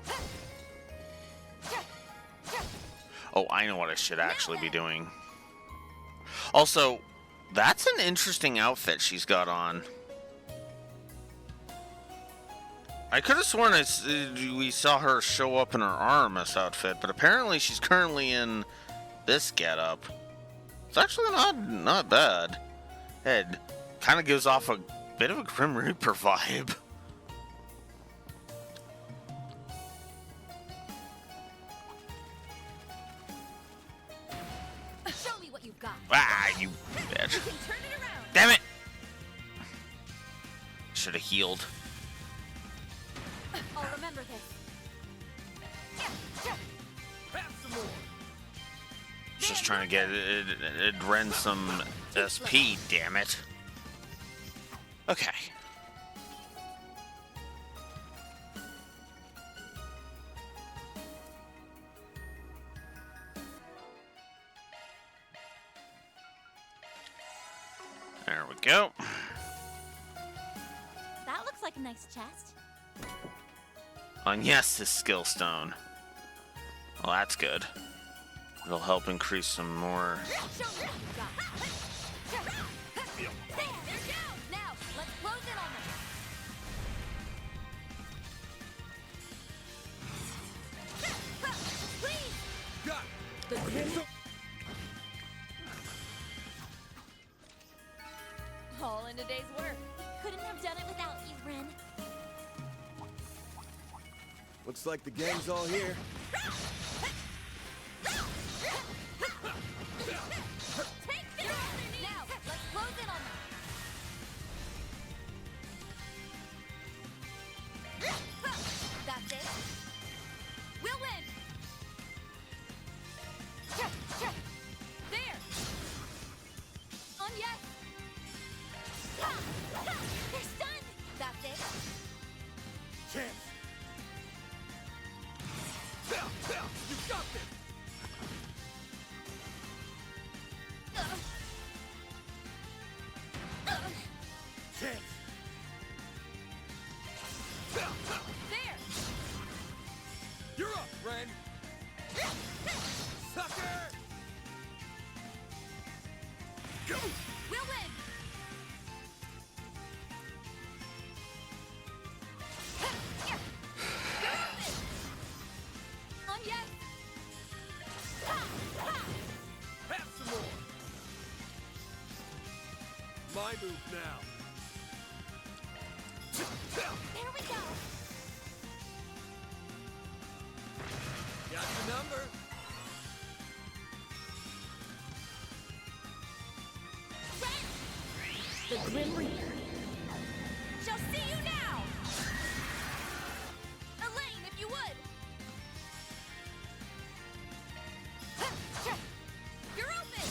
this. Oh, I know what I should actually be doing. Also, that's an interesting outfit she's got on. I could have sworn we saw her show up in her Artemis outfit, but apparently she's currently in this getup. It's actually not bad. It kind of gives off a bit of a Grim Reaper vibe. Show me what you've got. Ah, you bitch. You can turn it around. Damn it! Should have healed. I'll remember this. Have some more! Just trying to get it rend some SP, damn it. Okay. There we go. That looks like a nice chest. And yes, this skill stone. Well, that's good. It'll help increase some more. Show me what you've got. There, they're down. Now, let's close in on them. Please. Got The grim. All in a day's work. Couldn't have done it without you, Ren. Looks like the gang's all here. Take this! Now, let's close in on them. That's it. We'll win. There. it. Chance! You got this! Chance! There! You're up, Ren! Sucker! Go! We'll win! On yes! Have some more! My move now! There we go! Got your number! The Grim Reaper shall see you now! Elaine, if you would! You're open!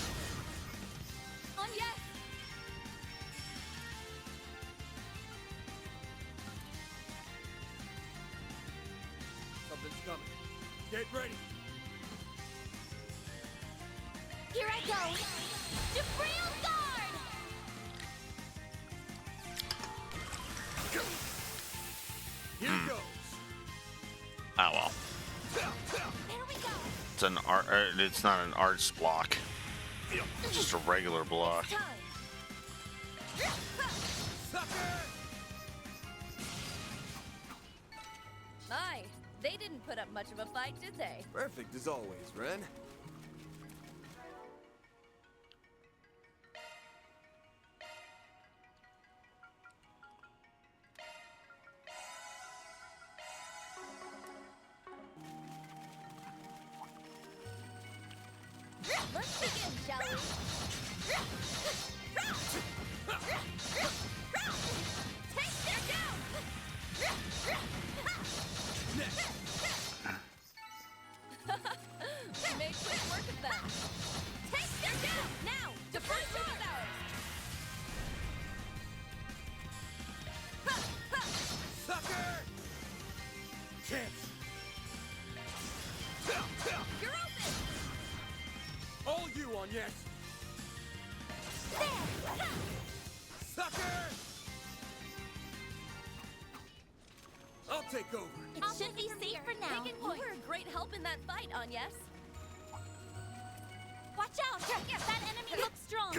On yes! Something's coming. Get ready! Here I go! Jabril Guard! Here goes! Oh well. There we go! It's an art. It's not an arts block. It's just a regular block. Time! Sucker! My, they didn't put up much of a fight, did they? Perfect as always, Ren. Let's begin, shall we? Take their down! We made quick work of them. Take their down! Now! The first one is ours. Sucker! Chance! You're open! All you on yes! There! Sucker! I'll take over. It should be safe for now. You were a great help in that fight, Agnes. Watch out! That enemy looks strong!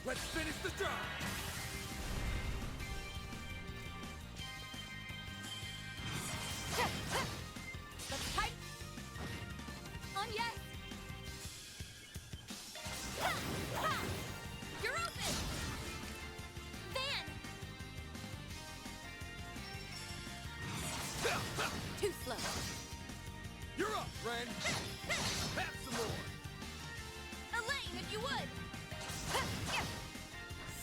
Let's finish the job! Let's fight! On yes! You're open! Van! Too slow. You're up, Ren! Have some more! Elaine, if you would!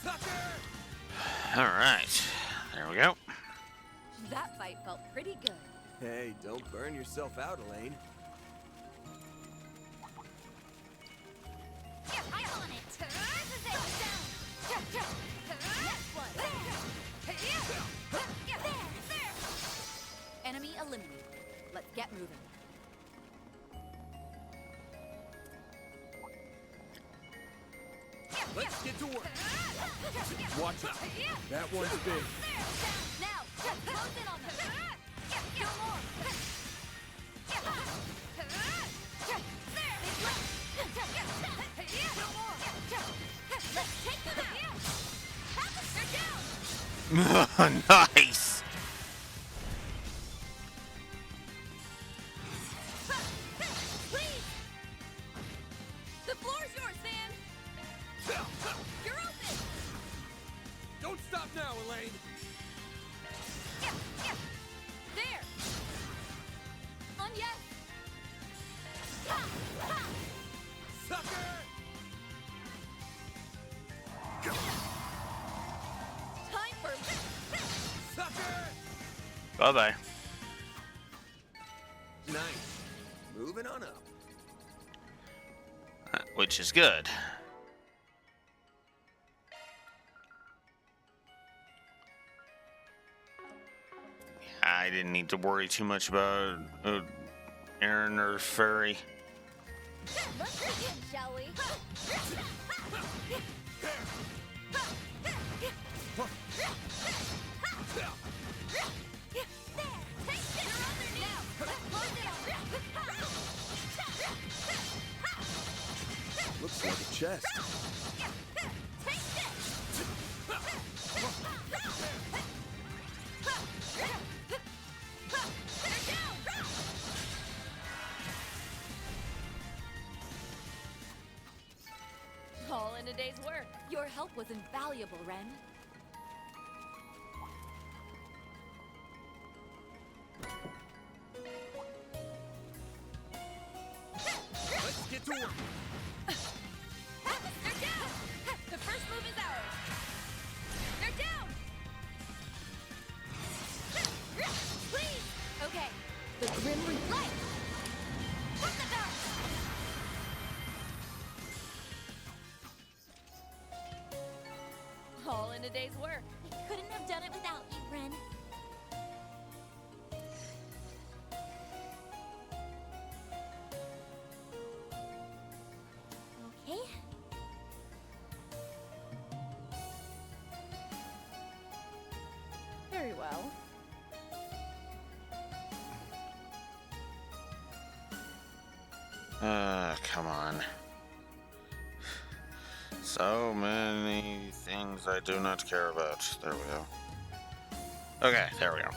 Sucker! All right. There we go. That fight felt pretty good. Hey, don't burn yourself out, Elaine. I'm on it! Next one! There! Enemy eliminated. Let's get moving. Let's get to work! Watch out! That one's big! Now, close in on them! No more! No more! Let's take them out! They're down! Nice. Please! The floor's yours, Van! You're open! Don't stop now, Elaine! There! On yes! Sucker! Time for Sucker! Bye bye. Nice. Moving on up. which is good. I didn't need to worry too much about Aaron or Fairy. Let's begin, shall we? Looks like a chest. All in a day's work. Your help was invaluable, Ren. Let's get to work. They're down! The first move is ours. They're down! Please! Okay. The Grim Light! Put them down! All in a day's work. We couldn't have done it without you, Ren. Okay. Very well. Come on. So many things I do not care about. There we go. Okay, there we go.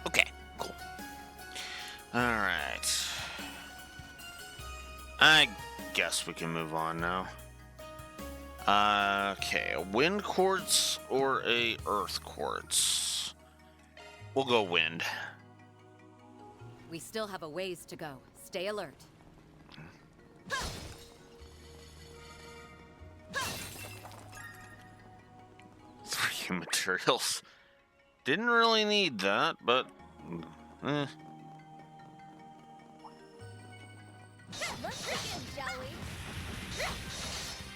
Okay, cool. Alright. I guess we can move on now. Okay, a wind quartz or a earth quartz? We'll go wind. We still have a ways to go. Stay alert. Three materials. Didn't really need that, but... Let's begin, shall we?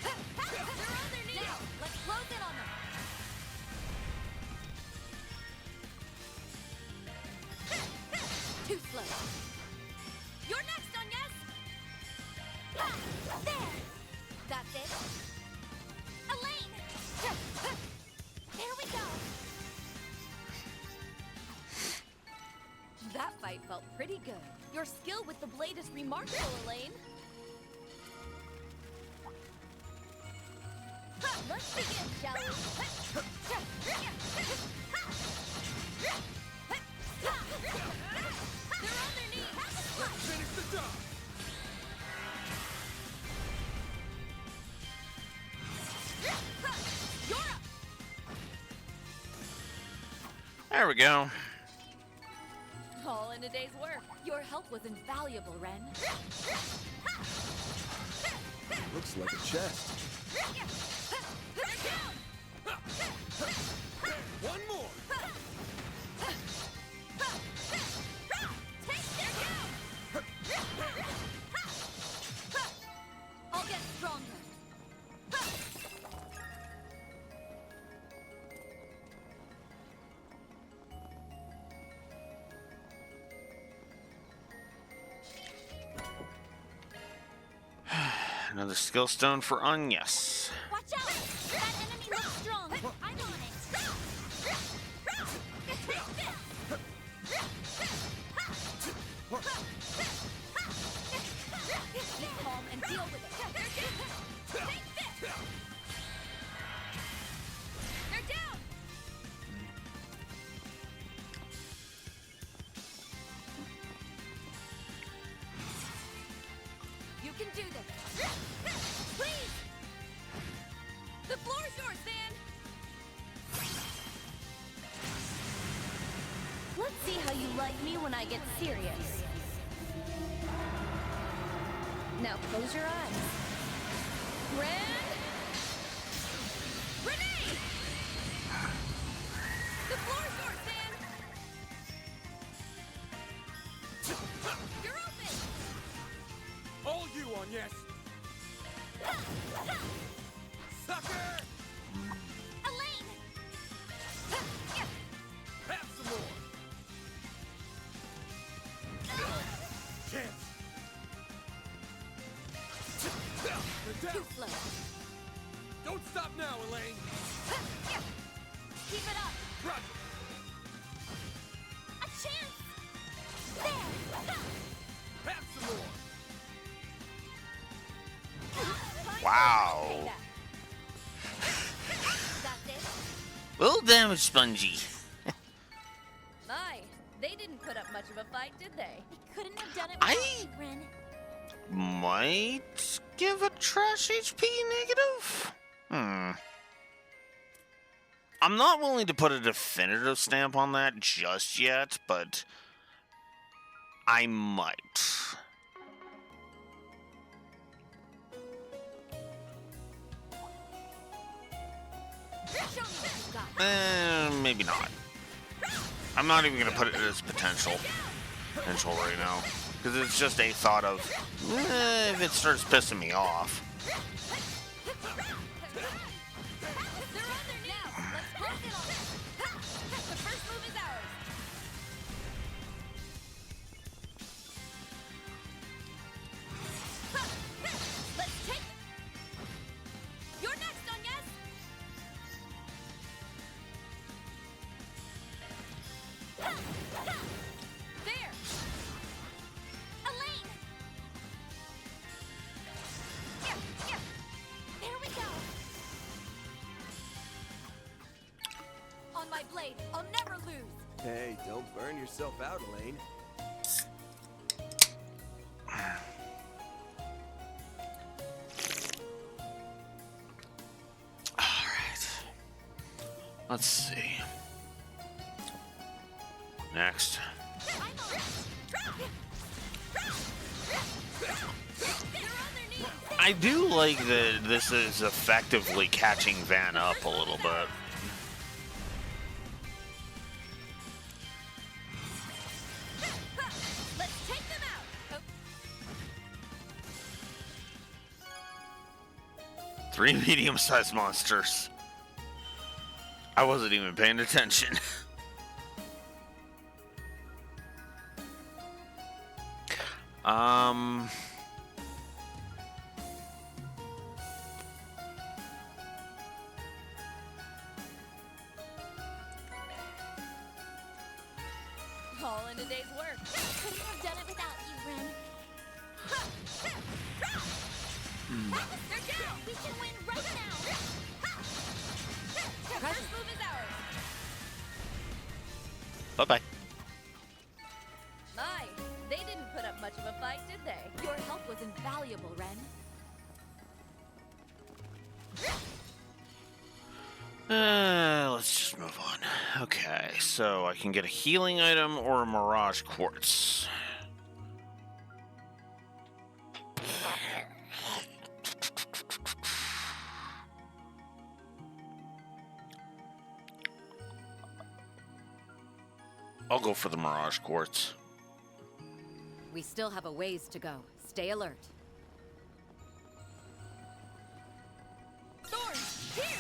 They're on their knees! Now, let's close in on them! Too slow. You're next, Agnes! Ha! There! That's it. Elaine! There we go! That fight felt pretty good. Your skill with the blade is remarkable, Elaine. Let's begin, shall we? They're on their knees! Let's finish the job. You're up! There we go. All in a day's work. Your help was invaluable, Ren. Looks like a chest. One more. I'll get stronger. Another skill stone for Agnes. Watch out! That enemy looks strong. I'm on it. Be calm and deal with it. They're down! You can do this. Please! The floor's yours, Van! Let's see how you like me when I get serious. Now close your eyes. Ren! Renee! The floor's yours, Van! yes! Sucker! Elaine! Have some more! Chance! They're down! Too slow. Don't stop now, Elaine! Keep it up. Roger! A chance. There. Have some more! Wow. A little damage, Spongy. My, they didn't put up much of a fight, did they? They couldn't have done it without you, Ren. Might give a trash HP negative? I'm not willing to put a definitive stamp on that just yet, but I might. Maybe not. I'm not even going to put it as potential right now. Because it's just a thought of, if it starts pissing me off. I'll never lose. Hey, don't burn yourself out, Elaine. Alright. Let's see. Next. I do like that this is effectively catching Van up a little bit. Three medium-sized monsters. I wasn't even paying attention. All in a day's work. Couldn't have done it without you, Ren. They're down. We can win right now. First move is ours. Bye-bye. My, they didn't put up much of a fight, did they? Your help was invaluable, Ren. Let's just move on. Okay, so I can get a healing item or a Mirage Quartz. I'll go for the Mirage Quartz. We still have a ways to go. Stay alert. Thorns, here!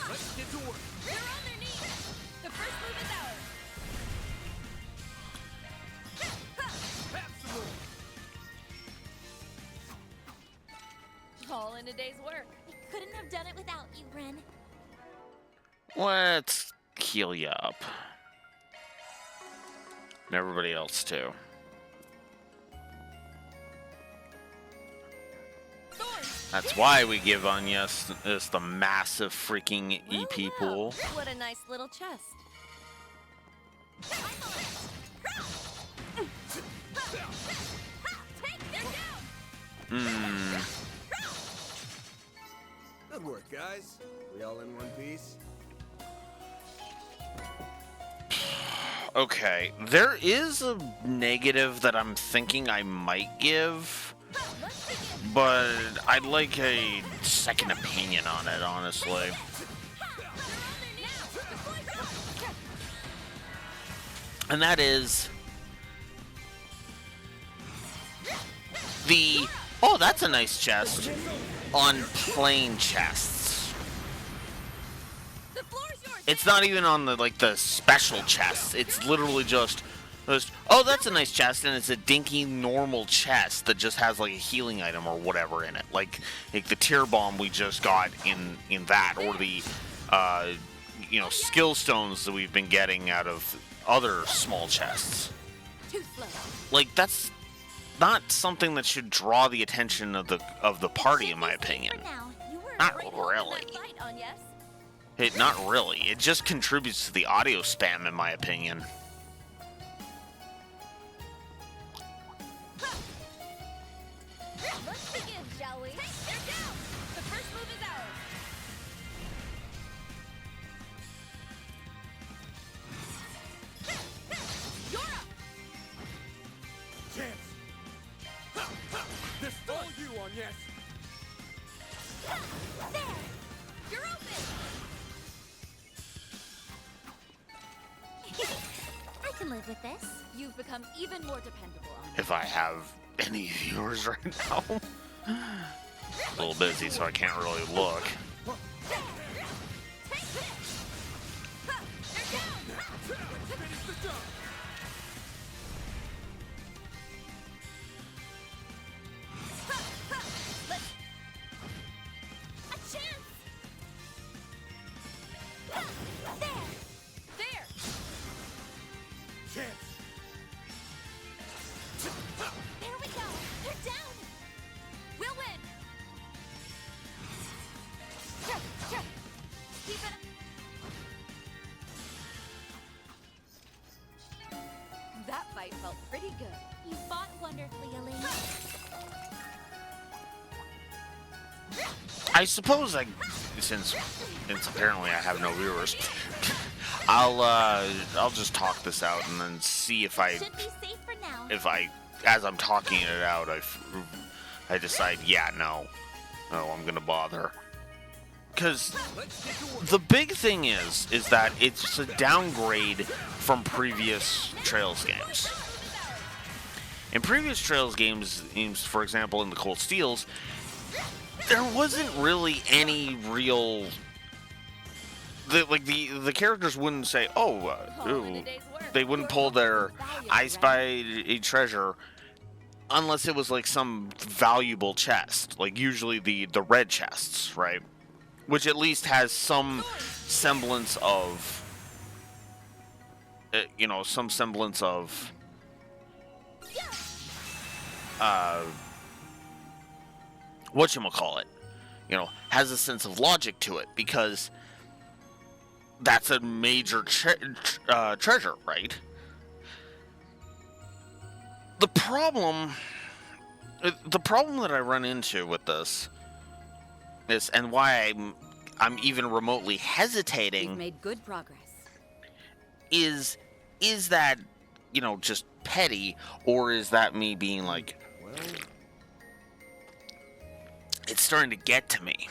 Let's get to work. They're on their knees. The first move is ours. Have some more. All in a day's work. We couldn't have done it without you, Ren. Let's heal you up. And everybody else, too. That's why we give Anya this the massive freaking EP pool. What a nice little chest. Good work, guys. We all in one piece? Okay, there is a negative that I'm thinking I might give, but I'd like a second opinion on it, honestly. And that is the, oh, that's a nice chest, on plain chests. It's not even on the, like, the special chests. It's literally just, oh, that's a nice chest, and it's a dinky normal chest that just has, like, a healing item or whatever in it. Like the tear bomb we just got in that, or the, you know, skill stones that we've been getting out of other small chests. Like, that's not something that should draw the attention of the party, in my opinion. Not really. Not really. It just contributes to the audio spam, in my opinion. Let's begin, shall we? They're down! The first move is ours! You're up! Chance! This all you on yes! There! You're open! I can live with this. You've become even more dependable on me. If I have any viewers right now. A little busy, so I can't really look. There we go! They're down! We'll win! Keep it That fight felt pretty good. You fought wonderfully, Elaine. I suppose since apparently I have no viewers, I'll just talk this out and then see if I, as I'm talking it out, I decide, yeah, no, I'm gonna bother. Because the big thing is that it's a downgrade from previous Trails games. In previous Trails games, for example, in the Cold Steels, there wasn't really any real... The characters wouldn't say, ooh, they wouldn't pull their I Spied a Treasure unless it was like some valuable chest, like usually the red chests, right? Which at least has some semblance of, some semblance of, whatchamacallit, has a sense of logic to it, because that's a major treasure, right? The problem that I run into with this is, and why I'm even remotely hesitating. We've made good progress. Is that, just petty, or is that me being like, it's starting to get to me?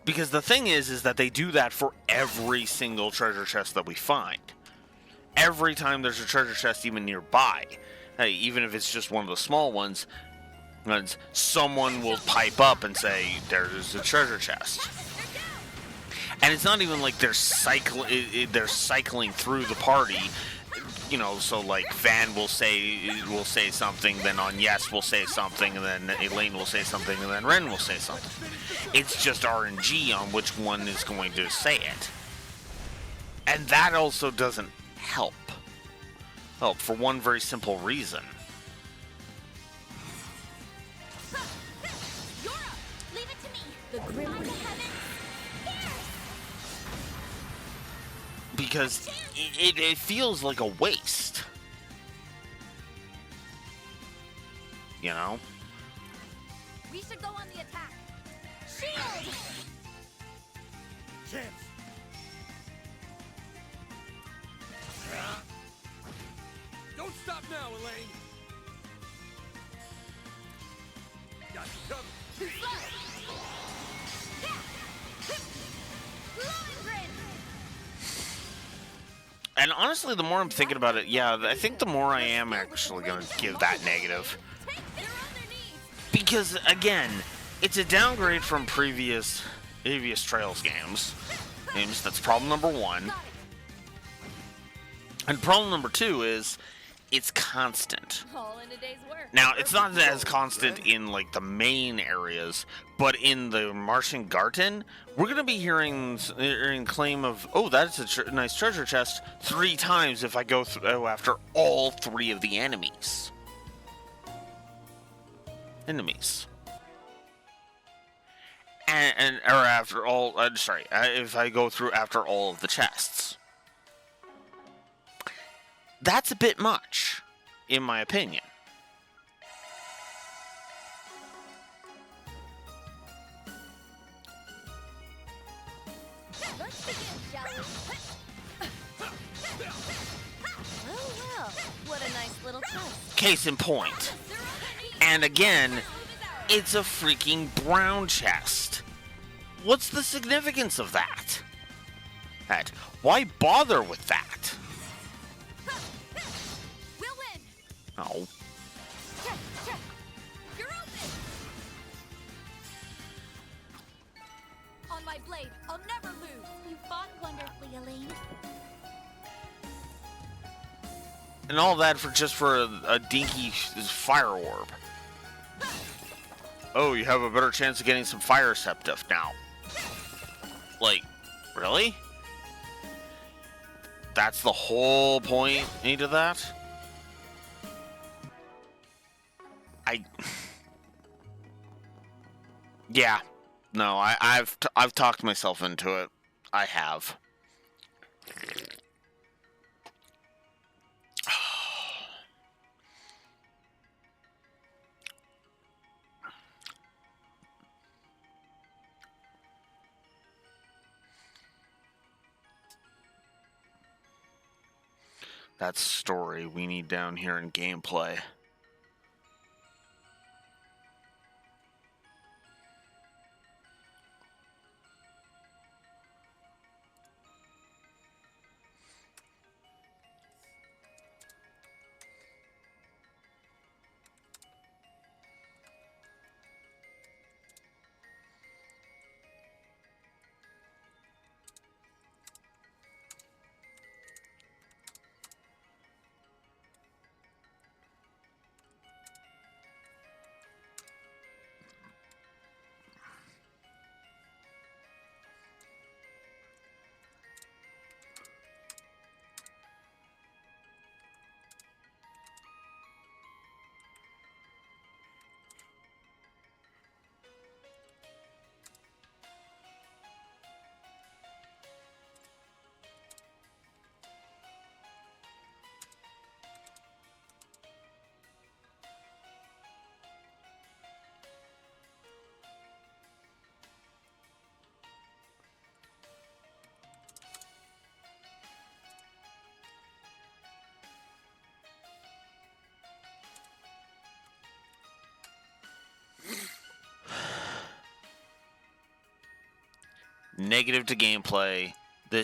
Because the thing is that they do that for every single treasure chest that we find. Every time there's a treasure chest even nearby, hey, even if it's just one of the small ones, someone will pipe up and say, there's a treasure chest. And it's not even like they're cycling through the party, so like Van will say something, then on Yes will say something, and then Elaine will say something, and then Ren will say something. It's just RNG on which one is going to say it. And that also doesn't help. Well, for one very simple reason. leave it to me. The grim of the heavens. Because it feels like a waste. We should go on the attack. Shield! Chance! Stop now, Elaine! Got you covered. Too slow! And honestly, the more I'm thinking about it, yeah, I think the more I am actually going to give that negative. Because, again, it's a downgrade from previous Trails games. That's problem number one. And problem number two is, it's constant. All in a day's work. Now, it's not as constant in, like, the main areas, but in the Martian Garden, we're going to be hearing claim of, oh, that's a nice treasure chest 3 times if I go after all 3 of the enemies. Or after all, if I go through after all of the chests. That's a bit much, in my opinion. Let's begin, shall we? Well, what a nice little test. Case in point. And again, it's a freaking brown chest. What's the significance of that? Why bother with that? We'll win. Oh. You're open. On my blade, I'll never lose. You fought wonderfully, Elaine. And all that for a dinky fire orb. Oh, you have a better chance of getting some fire septif now. Like, really? That's the whole point into that? Yeah. No, I've talked myself into it. I have. That's story we need down here in gameplay. Negative to gameplay. The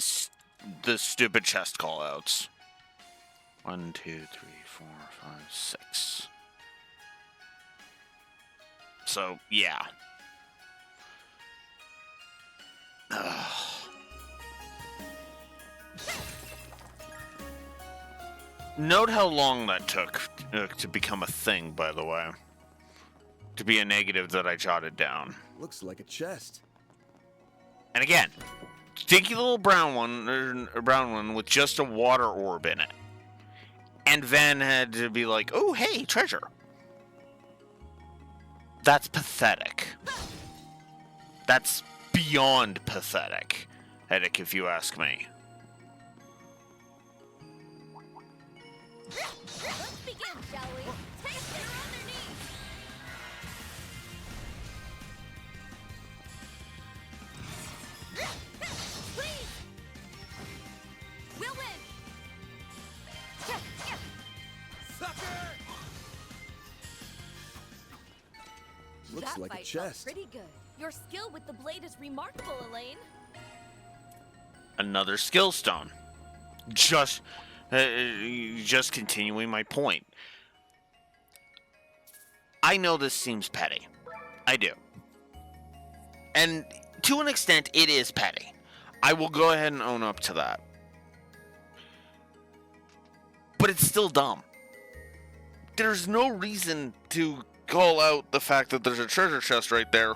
stupid chest callouts. 1, 2, 3, 4, 5, 6. So yeah. Note how long that took to become a thing, by the way. To be a negative that I jotted down. Looks like a chest. And again, dinky little brown one with just a water orb in it. And Van had to be like, oh, hey, treasure. That's pathetic. That's beyond pathetic, Edic, if you ask me. Let's begin, shall we? Take it on their knees. Please. We'll win. looks That like a fight felt chest. pretty good. Your skill with the blade is remarkable, Elaine. Another skill stone. Just continuing my point. I know this seems petty. I do. And to an extent, it is petty. I will go ahead and own up to that. But it's still dumb. There's no reason to call out the fact that there's a treasure chest right there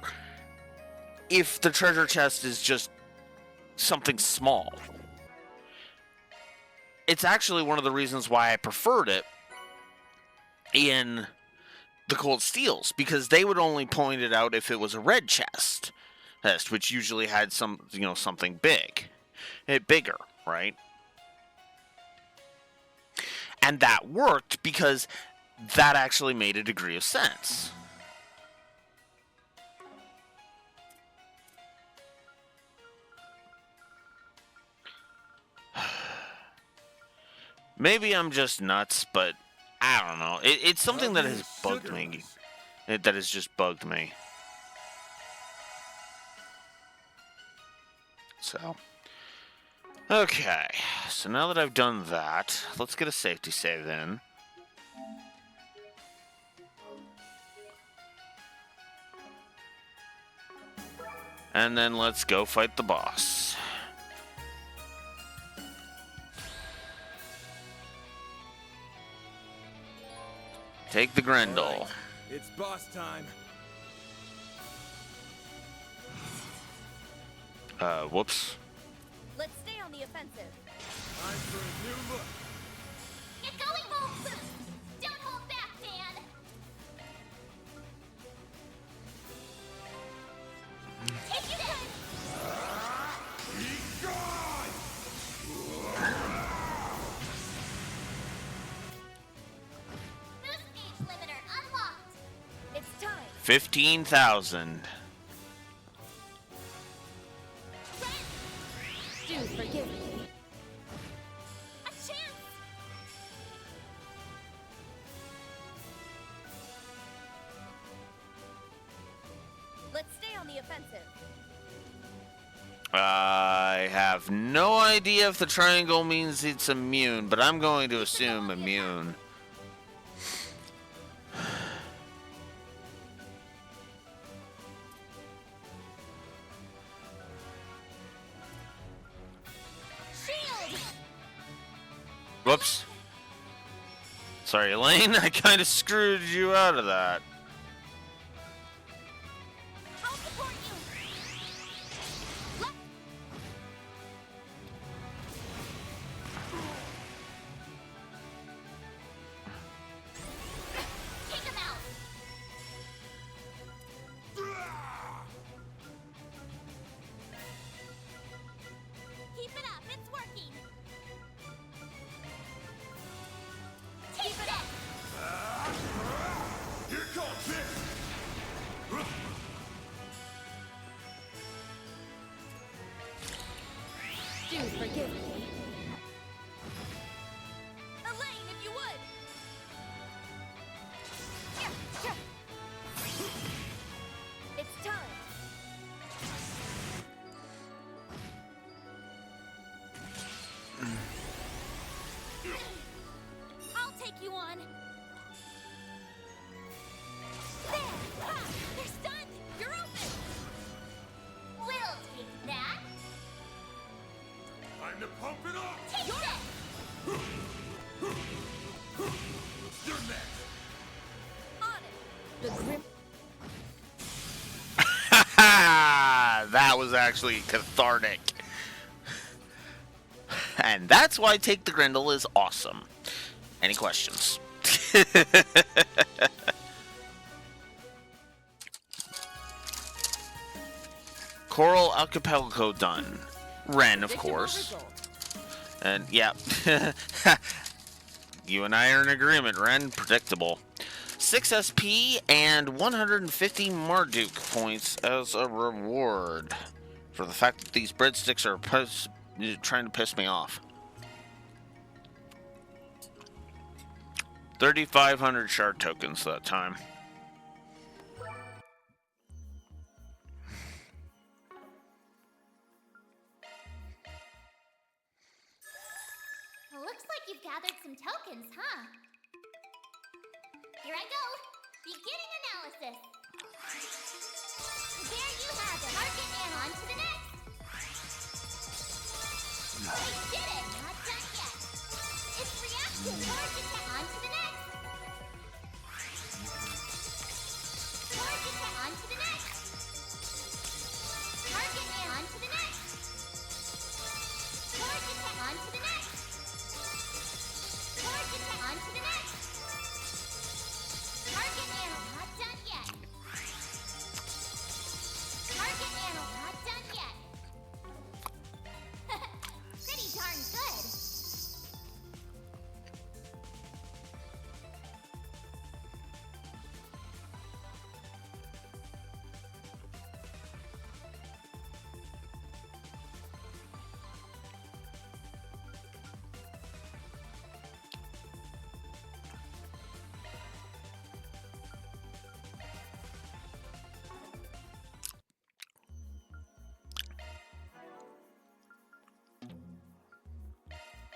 if the treasure chest is just something small. It's actually one of the reasons why I preferred it in the Cold Steels, because they would only point it out if it was a red chest, which usually had something bigger, right? And that worked because that actually made a degree of sense. Maybe I'm just nuts, but I don't know. It's something that has bugged me. That has just bugged me. So. Okay. So now that I've done that, let's get a safety save in. And then let's go fight the boss. Take the Grendel. Right. It's boss time. Whoops. Let's stay on the offensive. Time for a new look. Get going, Bolt! Don't hold back, Dan! Take your time! Be gone! Boost gauge limiter unlocked! It's time. 15,000. Do forgive me. A chance! Let's stay on the offensive. I have no idea if the triangle means it's immune, but I'm going to assume immune. Shield! Whoops. Sorry, Elaine. I kind of screwed you out of that. I'll support you! Take him out! Keep it up, it's working! Take it! Here comes this! Do forgive me. Elaine, if you would! It's time. I'll take you on! There! Ha! They're stunned! You're open! We'll take that! Time to pump it up! Take that! You're next! On it. The grim. That was actually cathartic. And that's why Take the Grendel is awesome. Any questions? Choral Archipelago done. Ren, of course. And yeah. You and I are in agreement, Ren. Predictable. 6 SP and 150 Marduk points as a reward for the fact that these breadsticks are trying to piss me off. 3,500 shard tokens that time. you've gathered some tokens, huh? Here I go. Beginning analysis. There you have it. Target and on to the next. They did it. Not done yet. It's reacting. Target on to the next. Target on to the next. Target and on to the next. Target on to the next. Target on to the next. Target and not done yet. Target and not done yet. Pretty darn good.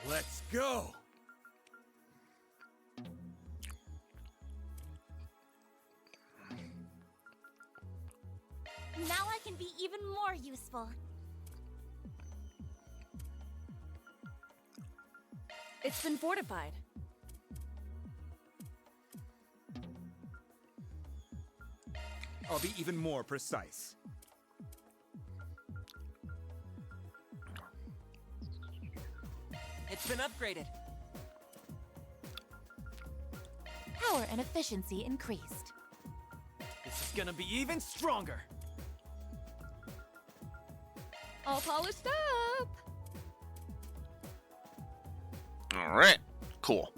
Let's go! Now I can be even more useful. It's been fortified. I'll be even more precise. It's been upgraded. Power and efficiency increased. This is gonna be even stronger. All polished up. All right, cool.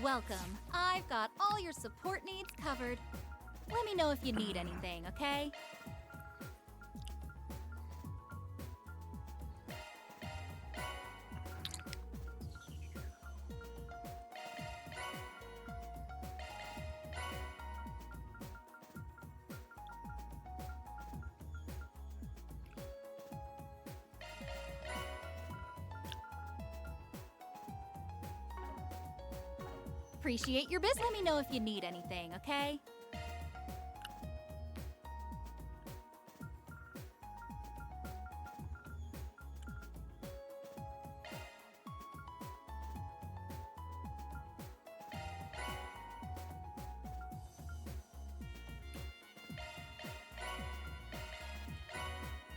Welcome. I've got all your support needs covered. Let me know if you need anything, okay? Appreciate your business. Let me know if you need anything, okay?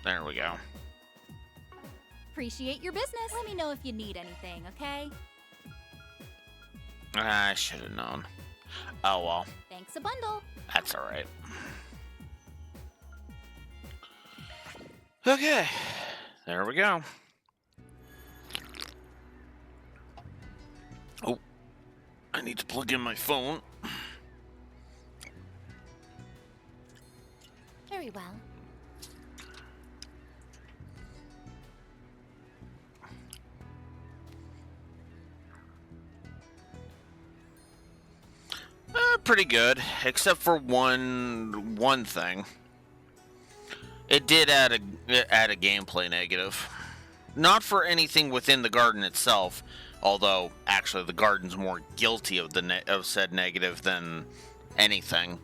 There we go. Appreciate your business. Let me know if you need anything, okay? I should have known. Oh well, Thanks a bundle. that's all right. Okay, there we go. Oh, I need to plug in my phone. Very well. Pretty good, except for one thing. It did add a gameplay negative. Not for anything within the garden itself, although actually the garden's more guilty of of said negative than anything.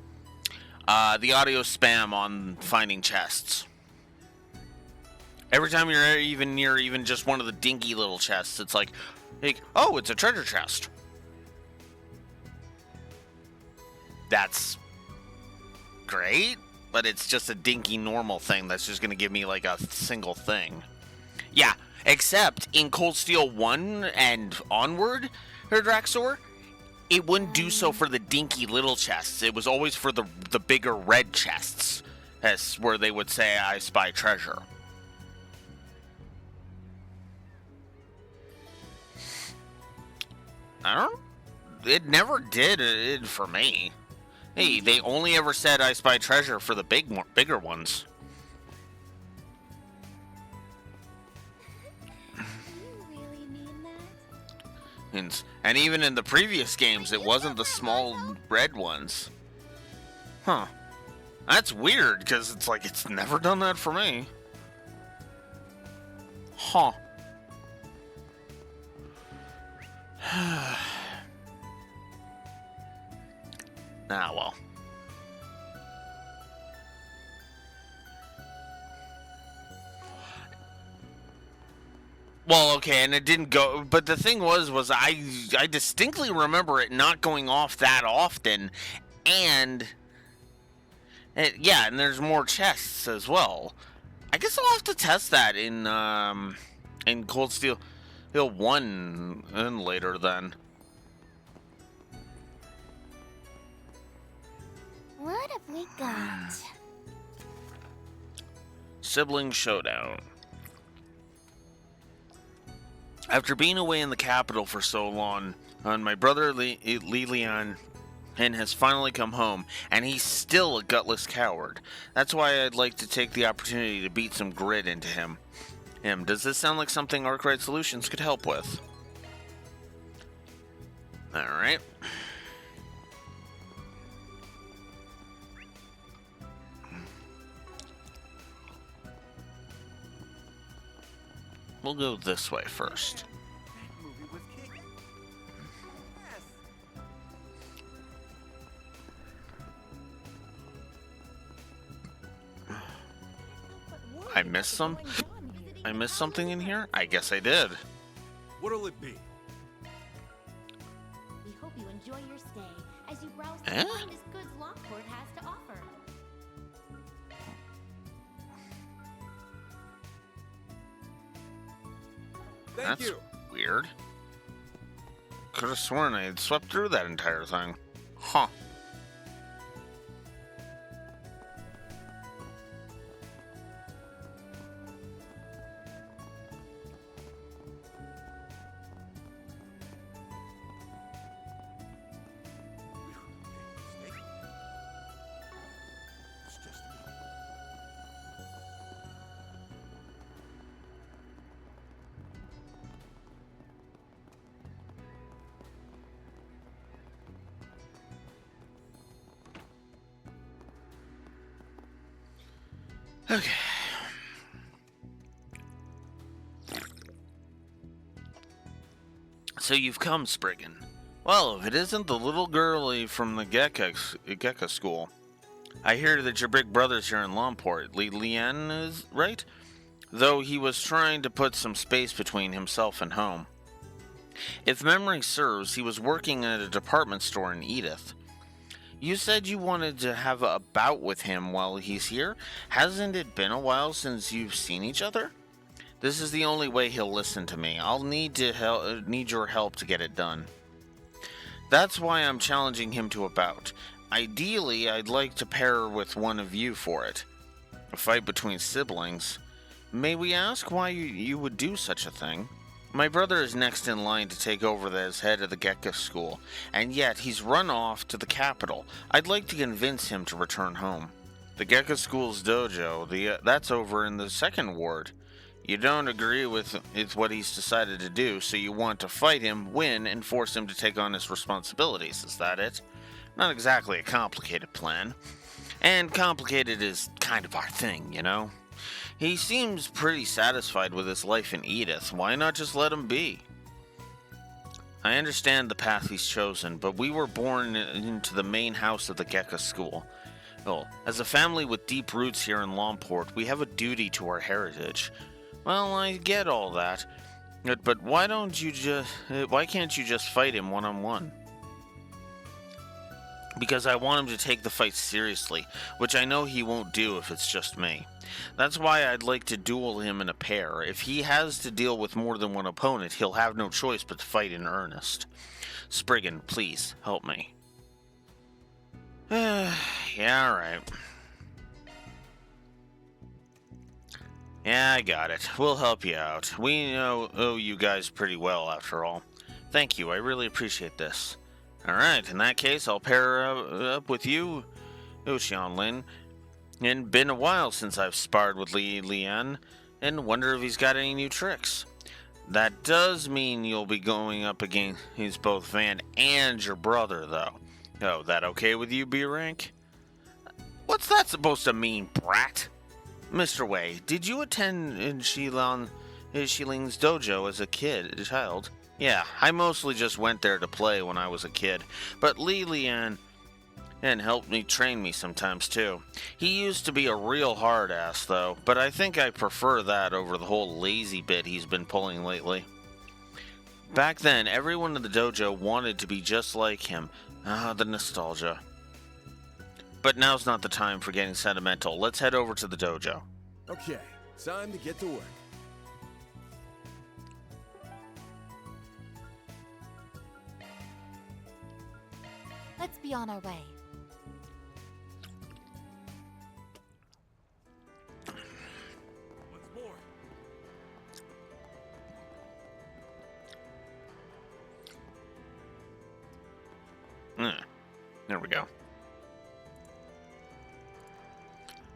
The audio spam on finding chests. Every time you're even near even just one of the dinky little chests, it's like, oh, it's a treasure chest. That's great, but it's just a dinky normal thing that's just going to give me like a single thing. Yeah, except in Cold Steel 1 and onward, Her Draxor, it wouldn't do so for the dinky little chests. It was always for the bigger red chests. That's where they would say, I spy treasure. It never did it for me. Hey, they only ever said I spy treasure for the bigger ones. You really mean that? And even in the previous games, it wasn't the small red ones. Huh. That's weird, because it's like, it's never done that for me. Huh. Ah, well. Well, okay, and it didn't go, but the thing was I distinctly remember it not going off that often, and yeah, and there's more chests as well. I guess I'll have to test that in Cold Steel Hill 1 and later then. What have we got? Sibling Showdown. After being away in the capital for so long, my brother Leon has finally come home, and he's still a gutless coward. That's why I'd like to take the opportunity to beat some grit into him. Does this sound like something Arkwright Solutions could help with? Alright. We'll go this way first. I missed something in here? I guess I did. What'll it be? We hope you enjoy your stay as you browse the Eh? finest goods Lockport has to offer. That's weird. Could have sworn I had swept through that entire thing. Huh. Okay. So you've come, Spriggan. Well, if it isn't the little girlie from the Gecko school. I hear that your big brother's here in Lomport. Lien is right? Though he was trying to put some space between himself and home. If memory serves, he was working at a department store in Edith. You said you wanted to have a bout with him while he's here? Hasn't it been a while since you've seen each other? This is the only way he'll listen to me. I'll need your help to get it done. That's why I'm challenging him to a bout. Ideally, I'd like to pair with one of you for it. A fight between siblings. May we ask why you would do such a thing? My brother is next in line to take over as head of the Gecko school, and yet he's run off to the capital. I'd like to convince him to return home. The Gecko school's dojo, that's over in the second ward. You don't agree with what he's decided to do, so you want to fight him, win, and force him to take on his responsibilities. Is that it? Not exactly a complicated plan. And complicated is kind of our thing, you know? He seems pretty satisfied with his life in Edith. Why not just let him be? I understand the path he's chosen, but we were born into the main house of the Gecko school. Well, as a family with deep roots here in Lomport, we have a duty to our heritage. Well, I get all that, but why can't you just fight him one-on-one? Because I want him to take the fight seriously, which I know he won't do if it's just me. That's why I'd like to duel him in a pair. If he has to deal with more than one opponent, he'll have no choice but to fight in earnest. Spriggan, please, help me. Yeah, alright. Yeah, I got it. We'll help you out. We owe you guys pretty well, after all. Thank you, I really appreciate this. Alright, in that case, I'll pair up with you, Xianlin. It's been a while since I've sparred with Lian, and wonder if he's got any new tricks. That does mean you'll be going up against both Van and your brother, though. Oh, that okay with you, B-Rank? What's that supposed to mean, brat? Mr. Wei, did you attend in Shilin Shiling's dojo as a child. Yeah, I mostly just went there to play when I was a kid, but Li Lian and helped me train me sometimes too. He used to be a real hard ass though, but I think I prefer that over the whole lazy bit he's been pulling lately. Back then, everyone in the dojo wanted to be just like him. Ah, the nostalgia. But now's not the time for getting sentimental. Let's head over to the dojo. Okay, time to get to work. Let's be on our way. What's more? There we go.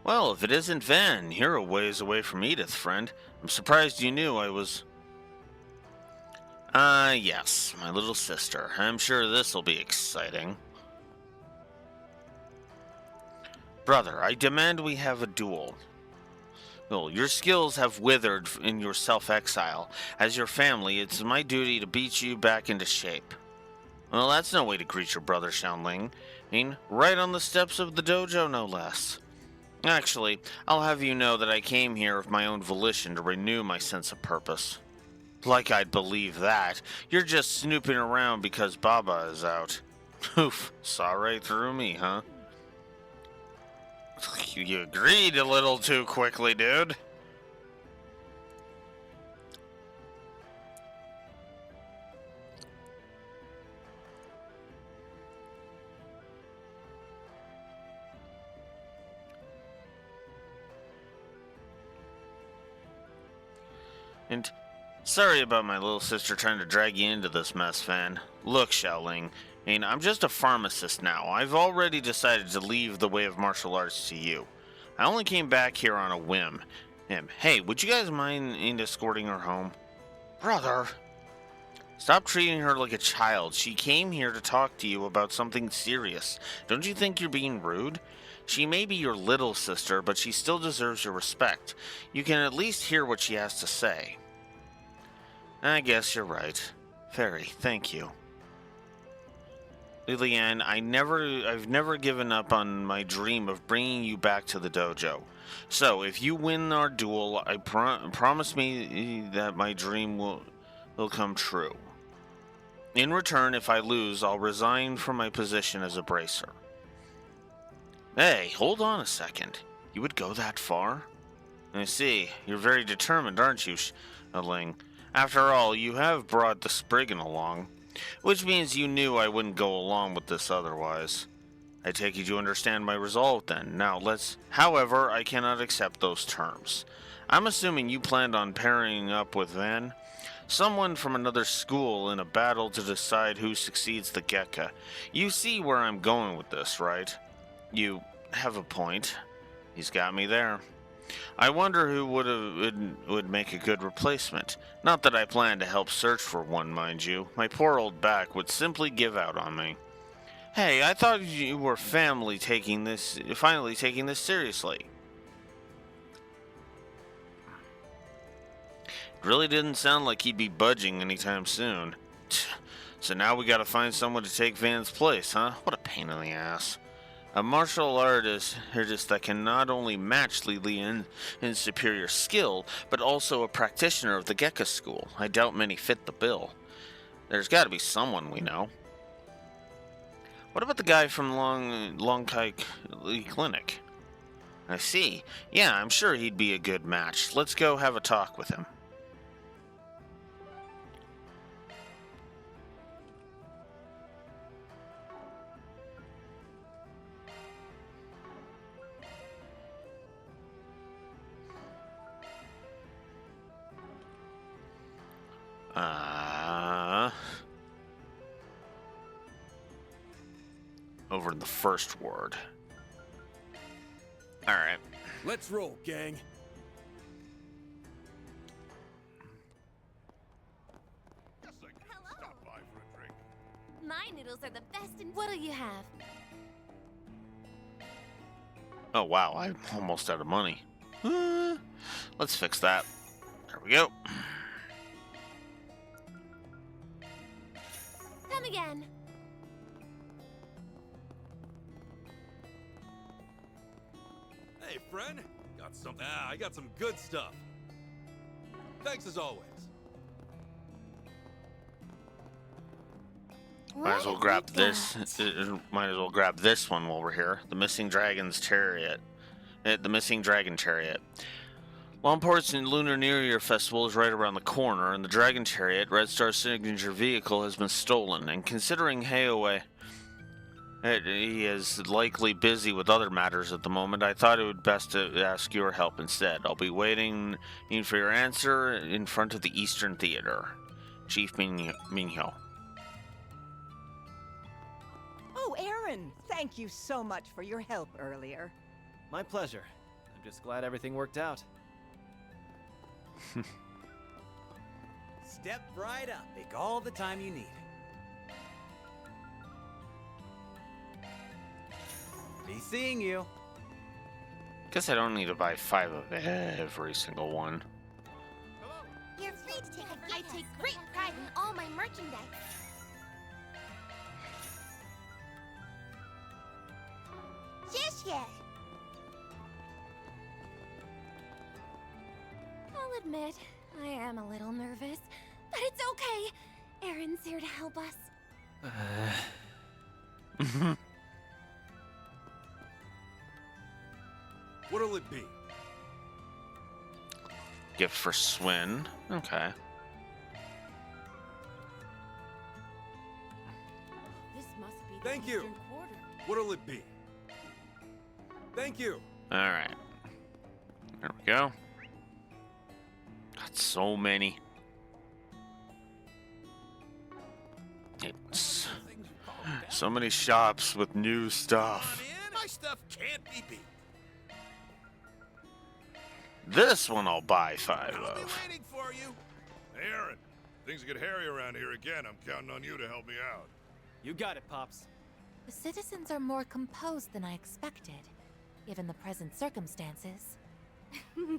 Well, if it isn't Van, you're a ways away from Edith, friend. I'm surprised you knew I was... Yes, my little sister. I'm sure this'll be exciting. Brother, I demand we have a duel. Well, your skills have withered in your self-exile. As your family, it's my duty to beat you back into shape. Well, that's no way to greet your brother, Xiaoling. I mean, right on the steps of the dojo, no less. Actually, I'll have you know that I came here of my own volition to renew my sense of purpose. Like I'd believe that. You're just snooping around because Baba is out. Oof, saw right through me, huh? You agreed a little too quickly, dude. And sorry about my little sister trying to drag you into this mess, Fan. Look, Xiaoling, I mean, I'm just a pharmacist now. I've already decided to leave the way of martial arts to you. I only came back here on a whim. Hey, would you guys mind escorting her home? Brother! Stop treating her like a child. She came here to talk to you about something serious. Don't you think you're being rude? She may be your little sister, but she still deserves your respect. You can at least hear what she has to say. I guess you're right. Fairy, thank you. Liliane, I've never given up on my dream of bringing you back to the dojo. So, if you win our duel, I promise me that my dream will come true. In return, if I lose, I'll resign from my position as a bracer. Hey, hold on a second. You would go that far? I see. You're very determined, aren't you, Ling? After all, you have brought the Spriggan along. Which means you knew I wouldn't go along with this otherwise. I take it you understand my resolve then. Now however, I cannot accept those terms. I'm assuming you planned on pairing up with Van? Someone from another school in a battle to decide who succeeds the Gekka. You see where I'm going with this, right? You have a point. He's got me there. I wonder who would make a good replacement. Not that I plan to help search for one, mind you. My poor old back would simply give out on me. Hey, I thought you were finally taking this seriously. It really didn't sound like he'd be budging anytime soon. So now we gotta find someone to take Van's place, huh? What a pain in the ass. A martial artist that can not only match Li Lian in superior skill, but also a practitioner of the Gekka school. I doubt many fit the bill. There's got to be someone we know. What about the guy from Long Kai Clinic? I see. Yeah, I'm sure he'd be a good match. Let's go have a talk with him. Over in the first ward. Alright. Let's roll, gang. My noodles are the best in— What'll you have? Oh wow, I'm almost out of money. Let's fix that. There we go. Come again. Hey, friend. Got some. I got some good stuff. Thanks as always. Might as well grab this. Might as well grab this one while we're here. The missing dragon's chariot. The missing dragon chariot. Longport's Lunar New Year Festival is right around the corner, and the dragon chariot, Red Star's signature vehicle, has been stolen. And considering Hayaway, he is likely busy with other matters at the moment, I thought it would best to ask your help instead. I'll be waiting for your answer in front of the Eastern Theater. Chief Minghyo. Oh, Aaron, thank you so much for your help earlier. My pleasure. I'm just glad everything worked out. Step right up. Take all the time you need. Be seeing you. Guess I don't need to buy 5 of every single one. You're free to take a I take great pride in all my merchandise. I'll admit, I am a little nervous, but it's okay. Aaron's here to help us. What'll it be? Gift for Swin. Okay. This must be the Thank you. Eastern Quarter. What'll it be? Thank you. Alright. There we go. Got so many. It's so many shops with new stuff. My stuff can't be beat. This one I'll buy 5 I'll be of. waiting for you. Hey, Aaron. Things get hairy around here again. I'm counting on you to help me out. You got it, Pops. The citizens are more composed than I expected, given the present circumstances.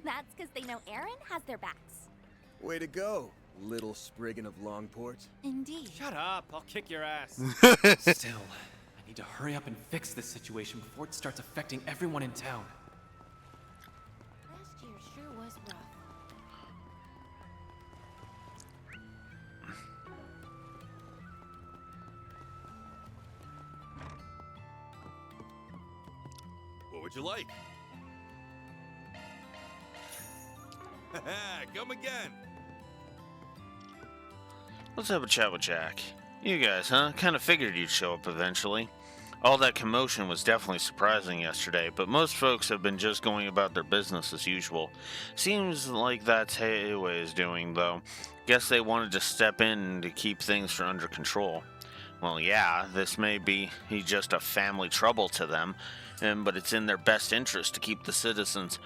That's because they know Aaron has their backs. Way to go, little Spriggan of Longport. Indeed. Shut up, I'll kick your ass. Still, I need to hurry up and fix this situation before it starts affecting everyone in town. Last year sure was rough. What would you like? Come again. Let's have a chat with Jack. You guys, huh? Kinda figured you'd show up eventually. All that commotion was definitely surprising yesterday, but most folks have been just going about their business as usual. Seems like that's Hayway is doing, though. Guess they wanted to step in to keep things under control. Well, yeah, this may be just a family trouble to them, but it's in their best interest to keep the citizens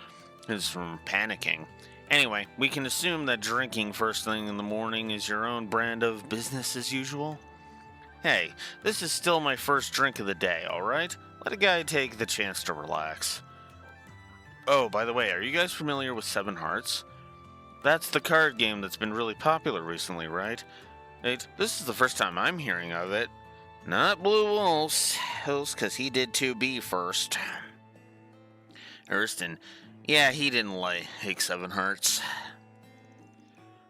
from panicking. Anyway, we can assume that drinking first thing in the morning is your own brand of business as usual? Hey, this is still my first drink of the day, alright? Let a guy take the chance to relax. Oh, by the way, are you guys familiar with 7 Hearts? That's the card game that's been really popular recently, right? This is the first time I'm hearing of it. Not Blue Wolves, because he did 2B first. Erston, yeah, he didn't like 7 Hearts.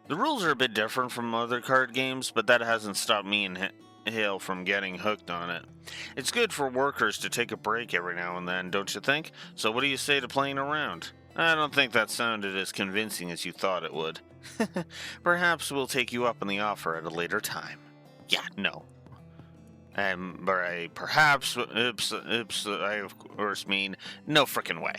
The rules are a bit different from other card games, but that hasn't stopped me and Hale from getting hooked on it. It's good for workers to take a break every now and then, don't you think? So what do you say to playing around? I don't think that sounded as convincing as you thought it would. Perhaps we'll take you up on the offer at a later time. Yeah, no. I of course mean no frickin' way.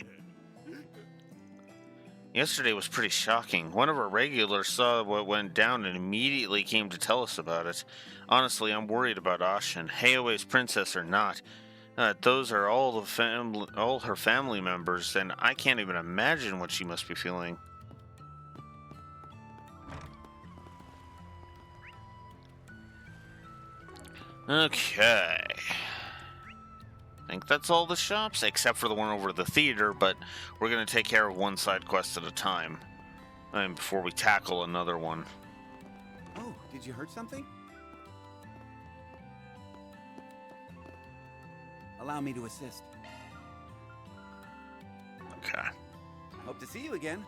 Yesterday was pretty shocking. One of our regulars saw what went down and immediately came to tell us about it. Honestly, I'm worried about Ashin, Hayaway's princess or not. Those are all her family members, and I can't even imagine what she must be feeling. Okay. I think that's all the shops, except for the one over the theater, but we're going to take care of one side quest at a time. before we tackle another one. Oh, did you hurt something? Allow me to assist. Okay. Hope to see you again.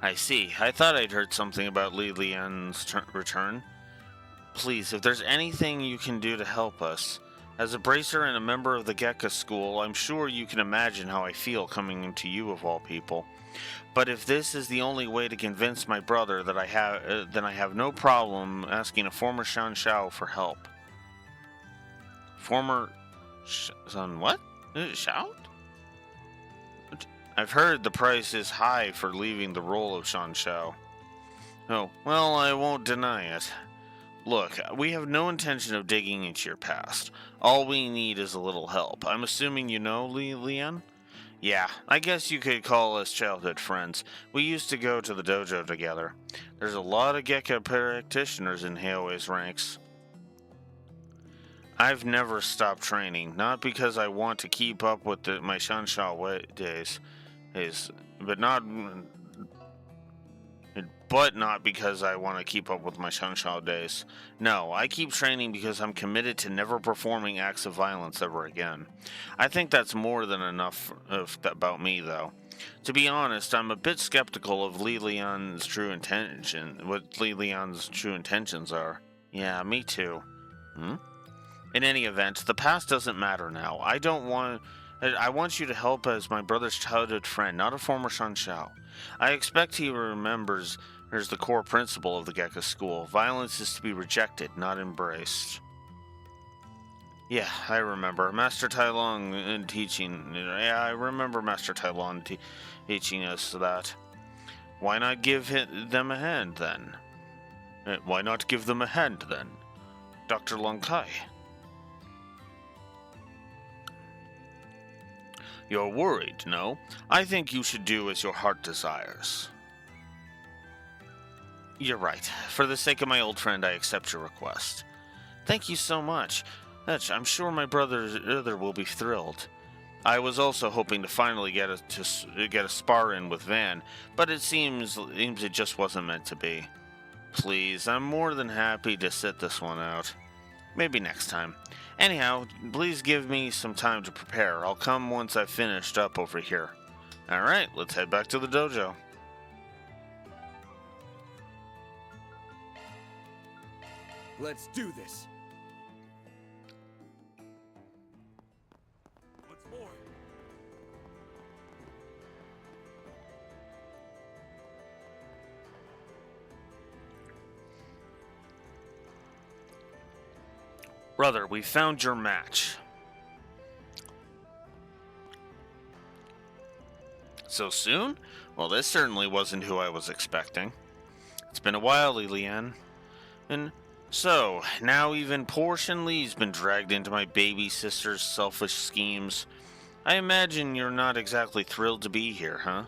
I see. I thought I'd heard something about Li Lian's return. Please, if there's anything you can do to help us. As a bracer and a member of the Gekka school, I'm sure you can imagine how I feel coming into you of all people. But if this is the only way to convince my brother that then I have no problem asking a former Shan Shao for help. Former son what? Shao? I've heard the price is high for leaving the role of Shan Shao. Oh, well, I won't deny it. Look, we have no intention of digging into your past. All we need is a little help. I'm assuming you know Li Lian? Yeah, I guess you could call us childhood friends. We used to go to the dojo together. There's a lot of Gekka practitioners in Heowe's ranks. I've never stopped training, not because I want to keep up with my Shansha days, but not because I want to keep up with my Shansha days. No, I keep training because I'm committed to never performing acts of violence ever again. I think that's more than enough about me, though. To be honest, I'm a bit skeptical of what Li Lian's true intentions are. Yeah, me too. In any event, the past doesn't matter now. I want you to help as my brother's childhood friend, not a former Shan Shao. I expect he remembers the core principle of the Gekka school. Violence is to be rejected, not embraced. Yeah, I remember. Master Tai Long teaching... Yeah, I remember Master Tai Long teaching us that. Why not give them a hand, then? Why not give them a hand, then? Dr. Long Kai. You're worried, no? I think you should do as your heart desires. You're right. For the sake of my old friend, I accept your request. Thank you so much. I'm sure my brother will be thrilled. I was also hoping to finally get a spar in with Van, but it seems it just wasn't meant to be. Please, I'm more than happy to sit this one out. Maybe next time. Anyhow, please give me some time to prepare. I'll come once I've finished up over here. Alright, let's head back to the dojo. Let's do this. What's more? Brother, we found your match. So soon? Well, this certainly wasn't who I was expecting. It's been a while, Lilian. And so, now even poor Shenli's been dragged into my baby sister's selfish schemes. I imagine you're not exactly thrilled to be here, huh?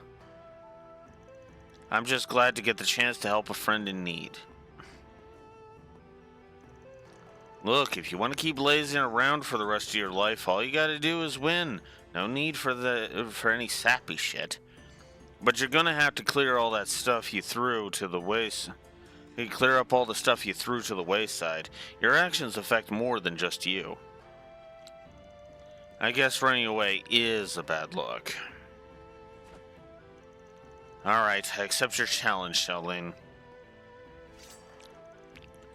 I'm just glad to get the chance to help a friend in need. Look, if you want to keep lazing around for the rest of your life, all you gotta do is win. No need for any sappy shit. But you're gonna have to clear all that stuff you threw to the waste. You clear up all the stuff you threw to the wayside. Your actions affect more than just you. I guess running away is a bad look. Alright, I accept your challenge, Xiaolin.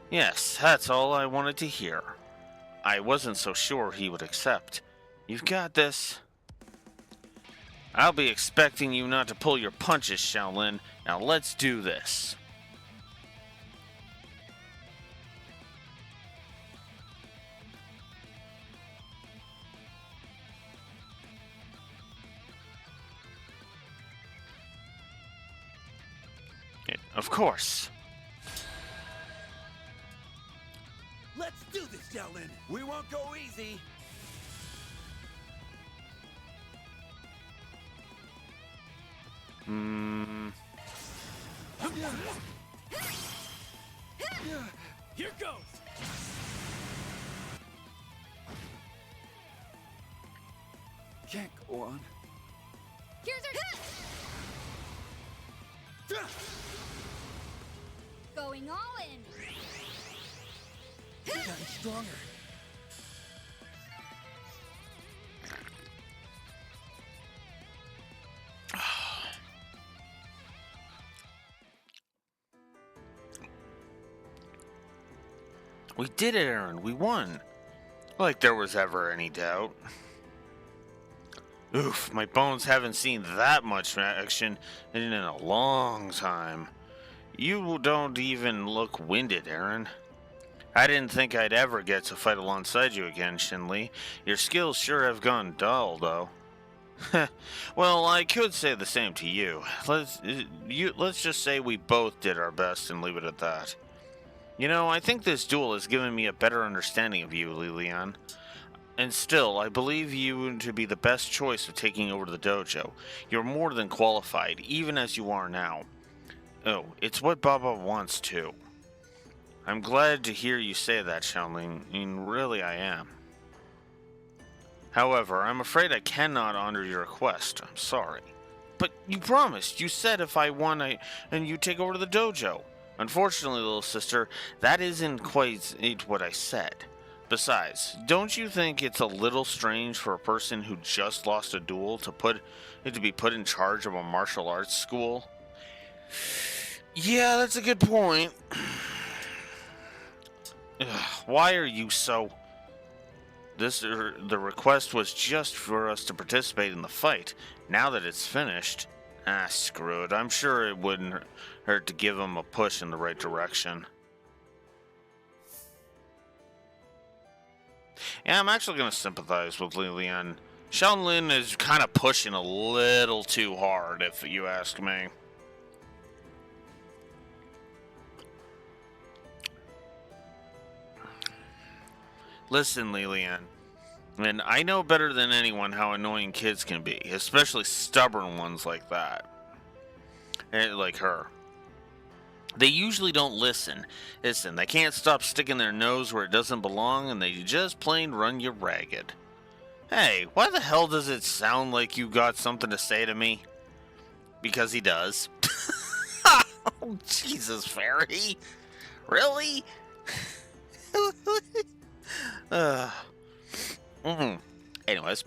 Yes, that's all I wanted to hear. I wasn't so sure he would accept. You've got this. I'll be expecting you not to pull your punches, Xiaolin. Now let's do this. Of course. Let's do this, Xiaolin. We won't go easy. Here goes! Can't go on. Here's our going all in. You're getting stronger. We did it, Aaron. We won. Like there was ever any doubt. Oof, my bones haven't seen that much action in a long time. You don't even look winded, Aaron. I didn't think I'd ever get to fight alongside you again, Shinli. Your skills sure have gone dull, though. Well, I could say the same to you. Let's just say we both did our best and leave it at that. You know, I think this duel has given me a better understanding of you, Lilian. And still, I believe you to be the best choice of taking over the dojo. You're more than qualified, even as you are now. Oh, it's what Baba wants too. I'm glad to hear you say that, Xiaoling. I mean, really, I am. However, I'm afraid I cannot honor your request. I'm sorry. But you promised. You said if I won, and you take over the dojo. Unfortunately, little sister, that isn't quite what I said. Besides, don't you think it's a little strange for a person who just lost a duel to be put in charge of a martial arts school? Yeah, that's a good point. Why are you so... The request was just for us to participate in the fight. Now that it's finished... screw it. I'm sure it wouldn't hurt to give him a push in the right direction. Yeah, I'm actually going to sympathize with Lilian. Xiaolin is kind of pushing a little too hard, if you ask me. Listen, Lilian, and I know better than anyone how annoying kids can be, especially stubborn ones like that. Like her. They usually don't listen. Listen, they can't stop sticking their nose where it doesn't belong, and they just plain run you ragged. Hey, why the hell does it sound like you got something to say to me? Because he does. Oh, Jesus, Fairy. Really? Anyways.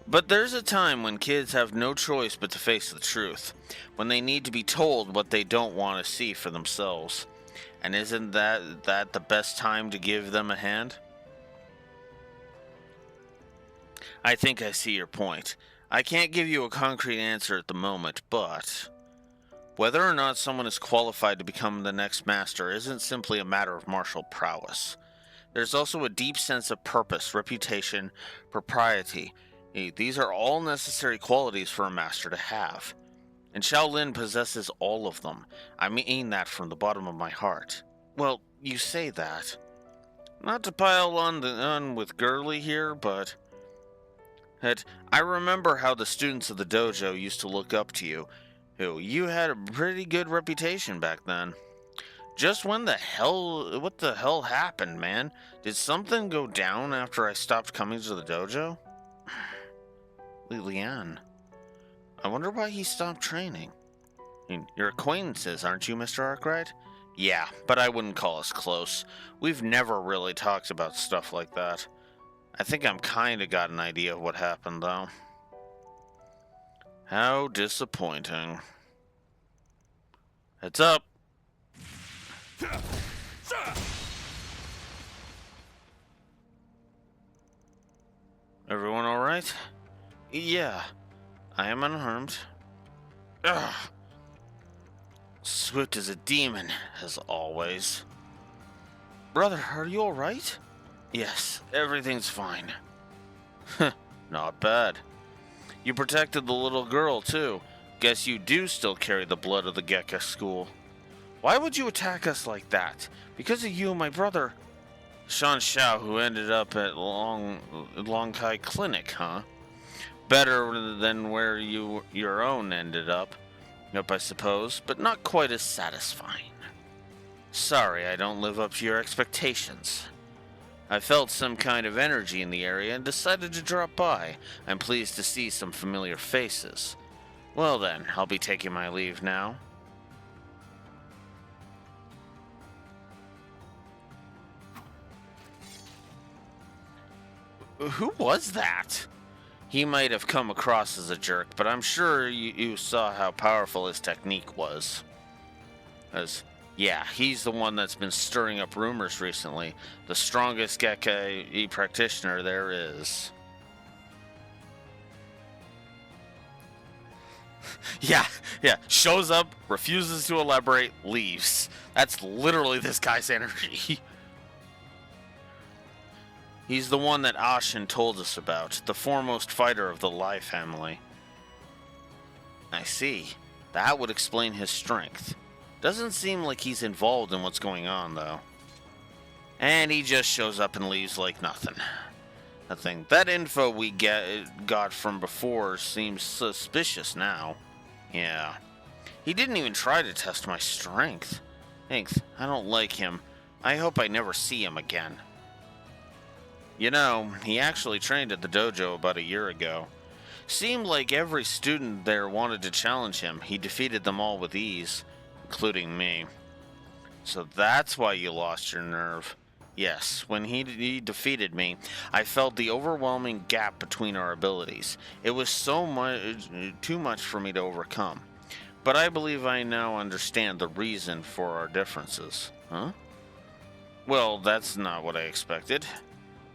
But there's a time when kids have no choice but to face the truth, when they need to be told what they don't want to see for themselves. And isn't that the best time to give them a hand? I think I see your point. I can't give you a concrete answer at the moment, but whether or not someone is qualified to become the next master isn't simply a matter of martial prowess. There's also a deep sense of purpose, reputation, propriety. These are all necessary qualities for a master to have. And Xiaolin possesses all of them. I mean that from the bottom of my heart. Well, you say that. Not to pile on with Girly here, but... I remember how the students of the dojo used to look up to you. You had a pretty good reputation back then. Just what the hell happened, man? Did something go down after I stopped coming to the dojo? Lilian, I wonder why he stopped training. You're acquaintances, aren't you, Mr. Arkwright? Yeah, but I wouldn't call us close. We've never really talked about stuff like that. I think I'm kinda got an idea of what happened, though. How disappointing. Heads up! Everyone alright? Yeah, I am unharmed. Ugh. Swift as a demon, as always. Brother, are you alright? Yes, everything's fine. Not bad. You protected the little girl, too. Guess you do still carry the blood of the Gekka school. Why would you attack us like that? Because of you and my brother. Shan Xiao, who ended up at Longkai Clinic, huh? Better than where your own ended up. Yep, I suppose, but not quite as satisfying. Sorry, I don't live up to your expectations. I felt some kind of energy in the area and decided to drop by. I'm pleased to see some familiar faces. Well then, I'll be taking my leave now. Who was that? He might have come across as a jerk, but I'm sure you saw how powerful his technique was. Yeah, he's the one that's been stirring up rumors recently. The strongest Gekkai practitioner there is. Yeah. Shows up, refuses to elaborate, leaves. That's literally this guy's energy. He's the one that Ashen told us about, the foremost fighter of the Lai family. I see. That would explain his strength. Doesn't seem like he's involved in what's going on, though. And he just shows up and leaves like nothing. Nothing. That info we got from before seems suspicious now. Yeah. He didn't even try to test my strength. Thanks. I don't like him. I hope I never see him again. You know, he actually trained at the dojo about a year ago. Seemed like every student there wanted to challenge him. He defeated them all with ease, including me. So that's why you lost your nerve. Yes, when he defeated me, I felt the overwhelming gap between our abilities. It was too much for me to overcome. But I believe I now understand the reason for our differences. Huh? Well, that's not what I expected.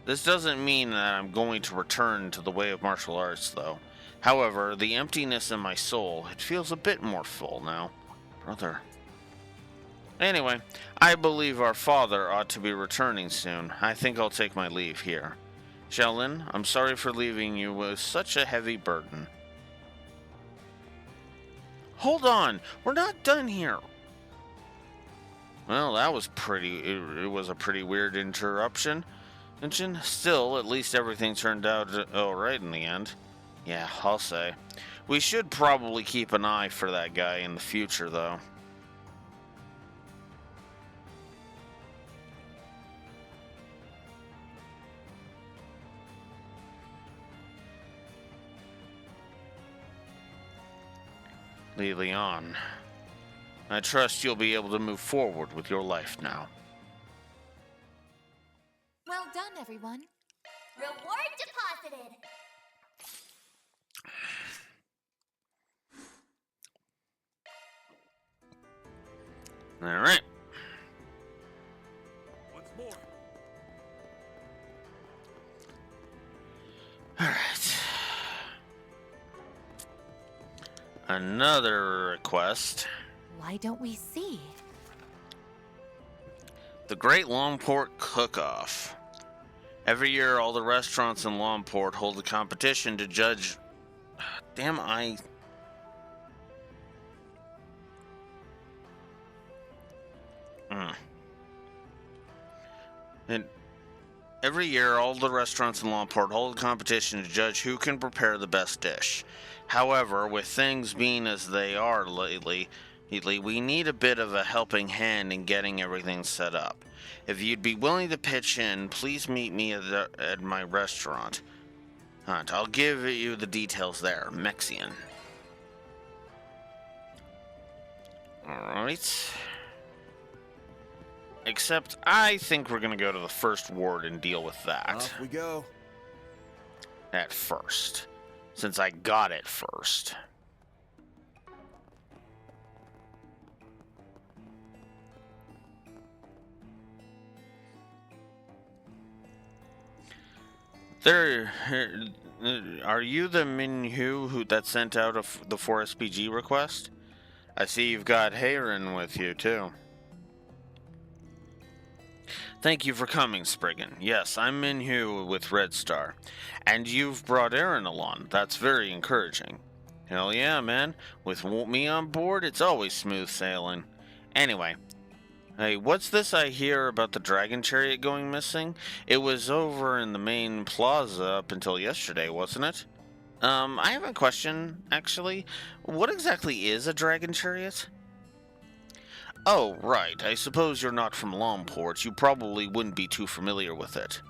This doesn't mean that I'm going to return to the way of martial arts, though. However, the emptiness in my soul, it feels a bit more full now. Brother. Anyway, I believe our father ought to be returning soon. I think I'll take my leave here. Xiaolin, I'm sorry for leaving you with such a heavy burden. Hold on! We're not done here! Well, that was it was a pretty weird interruption. Still, at least everything turned out alright in the end. Yeah, I'll say. We should probably keep an eye for that guy in the future, though. Li Leon, I trust you'll be able to move forward with your life now. Well done, everyone. Reward deposited. All right. Once more. All right. Another request. Why don't we see? The Great Longport Cook-Off. Every year, all the restaurants in Longport hold a competition to judge... Damn, And every year, all the restaurants in Longport hold a competition to judge who can prepare the best dish. However, with things being as they are lately, we need a bit of a helping hand in getting everything set up. If you'd be willing to pitch in, please meet me at my restaurant. I'll give you the details there. Mexian. Alright. Except, I think we're gonna go to the first ward and deal with that. Off we go. At first. Since I got it first. Are you the Minhu that sent out the 4SPG request? I see you've got Hayron with you, too. Thank you for coming, Spriggan. Yes, I'm Minhu with Red Star. And you've brought Aaron along. That's very encouraging. Hell yeah, man. With me on board, it's always smooth sailing. Anyway. Hey, what's this I hear about the Dragon Chariot going missing? It was over in the main plaza up until yesterday, wasn't it? I have a question, actually. What exactly is a Dragon Chariot? Oh, right. I suppose you're not from Longport. You probably wouldn't be too familiar with it.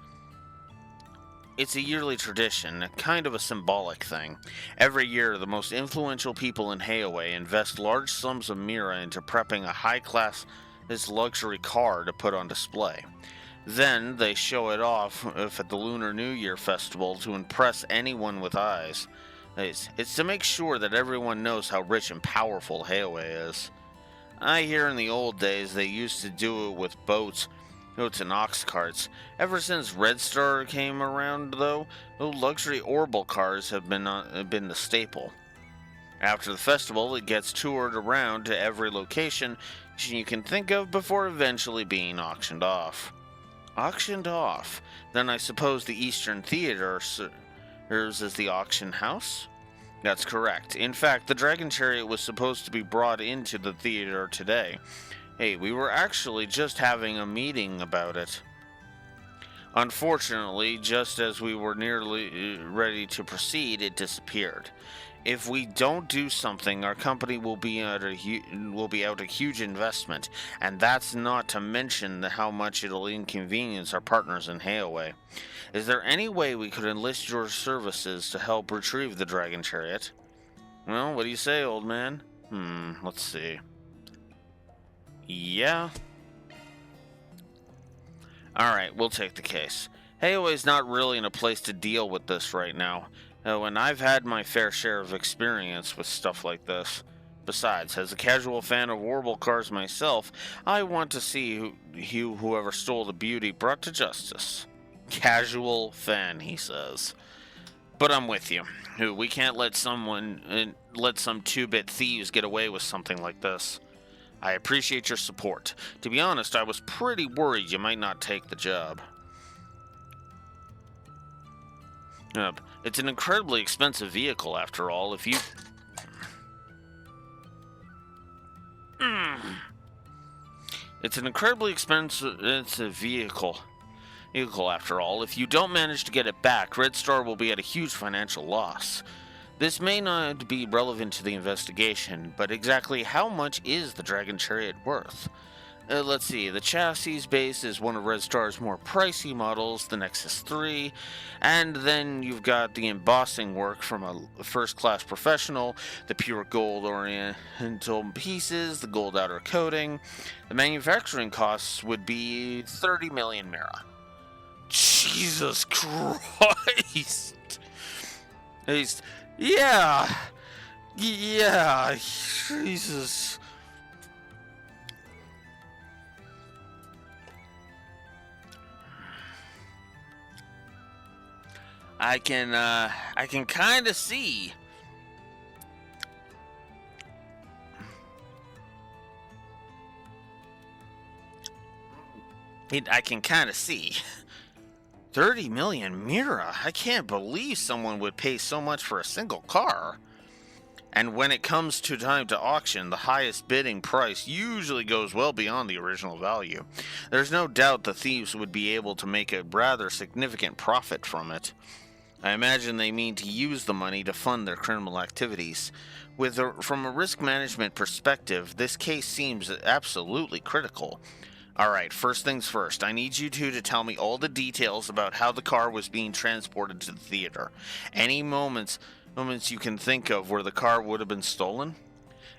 It's a yearly tradition, kind of a symbolic thing. Every year, the most influential people in Hayway invest large sums of Mira into prepping a high-class luxury car to put on display. Then, they show it off at the Lunar New Year Festival to impress anyone with eyes. It's to make sure that everyone knows how rich and powerful Hayway is. I hear in the old days they used to do it with boats and ox carts. Ever since Red Star came around, though, luxury orbital cars have been the staple. After the festival, it gets toured around to every location you can think of before eventually being auctioned off. Auctioned off? Then I suppose the Eastern Theater serves as the auction house? That's correct. In fact, the Dragon Chariot was supposed to be brought into the theater today. Hey, we were actually just having a meeting about it. Unfortunately, just as we were nearly ready to proceed, it disappeared. If we don't do something, our company will be out a huge investment, and that's not to mention how much it'll inconvenience our partners in Hayway. Is there any way we could enlist your services to help retrieve the Dragon Chariot? Well, what do you say, old man? Let's see. Yeah. Alright, we'll take the case. Hayway's not really in a place to deal with this right now. And I've had my fair share of experience with stuff like this. Besides, as a casual fan of orbital cars myself, I want to see whoever stole the beauty brought to justice. Casual fan, he says. But I'm with you. We can't let some 2-bit thieves get away with something like this. I appreciate your support. To be honest, I was pretty worried you might not take the job. It's an incredibly expensive vehicle, after all. If you... It's an incredibly expensive vehicle, after all. If you don't manage to get it back, Red Star will be at a huge financial loss. This may not be relevant to the investigation, but exactly how much is the Dragon Chariot worth? Let's see, the chassis base is one of Red Star's more pricey models, the Nexus 3, and then you've got the embossing work from a first-class professional, the pure gold oriental pieces, the gold outer coating. The manufacturing costs would be 30 million Mira. Jesus Christ! Yeah, Jesus. I can kind of see. I can kind of see. 30 million Mira? I can't believe someone would pay so much for a single car. And when it comes to time to auction, the highest bidding price usually goes well beyond the original value. There's no doubt the thieves would be able to make a rather significant profit from it. I imagine they mean to use the money to fund their criminal activities. From a risk management perspective, this case seems absolutely critical. Alright, first things first, I need you two to tell me all the details about how the car was being transported to the theater. Any moments you can think of where the car would have been stolen?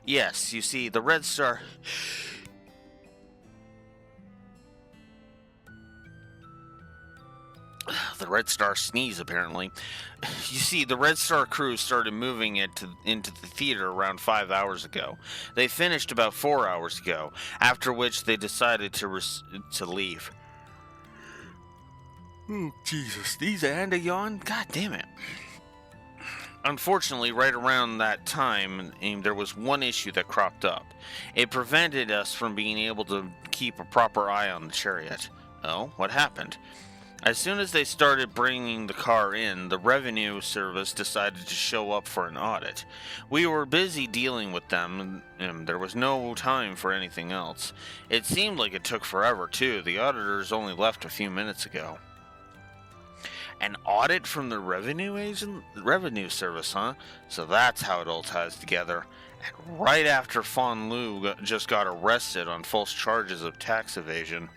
Yes, you see, the Red Star... The Red Star sneeze, apparently. You see, the Red Star crew started moving it into the theater around 5 hours ago. They finished about 4 hours ago, after which they decided to leave. Oh, Jesus, sneeze and a yawn? God damn it. Unfortunately, right around that time, there was one issue that cropped up. It prevented us from being able to keep a proper eye on the chariot. Oh, what happened? As soon as they started bringing the car in, the revenue service decided to show up for an audit. We were busy dealing with them, and there was no time for anything else. It seemed like it took forever, too. The auditors only left a few minutes ago. An audit from the revenue service, huh? So that's how it all ties together. And right after Fon Lu just got arrested on false charges of tax evasion,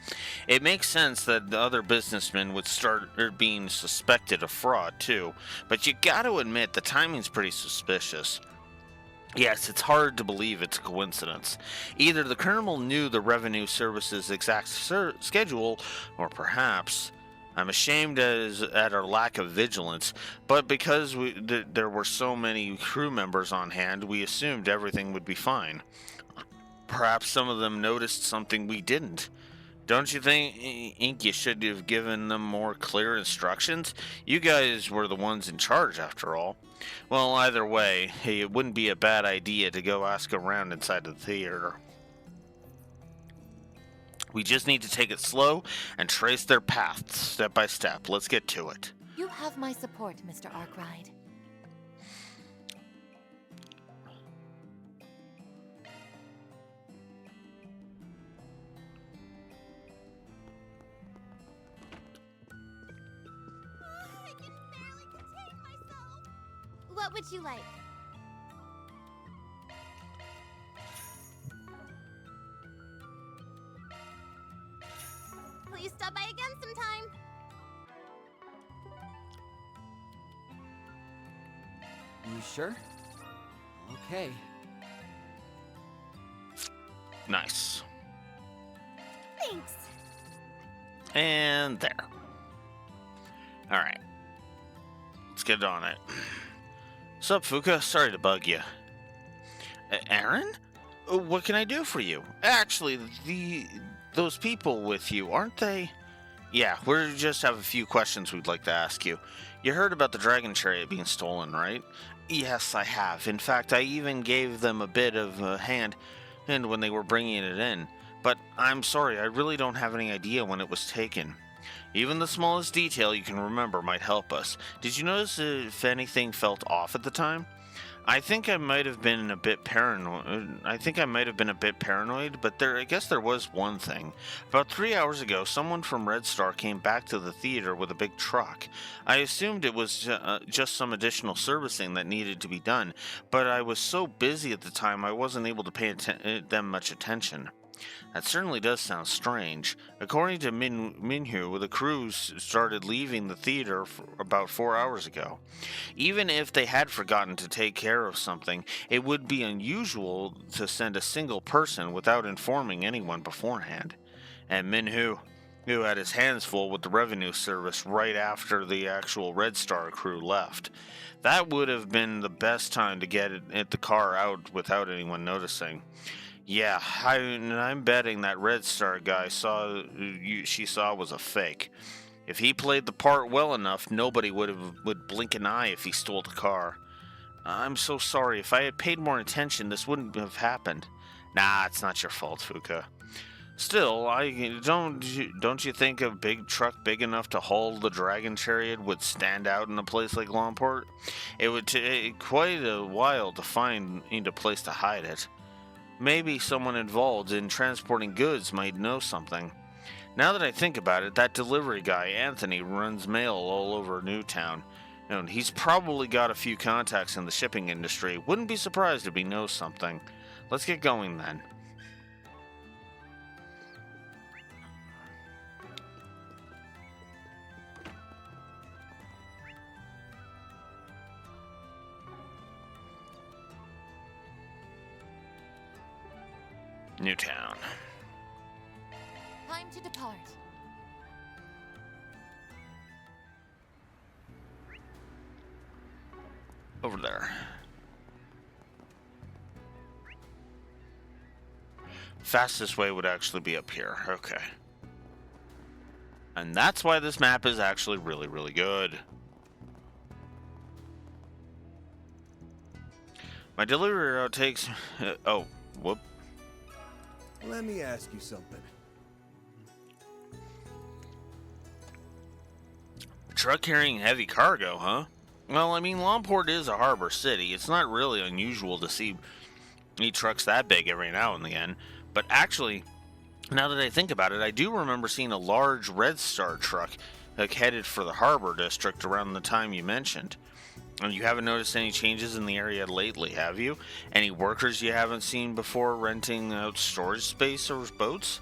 it makes sense that the other businessmen would start being suspected of fraud too. But you gotta admit, the timing's pretty suspicious. Yes, it's hard to believe it's a coincidence. Either the Colonel knew the Revenue Service's exact schedule, or perhaps... I'm ashamed at our lack of vigilance, but because there were so many crew members on hand, we assumed everything would be fine. Perhaps some of them noticed something we didn't. Don't you think you should have given them more clear instructions? You guys were the ones in charge, after all. Well, either way, it wouldn't be a bad idea to go ask around inside the theater. We just need to take it slow and trace their paths step by step. Let's get to it. You have my support, Mr. Arkwright. What would you like? Please stop by again sometime. You sure? Okay. Nice. Thanks. And there. Alright. Let's get on it. Sup, Fuka? Sorry to bug you. Aaron? What can I do for you? Actually, those people with you, aren't they? Yeah, we just have a few questions we'd like to ask you. You heard about the dragon chariot being stolen, right? Yes, I have. In fact, I even gave them a bit of a hand when they were bringing it in. But I'm sorry, I really don't have any idea when it was taken. Even the smallest detail you can remember might help us. Did you notice if anything felt off at the time? I think I might have been a bit paranoid. But I guess there was one thing. About 3 hours ago, someone from Red Star came back to the theater with a big truck. I assumed it was just some additional servicing that needed to be done, but I was so busy at the time I wasn't able to pay them much attention. That certainly does sound strange. According to Minhu, the crews started leaving the theater about 4 hours ago. Even if they had forgotten to take care of something, it would be unusual to send a single person without informing anyone beforehand. And Minhu, who had his hands full with the revenue service right after the actual Red Star crew left. That would have been the best time to get the car out without anyone noticing. Yeah, I'm betting that Red Star guy she saw was a fake. If he played the part well enough, nobody would blink an eye if he stole the car. I'm so sorry. If I had paid more attention, this wouldn't have happened. Nah, it's not your fault, Fuka. Still, don't you think a big truck big enough to haul the dragon chariot would stand out in a place like Longport? It would take quite a while to find a place to hide it. Maybe someone involved in transporting goods might know something. Now that I think about it, that delivery guy, Anthony, runs mail all over Newtown. And he's probably got a few contacts in the shipping industry. Wouldn't be surprised if he knows something. Let's get going then. Newtown. Time to depart. Over there. Fastest way would actually be up here. Okay. And that's why this map is actually really, really good. My delivery route takes... oh, whoop. Let me ask you something. Truck carrying heavy cargo, huh? Well, I mean, Longport is a harbor city. It's not really unusual to see trucks that big every now and again. But actually, now that I think about it, I do remember seeing a large Red Star truck headed for the harbor district around the time you mentioned. And you haven't noticed any changes in the area lately, have you? Any workers you haven't seen before renting out storage space or boats?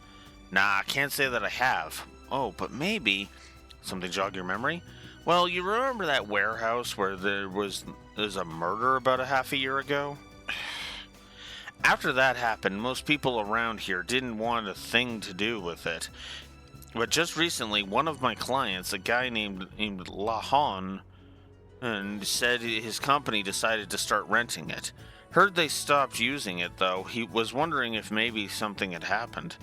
Nah, I can't say that I have. Oh, but maybe... Something jog your memory? Well, you remember that warehouse where there's a murder about a half a year ago? After that happened, most people around here didn't want a thing to do with it. But just recently, one of my clients, a guy named Lahan, and said his company decided to start renting it. Heard they stopped using it, though. He was wondering if maybe something had happened.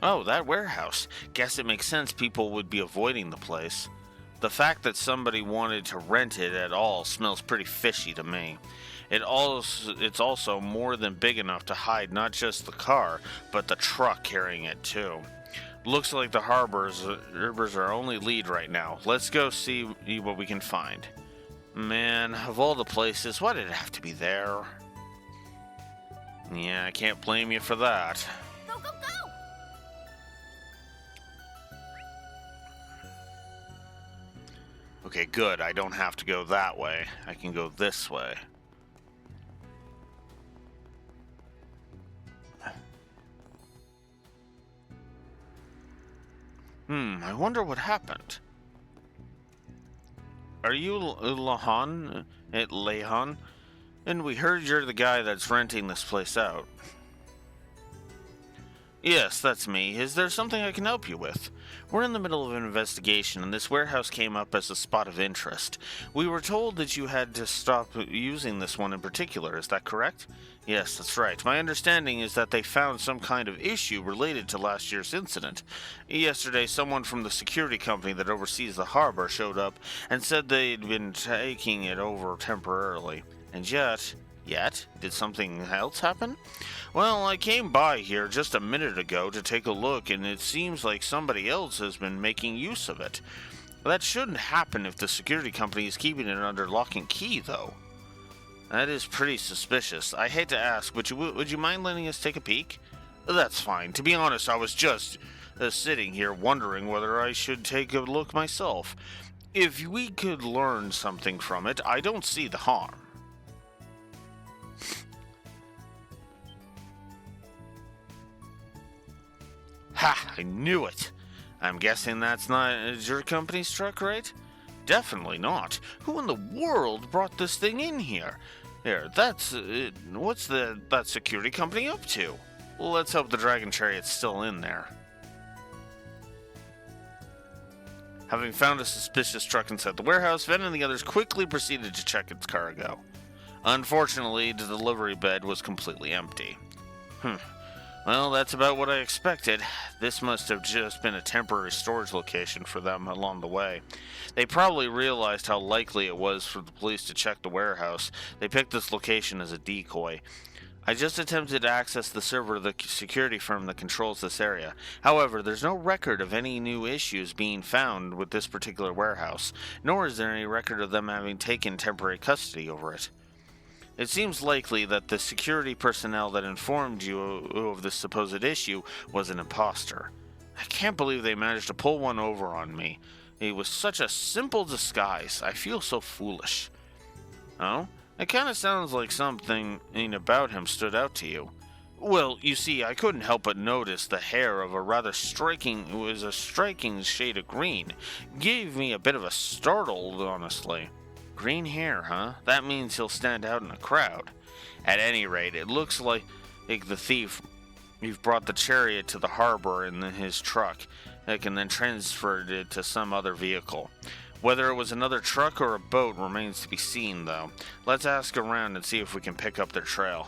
Oh, that warehouse. Guess it makes sense people would be avoiding the place. The fact that somebody wanted to rent it at all smells pretty fishy to me. It's also more than big enough to hide not just the car, but the truck carrying it too. Looks like the harbor's our only lead right now. Let's go see what we can find. Man, of all the places, why did it have to be there? Yeah, I can't blame you for that. Go, go, go! Okay, good. I don't have to go that way. I can go this way. I wonder what happened. Are you Lahan? Lehan? And we heard you're the guy that's renting this place out. Yes, that's me. Is there something I can help you with? We're in the middle of an investigation, and this warehouse came up as a spot of interest. We were told that you had to stop using this one in particular. Is that correct? Yes, that's right. My understanding is that they found some kind of issue related to last year's incident. Yesterday, someone from the security company that oversees the harbor showed up and said they'd been taking it over temporarily. And yet, did something else happen? Well, I came by here just a minute ago to take a look, and it seems like somebody else has been making use of it. That shouldn't happen if the security company is keeping it under lock and key, though. That is pretty suspicious. I hate to ask, but would you mind letting us take a peek? That's fine. To be honest, I was just sitting here wondering whether I should take a look myself. If we could learn something from it, I don't see the harm. Ha! I knew it! I'm guessing that's not your company's truck, right? Definitely not. Who in the world brought this thing in here? Here, what's that security company up to? Well, let's hope the Dragon Chariot's still in there. Having found a suspicious truck inside the warehouse, Ven and the others quickly proceeded to check its cargo. Unfortunately, the delivery bed was completely empty. Well, that's about what I expected. This must have just been a temporary storage location for them along the way. They probably realized how likely it was for the police to check the warehouse. They picked this location as a decoy. I just attempted to access the server of the security firm that controls this area. However, there's no record of any new issues being found with this particular warehouse, nor is there any record of them having taken temporary custody over it. It seems likely that the security personnel that informed you of this supposed issue was an imposter. I can't believe they managed to pull one over on me. It was such a simple disguise. I feel so foolish. Oh? It kind of sounds like something about him stood out to you. Well, you see, I couldn't help but notice the hair of a striking shade of green. Gave me a bit of a startle, honestly. Green hair, huh? That means he'll stand out in a crowd. At any rate, it looks like the thief. You've brought the chariot to the harbor in his truck, and then transferred it to some other vehicle. Whether it was another truck or a boat remains to be seen, though. Let's ask around and see if we can pick up their trail.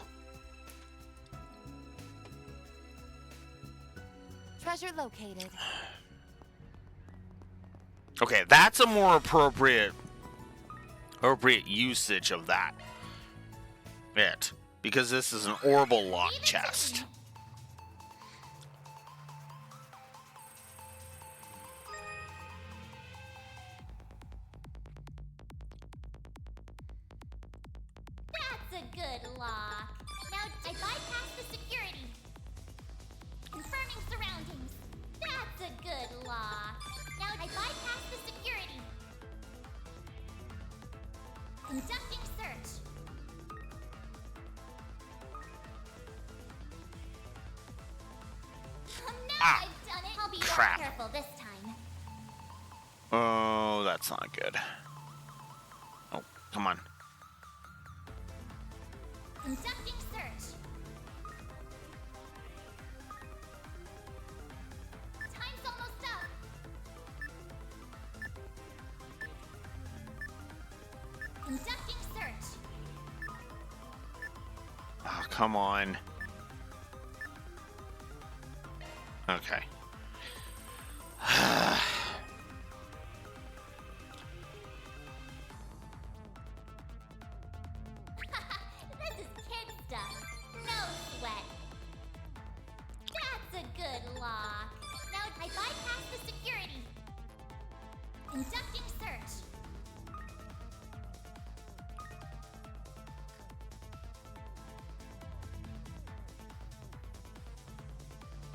Treasure located. Okay, that's a more appropriate usage of that. Because this is an orbital lock chest. That's a good lock. Now I bypass the security. Confirming surroundings. That's a good lock. Now I bypass the security. Conducting search. Now I've done it. I'll be crap. more careful this time. Oh, that's not good. Oh, come on. Conducting search. Time's almost up. Conducting search. Oh, come on. Okay. This is kid stuff. No sweat. That's a good lock. Now I bypass the security. Conducting search.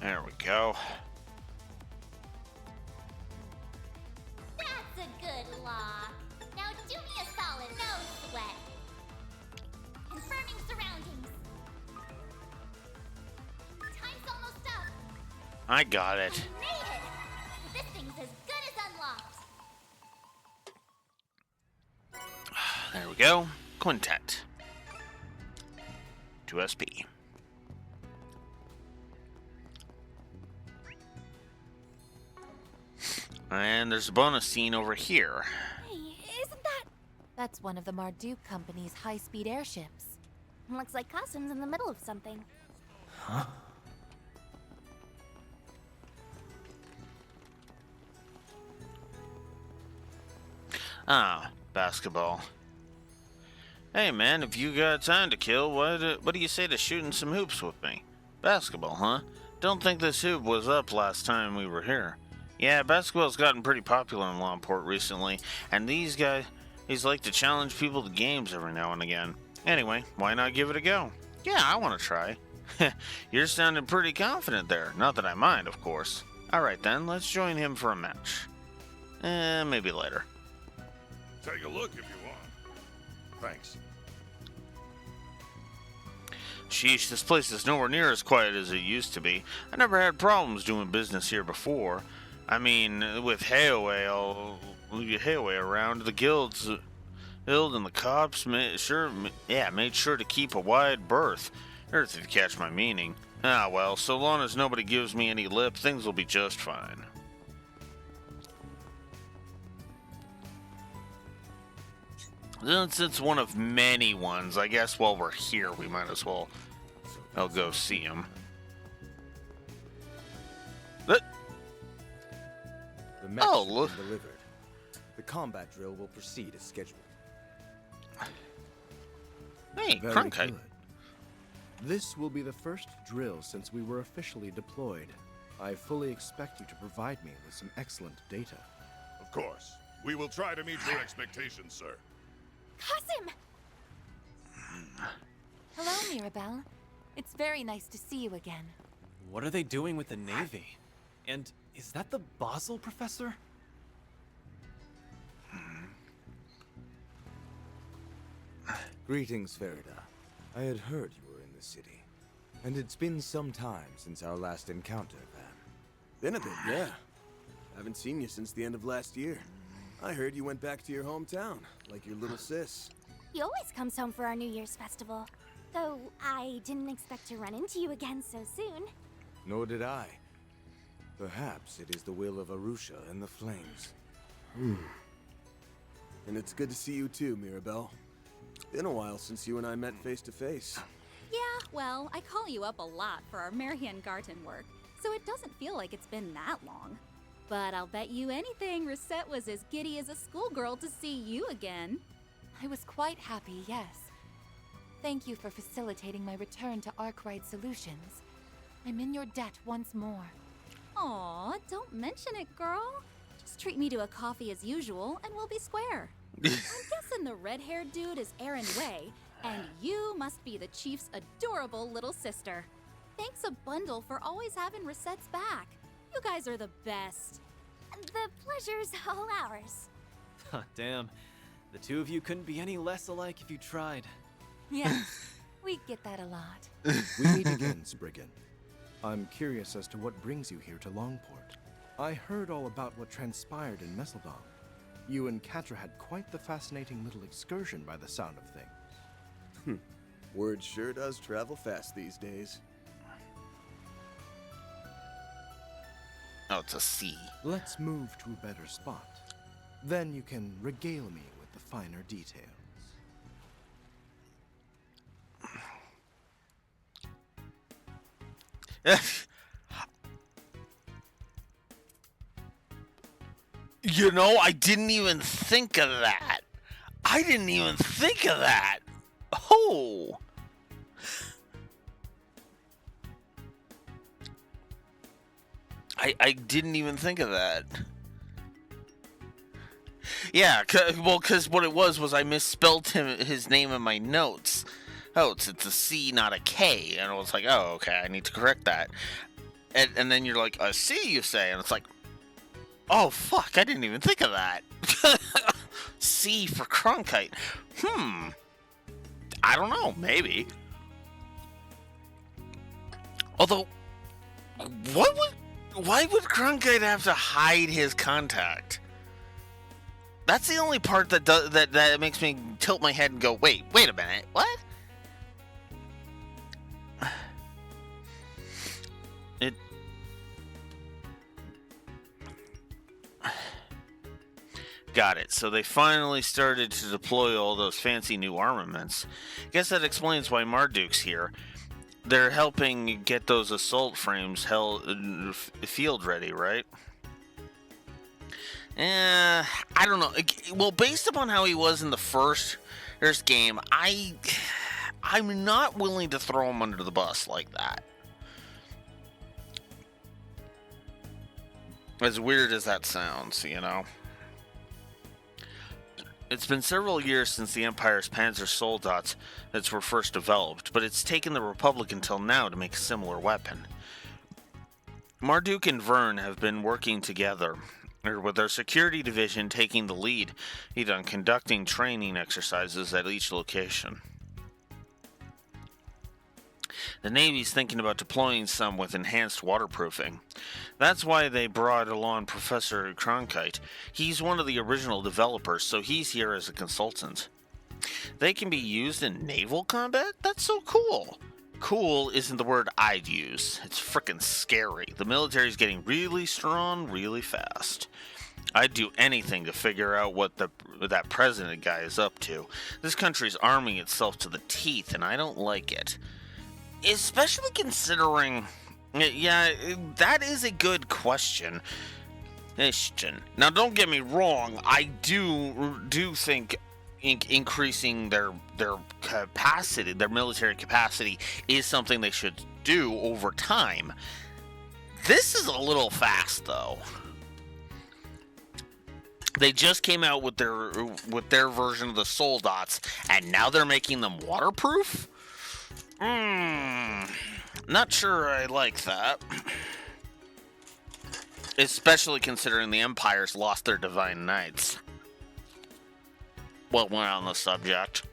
There we go. That's a good lock. Now do me a solid. No sweat. Confirming surroundings. Time's almost up. I got it. Made it. This thing's as good as unlocked. There we go. Quintet. 2SP. And there's a bonus scene over here. Hey, isn't that... That's one of the Marduk Company's high-speed airships. Looks like Costume's in the middle of something. Huh? Ah, basketball. Hey man, if you got time to kill, what do you say to shooting some hoops with me? Basketball, huh? Don't think this hoop was up last time we were here. Yeah, basketball's gotten pretty popular in Longport recently, and these like to challenge people to games every now and again. Anyway, why not give it a go? Yeah, I want to try. You're sounding pretty confident there. Not that I mind, of course. Alright then, let's join him for a match. Maybe later. Take a look if you want. Thanks. Sheesh, this place is nowhere near as quiet as it used to be. I never had problems doing business here before. I mean, with Hayaway around, the guild and the cops made sure to keep a wide berth. Earth, if you catch my meaning. Ah, well, so long as nobody gives me any lip, things will be just fine. Since it's one of many ones, I guess while we're here, we might as well go see him. The message has been delivered. The combat drill will proceed as scheduled. Hey, Very Cronkite. good. This will be the first drill since we were officially deployed. I fully expect you to provide me with some excellent data. Of course. We will try to meet your expectations, sir. Kasim! Hello, Mirabelle. It's very nice to see you again. What are they doing with the Navy? And is that the Basel professor? Greetings, Farida. I had heard you were in the city. And it's been some time since our last encounter, Van. Been a bit, yeah. Haven't seen you since the end of last year. I heard you went back to your hometown, like your little sis. He always comes home for our New Year's festival. Though I didn't expect to run into you again so soon. Nor did I. Perhaps it is the will of Arusha and the flames. And it's good to see you too, Mirabelle. Been a while since you and I met face to face. Yeah, well, I call you up a lot for our Marian Garten work, so it doesn't feel like it's been that long. But I'll bet you anything Reset was as giddy as a schoolgirl to see you again. I was quite happy, yes. Thank you for facilitating my return to Arkwright Solutions. I'm in your debt once more. Aw, don't mention it, girl. Just treat me to a coffee as usual, and we'll be square. I'm guessing the red-haired dude is Aaron Way, and you must be the Chief's adorable little sister. Thanks a bundle for always having Reset's back. You guys are the best. The pleasure's all ours. Damn. The two of you couldn't be any less alike if you tried. Yes, we get that a lot. We meet again, Spriggan. I'm curious as to what brings you here to Longport. I heard all about what transpired in Messeldom. You and Catra had quite the fascinating little excursion by the sound of things. Word sure does travel fast these days. Oh, it's a C. Let's move to a better spot. Then you can regale me with the finer details. You know, I didn't even think of that. I didn't even think of that. Oh. I didn't even think of that. Yeah, because what it was I misspelled his name in my notes. Oh, it's a C, not a K. And I was like, oh, okay, I need to correct that. And then you're like, a C, you say. And it's like, oh, fuck, I didn't even think of that. C for Cronkite. I don't know, maybe. Although, why would Cronkite have to hide his contact? That's the only part that makes me tilt my head and go, wait a minute, what? Got it. So they finally started to deploy all those fancy new armaments. Guess that explains why Marduk's here. They're helping get those assault frames field ready, right? I don't know. Well, based upon how he was in the first game, I'm not willing to throw him under the bus like that. As weird as that sounds, you know? It's been several years since the Empire's Panzer Soldats that were first developed, but it's taken the Republic until now to make a similar weapon. Marduk and Vern have been working together, with their security division taking the lead on conducting training exercises at each location. The Navy's thinking about deploying some with enhanced waterproofing. That's why they brought along Professor Cronkite. He's one of the original developers, so he's here as a consultant. They can be used in naval combat? That's so cool! Cool isn't the word I'd use. It's frickin' scary. The military's getting really strong really fast. I'd do anything to figure out what that president guy is up to. This country's arming itself to the teeth, and I don't like it. Especially considering... Yeah, that is a good question. Now, don't get me wrong. I do think increasing their capacity, their military capacity, is something they should do over time. This is a little fast, though. They just came out with their version of the Soldats, and now they're making them waterproof? Not sure I like that. Especially considering the Empire's lost their Divine Knights. Well, we're on the subject.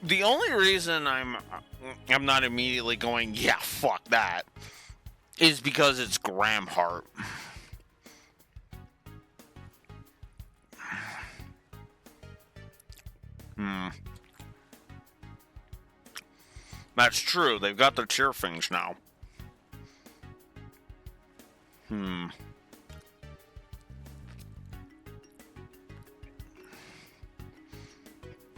The only reason I'm not immediately going, yeah, fuck that, is because it's Gramhart. That's true. They've got their cheerfings now.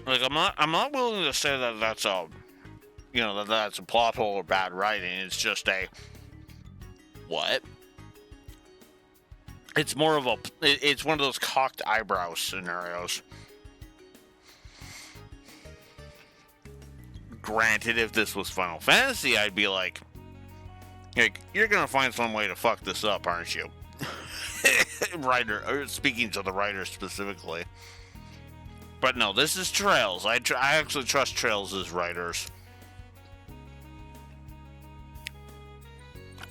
Like, I'm not willing to say that that's a, that's a plot hole or bad writing. It's just a, what? It's more of it's one of those cocked eyebrow scenarios. Granted, if this was Final Fantasy, I'd be like, you're gonna find some way to fuck this up, aren't you? writer, or speaking to the writer specifically. But no, this is Trails. I actually trust Trails as writers.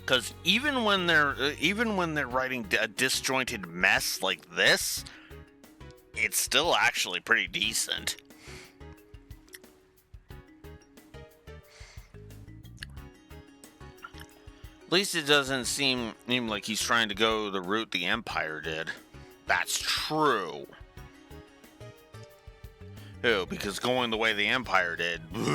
Because even when they're writing a disjointed mess like this, it's still actually pretty decent. At least it doesn't seem like he's trying to go the route the Empire did. That's true. Oh, because going the way the Empire did. No.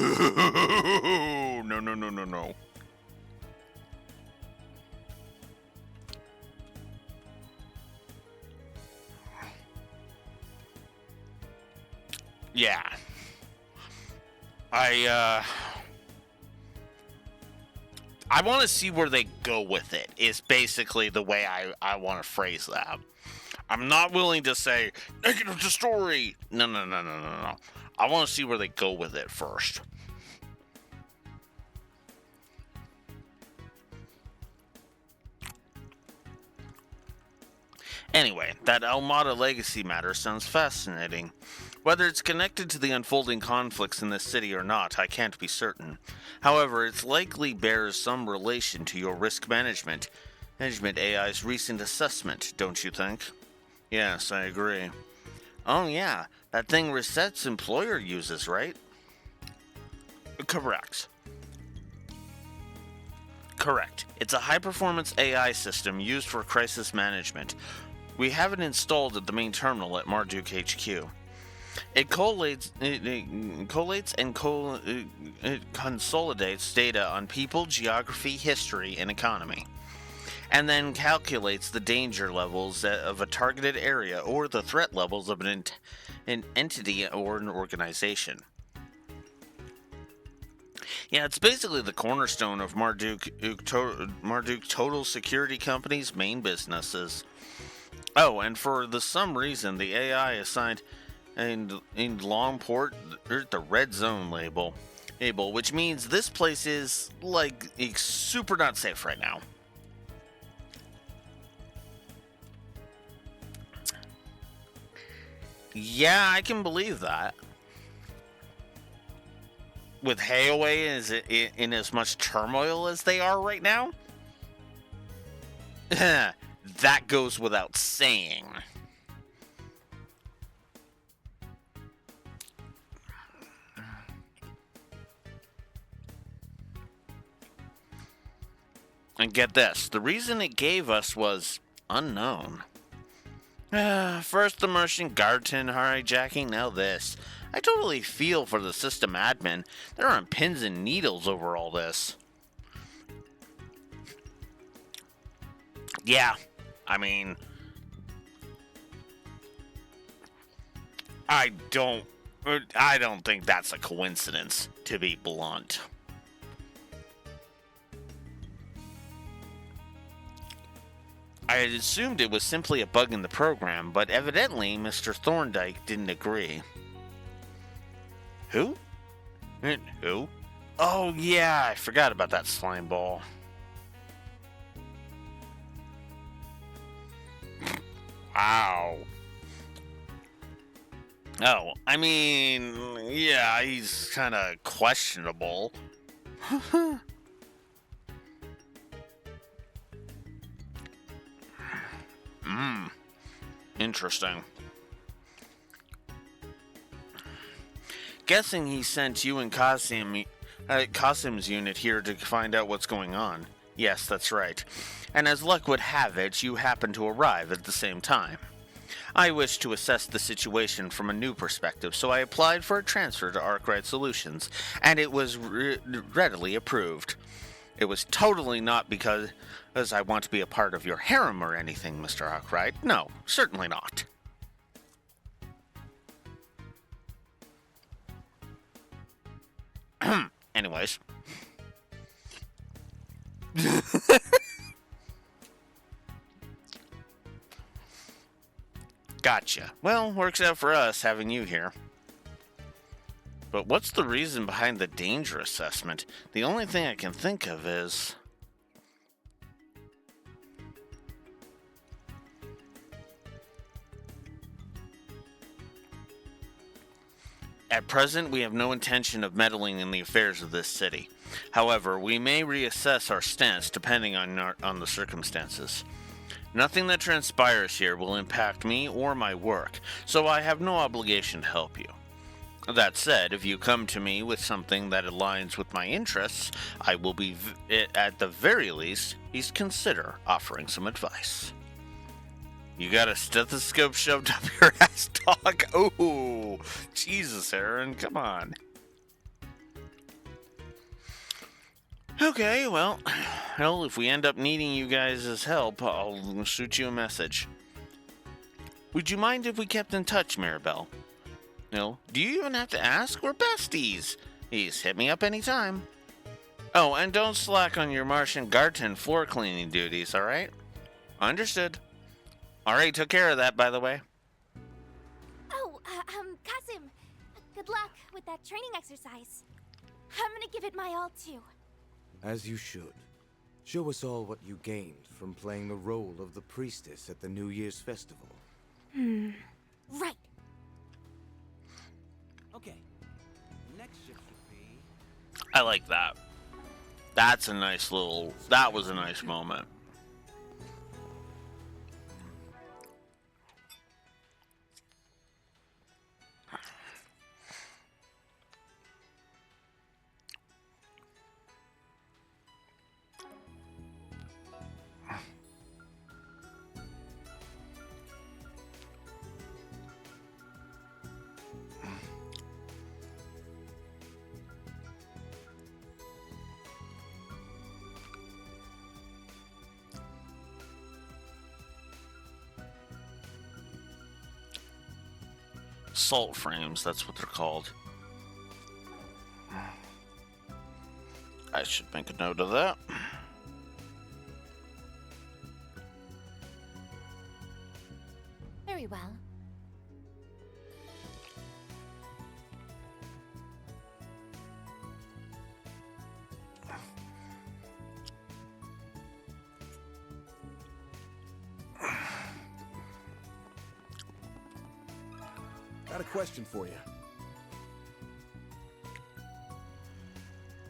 Yeah. I want to see where they go with it, is basically the way I want to phrase that. I'm not willing to say, negative to story. No. I want to see where they go with it first. Anyway, that Almada legacy matter sounds fascinating. Whether it's connected to the unfolding conflicts in this city or not, I can't be certain. However, it likely bears some relation to your risk management AI's recent assessment, don't you think? Yes, I agree. Oh yeah, that thing Reset's employer uses, right? Correct. It's a high-performance AI system used for crisis management. We have it installed at the main terminal at Marduk HQ. It collates and consolidates data on people, geography, history, and economy, and then calculates the danger levels of a targeted area or the threat levels of an entity or an organization. Yeah, it's basically the cornerstone of Marduk Total Security Company's main businesses. Oh, and for some reason, the AI assigned in Longport the red zone label, which means this place is like super not safe right now. Yeah, I can believe that. With Hayaway in as much turmoil as they are right now, that goes without saying. And get this, the reason it gave us was unknown. First the Martian Garton hijacking, now this. I totally feel for the system admin. They're on pins and needles over all this. Yeah, I mean, I don't think that's a coincidence, to be blunt. I had assumed it was simply a bug in the program, but evidently Mr. Thorndyke didn't agree. Who? Who? Oh yeah, I forgot about that slime ball. Wow. Oh, I mean, yeah, he's kind of questionable. Interesting. Guessing he sent you and Qasim's unit here to find out what's going on. Yes, that's right. And as luck would have it, you happened to arrive at the same time. I wished to assess the situation from a new perspective, so I applied for a transfer to Arkwright Solutions, and it was readily approved. It was totally not because I want to be a part of your harem or anything, Mr. Arkwright. No, certainly not. Anyways. Gotcha. Well, works out for us having you here. But what's the reason behind the danger assessment? The only thing I can think of is... At present, we have no intention of meddling in the affairs of this city. However, we may reassess our stance depending on the circumstances. Nothing that transpires here will impact me or my work, so I have no obligation to help you. That said, if you come to me with something that aligns with my interests, I will be, at the very least, consider offering some advice. You got a stethoscope shoved up your ass, dog? Oh, Jesus, Aaron, come on. Okay, well, if we end up needing you guys' help, I'll shoot you a message. Would you mind if we kept in touch, Mirabelle? No, do you even have to ask? We're besties. Please hit me up anytime. Oh, and don't slack on your Martian Garten floor cleaning duties, alright? Understood. Alright, took care of that, by the way. Oh, Kasim, good luck with that training exercise. I'm gonna give it my all, too. As you should. Show us all what you gained from playing the role of the priestess at the New Year's festival. Right. Okay. Next shift should be... I like that. That was a nice moment. Salt frames, that's what they're called. I should make a note of that. Very well. Got a question for you.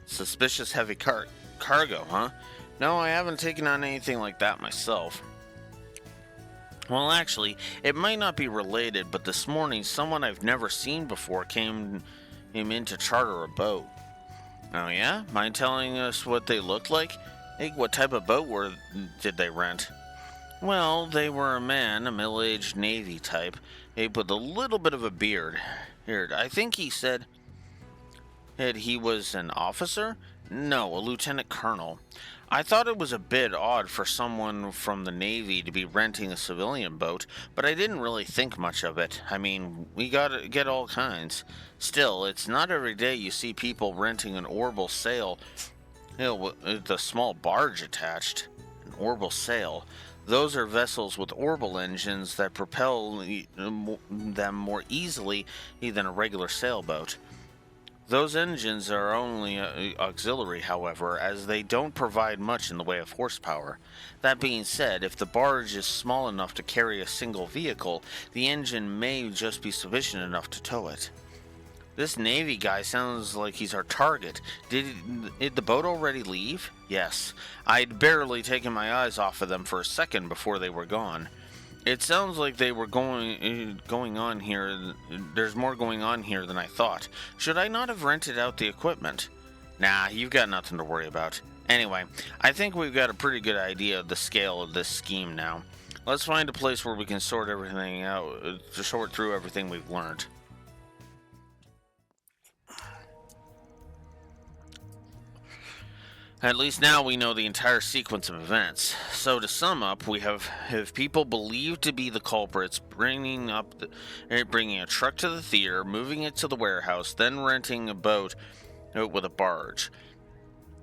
Suspicious heavy cargo, huh? No, I haven't taken on anything like that myself. Well, actually, it might not be related, but this morning someone I've never seen before came in to charter a boat. Oh yeah? Mind telling us what they looked like? Hey, what type of boat did they rent? Well, they were a middle-aged Navy type, with a little bit of a beard. Here, I think he said that he was an officer? No, a lieutenant colonel. I thought it was a bit odd for someone from the Navy to be renting a civilian boat, but I didn't really think much of it. I mean, we gotta get all kinds. Still, it's not every day you see people renting an orbital sail, with a small barge attached. An orbital sail. Those are vessels with orbital engines that propel them more easily than a regular sailboat. Those engines are only auxiliary, however, as they don't provide much in the way of horsepower. That being said, if the barge is small enough to carry a single vehicle, the engine may just be sufficient enough to tow it. This Navy guy sounds like he's our target. Did the boat already leave? Yes. I'd barely taken my eyes off of them for a second before they were gone. It sounds like they were going on here. There's more going on here than I thought. Should I not have rented out the equipment? Nah, you've got nothing to worry about. Anyway, I think we've got a pretty good idea of the scale of this scheme now. Let's find a place where we can sort everything out, to sort through everything we've learned. At least now we know the entire sequence of events. So to sum up, we have people believed to be the culprits bringing a truck to the theater, moving it to the warehouse, then renting a boat with a barge.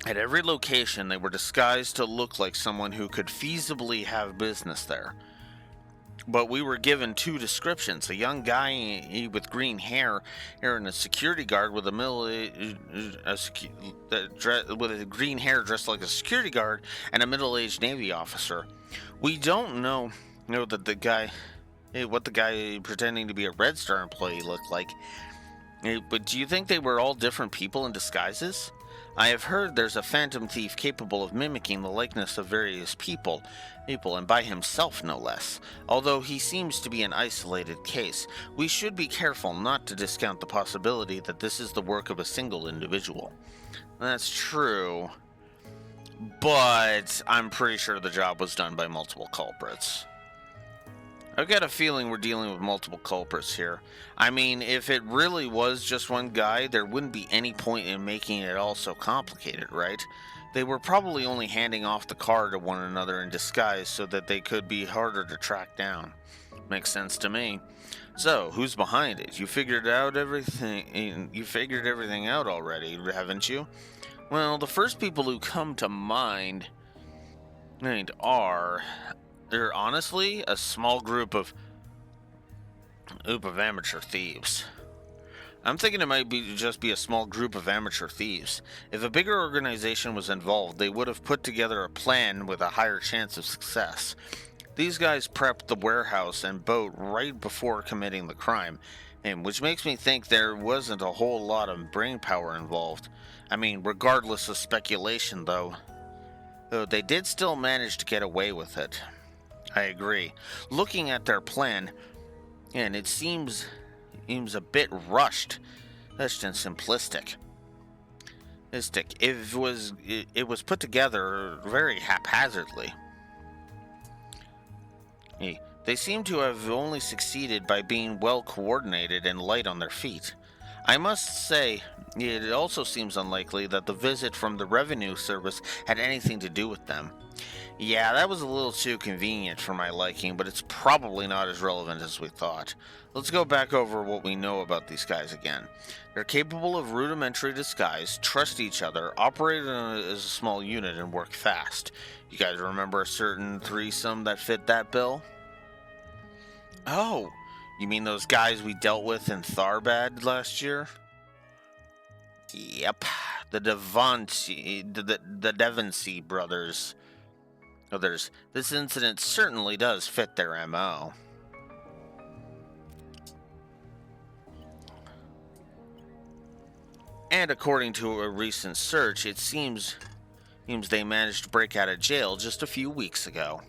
At every location, they were disguised to look like someone who could feasibly have business there. But we were given two descriptions: a young guy with green hair and a security guard with with green hair dressed like a security guard, and a middle-aged Navy officer. We don't know that what the guy pretending to be a Red Star employee looked like. But do you think they were all different people in disguises? I have heard there's a phantom thief capable of mimicking the likeness of various people, and by himself no less. Although he seems to be an isolated case, we should be careful not to discount the possibility that this is the work of a single individual. That's true, but I'm pretty sure the job was done by multiple culprits. I've got a feeling we're dealing with multiple culprits here. I mean, if it really was just one guy, there wouldn't be any point in making it all so complicated, right? They were probably only handing off the car to one another in disguise so that they could be harder to track down. Makes sense to me. So, who's behind it? You figured everything out already, haven't you? Well, the first people who come to mind are... They're honestly a small group of amateur thieves. I'm thinking it might be just be a small group of amateur thieves. If a bigger organization was involved, they would have put together a plan with a higher chance of success. These guys prepped the warehouse and boat right before committing the crime, and which makes me think there wasn't a whole lot of brain power involved. I mean, regardless of speculation, though they did still manage to get away with it. I agree. Looking at their plan, and it seems a bit rushed and simplistic. It was put together very haphazardly. They seem to have only succeeded by being well coordinated and light on their feet. I must say, it also seems unlikely that the visit from the revenue service had anything to do with them. Yeah, that was a little too convenient for my liking, but it's probably not as relevant as we thought. Let's go back over what we know about these guys again. They're capable of rudimentary disguise, trust each other, operate as a small unit, and work fast. You guys remember a certain threesome that fit that bill? Oh, you mean those guys we dealt with in Tharbad last year? Yep, the Devonsey brothers. This incident certainly does fit their MO. And according to a recent search, it seems they managed to break out of jail just a few weeks ago.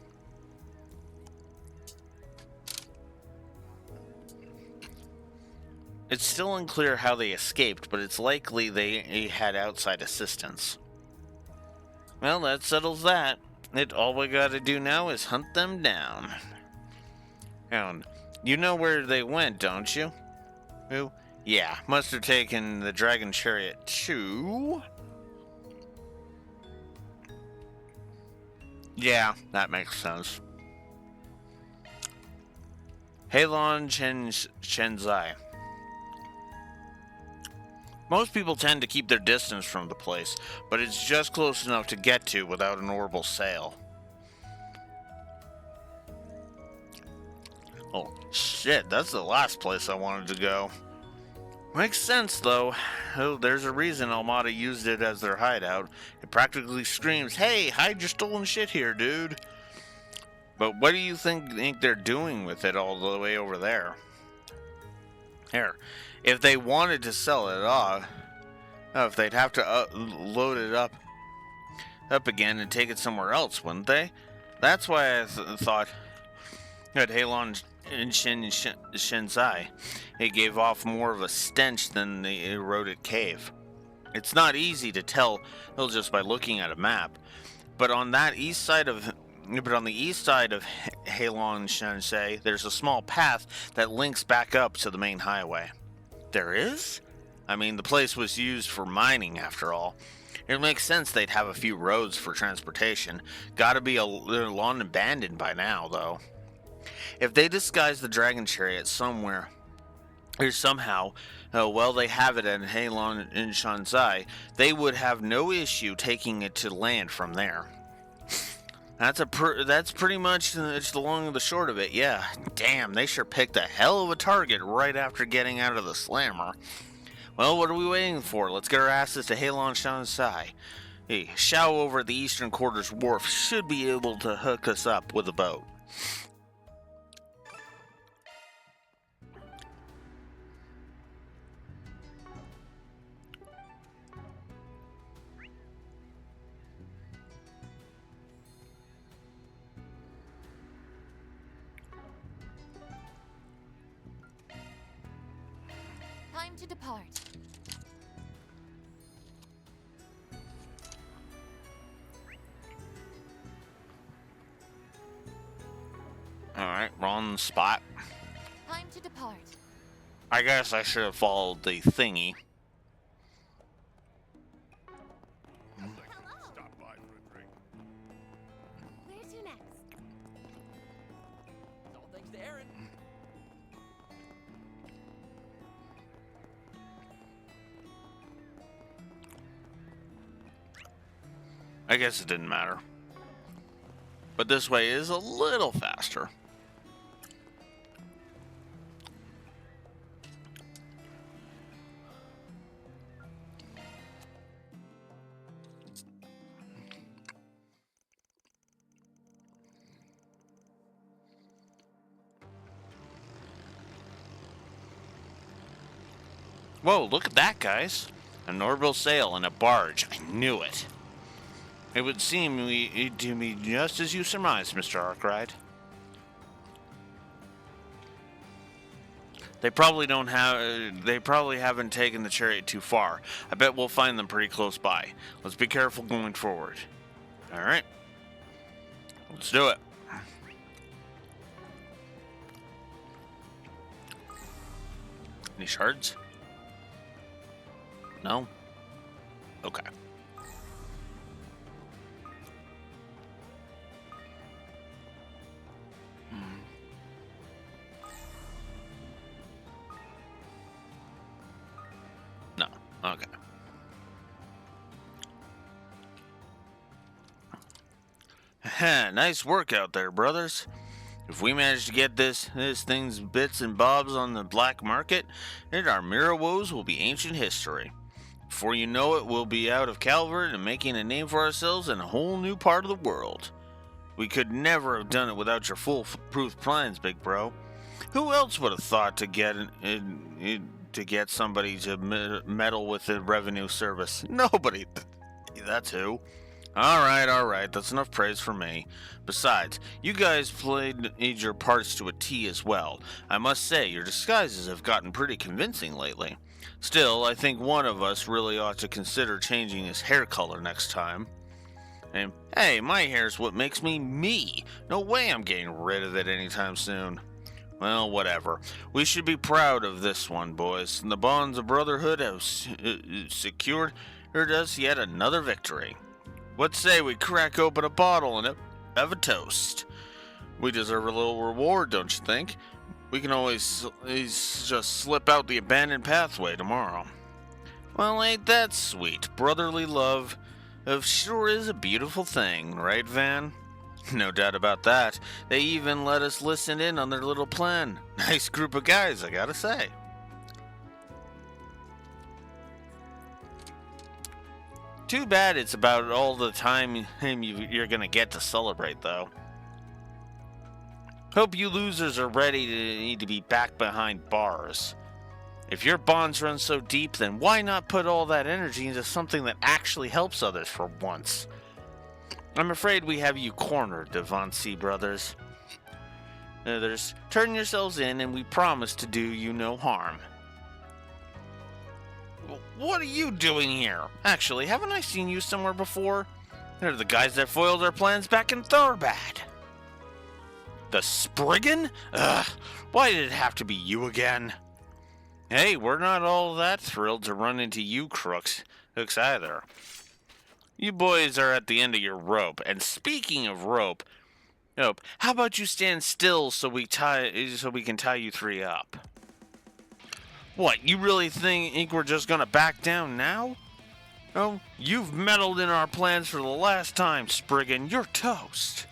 It's still unclear how they escaped, but it's likely they had outside assistance. Well, that settles that. All we gotta do now is hunt them down. And you know where they went, don't you? Who? Yeah, must have taken the dragon chariot too. Yeah, that makes sense. Heilong Shenzai. Most people tend to keep their distance from the place, but it's just close enough to get to without an orbital sail. Oh, shit, that's the last place I wanted to go. Makes sense, though. Oh, there's a reason Almada used it as their hideout. It practically screams, "Hey, hide your stolen shit here, dude." But what do you think they're doing with it all the way over there? Here, if they wanted to sell it off, if they'd have to load it up again and take it somewhere else, wouldn't they? That's why I thought at Heilong Shenzai, it gave off more of a stench than the eroded cave. It's not easy to tell just by looking at a map, but on the east side of Heilong Shenzai, there's a small path that links back up to the main highway. There is? I mean, the place was used for mining, after all. It makes sense they'd have a few roads for transportation. Gotta be long abandoned by now, though. If they disguise the dragon chariot somewhere, or somehow, they have it at Heilong Shenzai, they would have no issue taking it to land from there. That's pretty much the long and the short of it, yeah. Damn, they sure picked a hell of a target right after getting out of the slammer. Well, what are we waiting for? Let's get our asses to Heilong Shenzai. Hey, Shao over at the Eastern Quarters Wharf should be able to hook us up with a boat. Time to depart. Alright, we're on the spot. Time to depart. I guess I should have followed the thingy. Where's to next? It's all thanks to Aaron. I guess it didn't matter. But this way is a little faster. Whoa, look at that, guys. An orbital sail and a barge. I knew it. It would seem to me just as you surmised, Mr. Arkwright. They probably haven't taken the chariot too far. I bet we'll find them pretty close by. Let's be careful going forward. All right. Let's do it. Any shards? No? Okay. No. Okay. Nice work out there, brothers. If we manage to get this thing's bits and bobs on the black market, then our mirror woes will be ancient history. Before you know it, we'll be out of Calvert and making a name for ourselves in a whole new part of the world. We could never have done it without your foolproof plans, big bro. Who else would have thought to get somebody to meddle with the revenue service? Nobody. That's who. All right, that's enough praise for me. Besides, you guys played your parts to a T as well. I must say, your disguises have gotten pretty convincing lately. Still, I think one of us really ought to consider changing his hair color next time. And, hey, my hair's what makes me me. No way I'm getting rid of it anytime soon. Well, whatever. We should be proud of this one, boys. The bonds of brotherhood have secured us yet another victory. What say we crack open a bottle and have a toast? We deserve a little reward, don't you think? We can always just slip out the abandoned pathway tomorrow. Well, ain't that sweet? Brotherly love sure is a beautiful thing, right, Van? No doubt about that. They even let us listen in on their little plan. Nice group of guys, I gotta say. Too bad it's about all the time you're gonna get to celebrate, though. Hope you losers are ready to be back behind bars. If your bonds run so deep, then why not put all that energy into something that actually helps others for once? I'm afraid we have you cornered, Devonsi brothers. Others, turn yourselves in and we promise to do you no harm. What are you doing here? Actually, haven't I seen you somewhere before? They're the guys that foiled our plans back in Thorbad. The Spriggan? Ugh, why did it have to be you again? Hey, we're not all that thrilled to run into you crooks either. You boys are at the end of your rope, and speaking of rope, how about you stand still so we can tie you three up? What, you really think we're just gonna back down now? Oh, you've meddled in our plans for the last time, Spriggan. You're toast.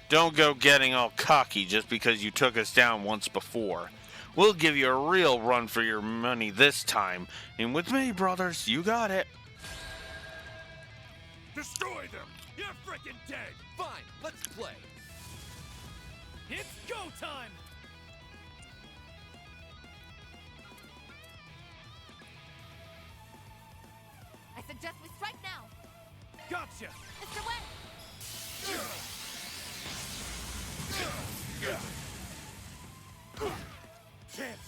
Don't go getting all cocky just because you took us down once before. We'll give you a real run for your money this time. And with me, brothers, you got it. Destroy them! You're freaking dead! Fine, let's play. It's go time! I suggest we strike now. Gotcha! Mr. Wen! Chance!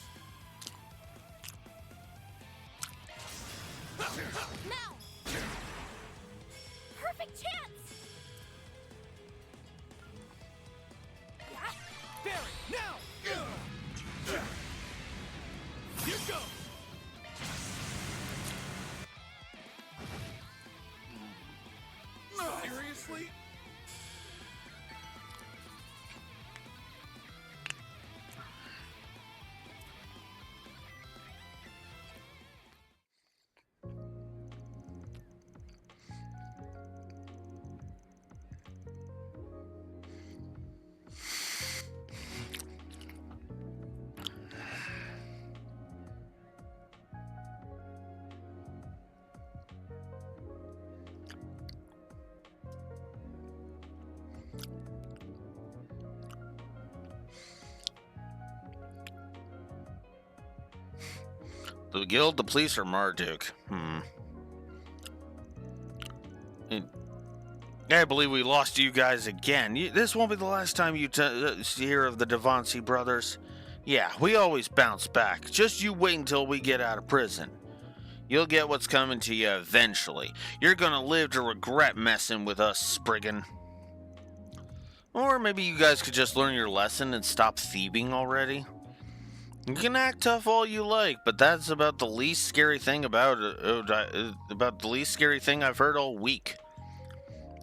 Barry, now! Here goes! Seriously? The guild, the police, or Marduk? I believe we lost you guys again. This won't be the last time you hear of the Devancy brothers. Yeah, we always bounce back. Just you wait until we get out of prison. You'll get what's coming to you eventually. You're gonna live to regret messing with us, Spriggan. Or maybe you guys could just learn your lesson and stop thieving already. You can act tough all you like, but that's about the least scary thing about the least scary thing I've heard all week.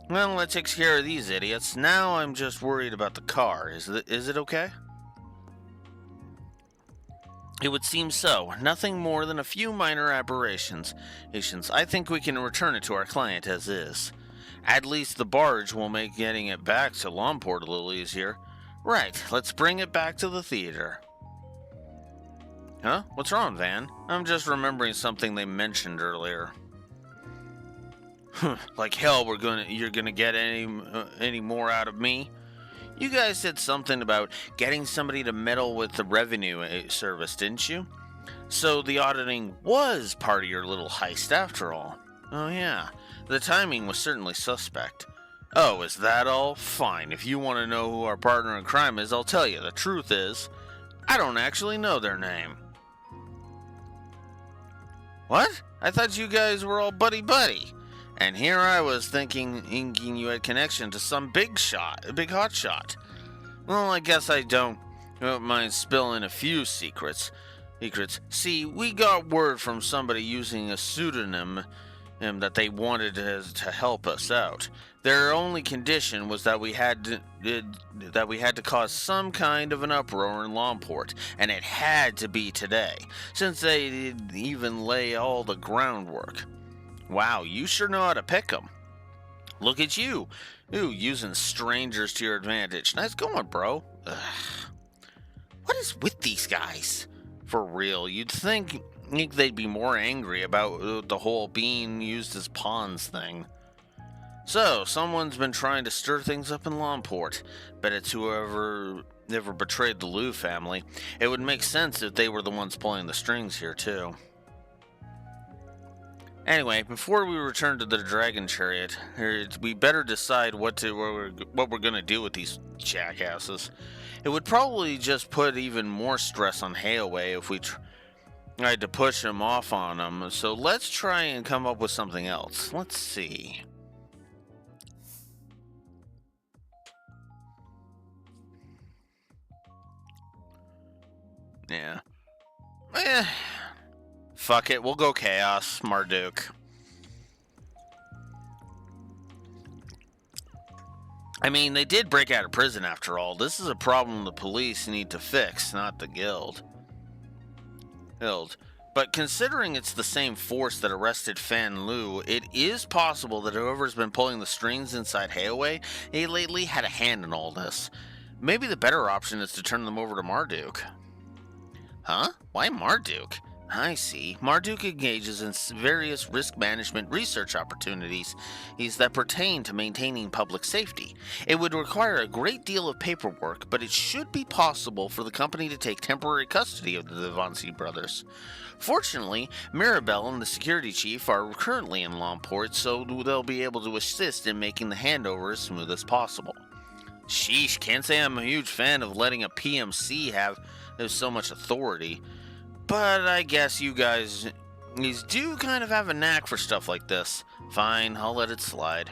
Well, that takes care of these idiots. Now I'm just worried about the car. Is it okay? It would seem so. Nothing more than a few minor aberrations. I think we can return it to our client as is. At least the barge will make getting it back to Lomport a little easier. Right, let's bring it back to the theater. Huh? What's wrong, Van? I'm just remembering something they mentioned earlier. Like hell, you're gonna get any more out of me? You guys said something about getting somebody to meddle with the revenue service, didn't you? So the auditing was part of your little heist after all. Oh yeah, the timing was certainly suspect. Oh, is that all? Fine, if you want to know who our partner in crime is, I'll tell you. The truth is, I don't actually know their name. What? I thought you guys were all buddy-buddy. And here I was thinking you had connection to some big hotshot. Well, I guess I don't mind spilling a few secrets. See, we got word from somebody using a pseudonym that they wanted to help us out. Their only condition was that we had to cause some kind of an uproar in Lomport, and it had to be today, since they didn't even lay all the groundwork. Wow, you sure know how to pick 'em. Look at you. Ooh, using strangers to your advantage. Nice going, bro. Ugh. What is with these guys? For real, you'd think they'd be more angry about the whole being used as pawns thing. So, someone's been trying to stir things up in Lomport. Bet it's whoever betrayed the Liu family. It would make sense if they were the ones pulling the strings here, too. Anyway, before we return to the Dragon Chariot, we better decide what we're going to do with these jackasses. It would probably just put even more stress on Hayaway if we tried to push him off on them, so let's try and come up with something else. Let's see. Yeah. Fuck it, we'll go Chaos, Marduk. I mean, they did break out of prison after all. This is a problem the police need to fix, not the guild. But considering it's the same force that arrested Fan Lu, it is possible that whoever's been pulling the strings inside Hayaway, he lately had a hand in all this. Maybe the better option is to turn them over to Marduk. Huh? Why Marduk? I see. Marduk engages in various risk management research opportunities that pertain to maintaining public safety. It would require a great deal of paperwork, but it should be possible for the company to take temporary custody of the Devancy brothers. Fortunately, Mirabelle and the security chief are currently in Lomport, so they'll be able to assist in making the handover as smooth as possible. Sheesh, can't say I'm a huge fan of letting a PMC have so much authority. But I guess you guys do kind of have a knack for stuff like this. Fine, I'll let it slide.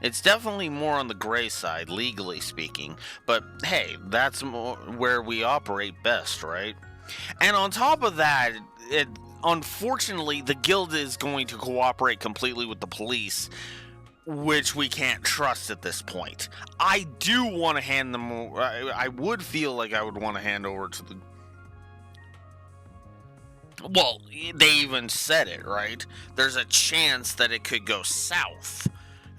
It's definitely more on the gray side, legally speaking, but hey, that's where we operate best, right? And on top of that, unfortunately, the guild is going to cooperate completely with the police, which we can't trust at this point. I do want to hand them. I would feel like I would want to hand over to the. Well, they even said it, right? There's a chance that it could go south.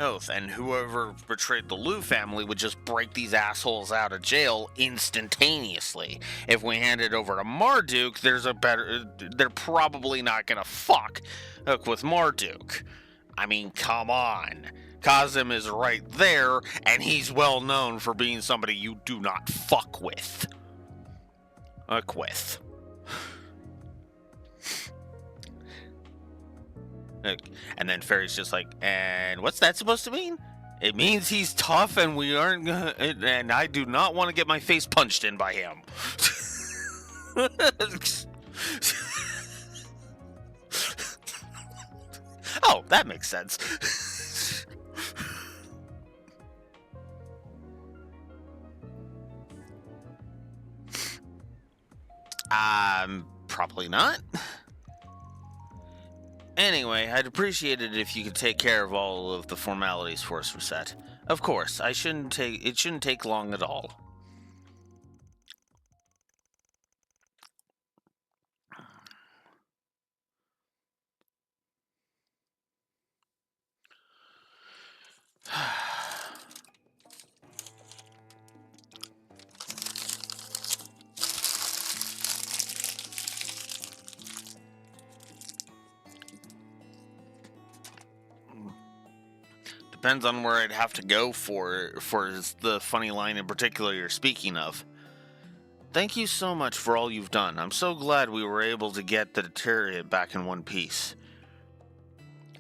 Oh, and whoever betrayed the Liu family would just break these assholes out of jail instantaneously. If we hand it over to Marduk, they're probably not gonna fuck with Marduk. I mean, come on. Kazim is right there, and he's well known for being somebody you do not fuck with. With. And then Fairy's just like, and what's that supposed to mean? It means he's tough and we aren't gonna, and I do not want to get my face punched in by him. Oh, that makes sense. Probably not. Anyway, I'd appreciate it if you could take care of all of the formalities for us, Reset. Of course, it shouldn't take long at all. Depends on where I'd have to go for the funny line in particular you're speaking of. Thank you so much for all you've done. I'm so glad we were able to get the Deteriorate back in one piece.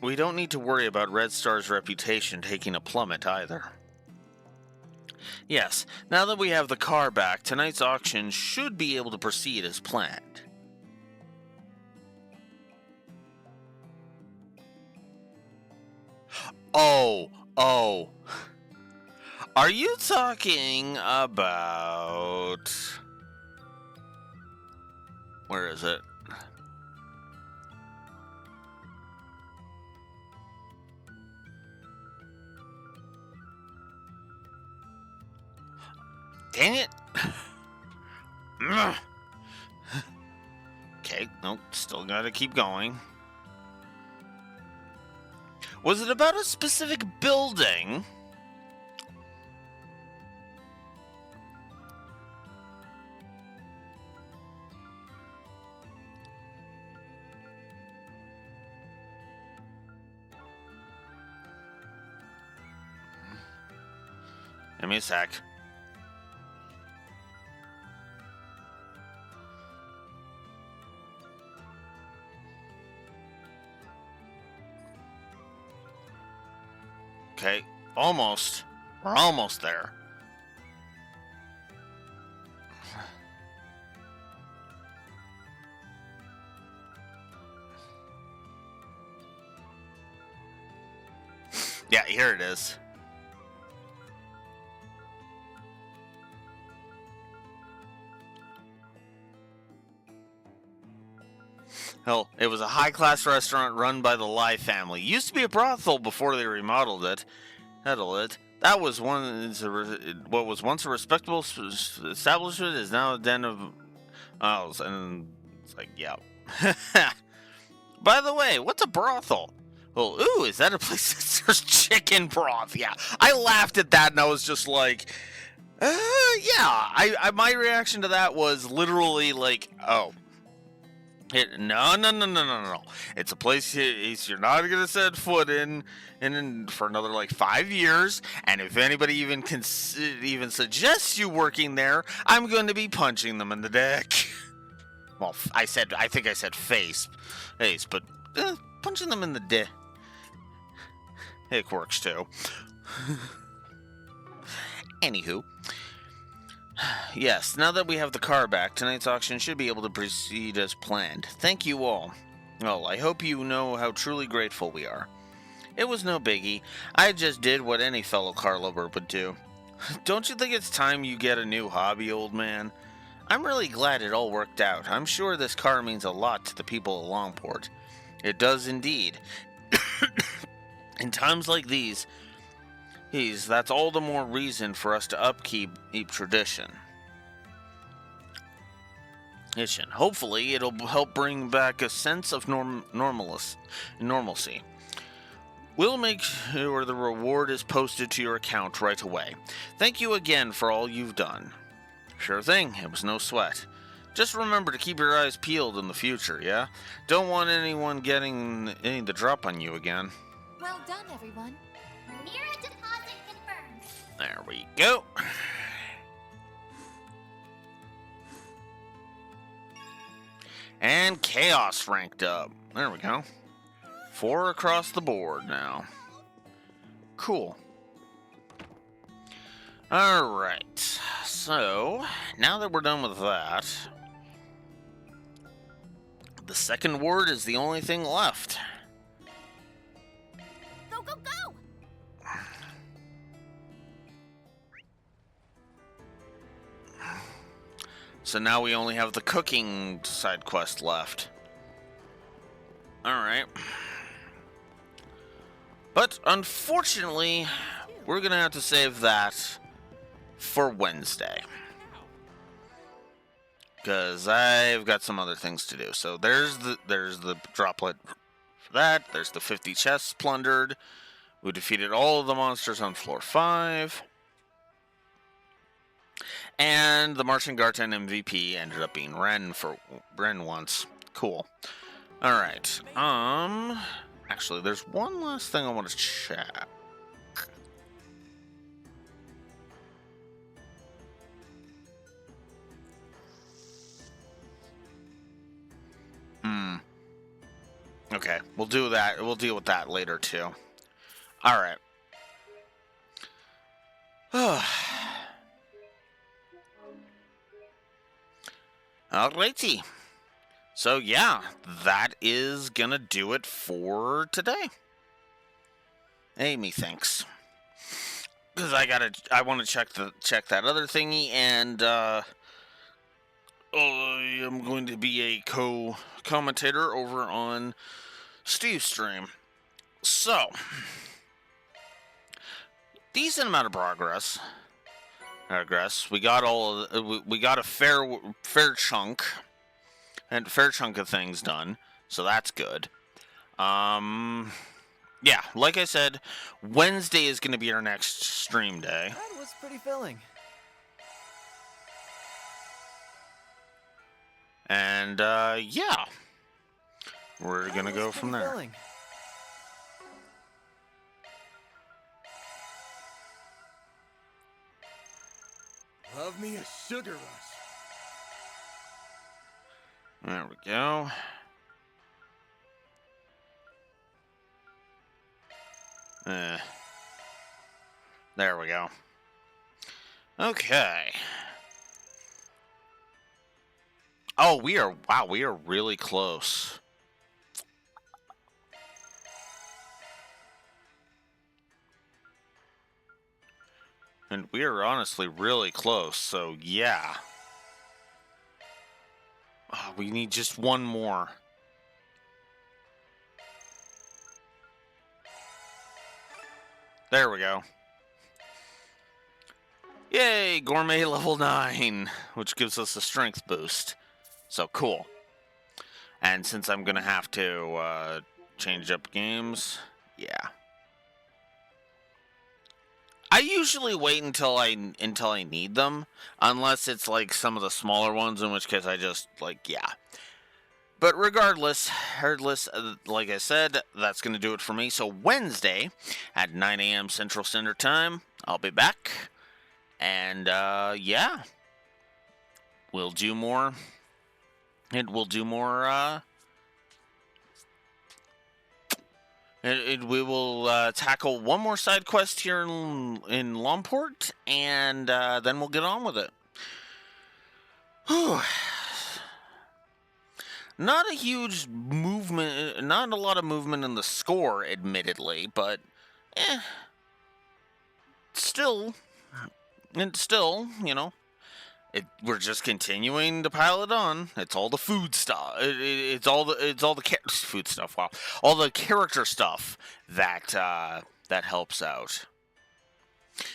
We don't need to worry about Red Star's reputation taking a plummet either. Yes, now that we have the car back, tonight's auction should be able to proceed as planned. Oh. Are you talking about... Where is it? Dang it! Okay, nope, still gotta keep going. Was it about a specific building? Give me a sec. Okay, almost. We're almost there. Yeah, here it is. Hell, it was a high-class restaurant run by the Lai family. Used to be a brothel before they remodeled it. That was what was once a respectable establishment is now a den of owls. And it's like, yeah. By the way, what's a brothel? Well, ooh, is that a place that serves chicken broth? Yeah, I laughed at that and I was just like, yeah. My reaction to that was literally like, oh. No. It's a place you're not going to set foot in for another like 5 years. And if anybody even suggests you working there, I'm going to be punching them in the dick. Well, I think I said face, but punching them in the dick. It works too. Anywho. Yes, now that we have the car back, tonight's auction should be able to proceed as planned. Thank you all. Well, I hope you know how truly grateful we are. It was no biggie. I just did what any fellow car lover would do. Don't you think it's time you get a new hobby, old man? I'm really glad it all worked out. I'm sure this car means a lot to the people of Longport. It does indeed. In times like these, that's all the more reason for us to upkeep tradition. Hopefully, it'll help bring back a sense of normalcy. We'll make sure the reward is posted to your account right away. Thank you again for all you've done. Sure thing, it was no sweat. Just remember to keep your eyes peeled in the future, yeah? Don't want anyone getting the drop on you again. Well done, everyone. Mirror deposit confirmed. There we go. And Chaos ranked up. There we go. 4 across the board now. Cool. Alright. So, now that we're done with that, the second word is the only thing left. Go, go, go! So now we only have the cooking side quest left. Alright. But unfortunately, we're gonna have to save that for Wednesday. Because I've got some other things to do. So there's the droplet for that. There's the 50 chests plundered. We defeated all of the monsters on floor 5. And the Martian Garten MVP ended up being Ren once. Cool. Alright. Actually, there's one last thing I want to check. Okay, we'll do that. We'll deal with that later, too. Alright. Alrighty. So, yeah, that is gonna do it for today. Amy, thanks. Because I want to check that other thingy, and, I am going to be a commentator over on Steve's stream. So, decent amount of progress. We got we got a fair chunk of things done, so that's good. Yeah, like I said, Wednesday is going to be our next stream day. That was pretty filling. And, yeah. We're gonna go from there. Filling. Love me a sugar rush. There we go. There we go. Okay. Oh, we are really close. And we are honestly really close, so yeah. Oh, we need just one more. There we go. Yay, gourmet level 9, which gives us a strength boost. So cool. And since I'm gonna have to change up games, yeah. I usually wait until I need them, unless it's like some of the smaller ones, in which case I just yeah. But regardless, like I said, that's going to do it for me. So Wednesday at 9 a.m. Central Standard Time, I'll be back. And, yeah. We'll do more. We will tackle one more side quest here in Longport, and then we'll get on with it. Whew. Not a huge movement, not a lot of movement in the score, admittedly, but still, you know, we're just continuing to pile it on. It's all the food stuff. It's all the food stuff. Wow, all the character stuff that helps out.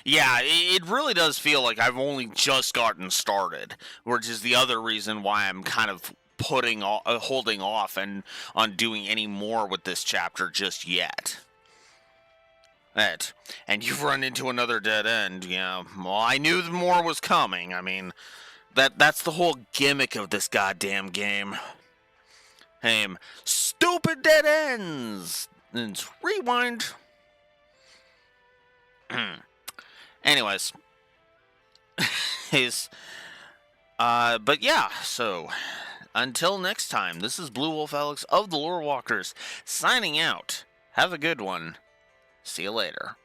Yeah, it really does feel like I've only just gotten started, which is the other reason why I'm kind of holding off and on doing any more with this chapter just yet. And you've run into another dead end. Yeah, well, I knew more was coming. I mean, that's the whole gimmick of this goddamn game. Hey, stupid dead ends. And rewind. Anyways, but yeah. So until next time, this is Blue Wolf Alex of the Lore Walkers signing out. Have a good one. See you later.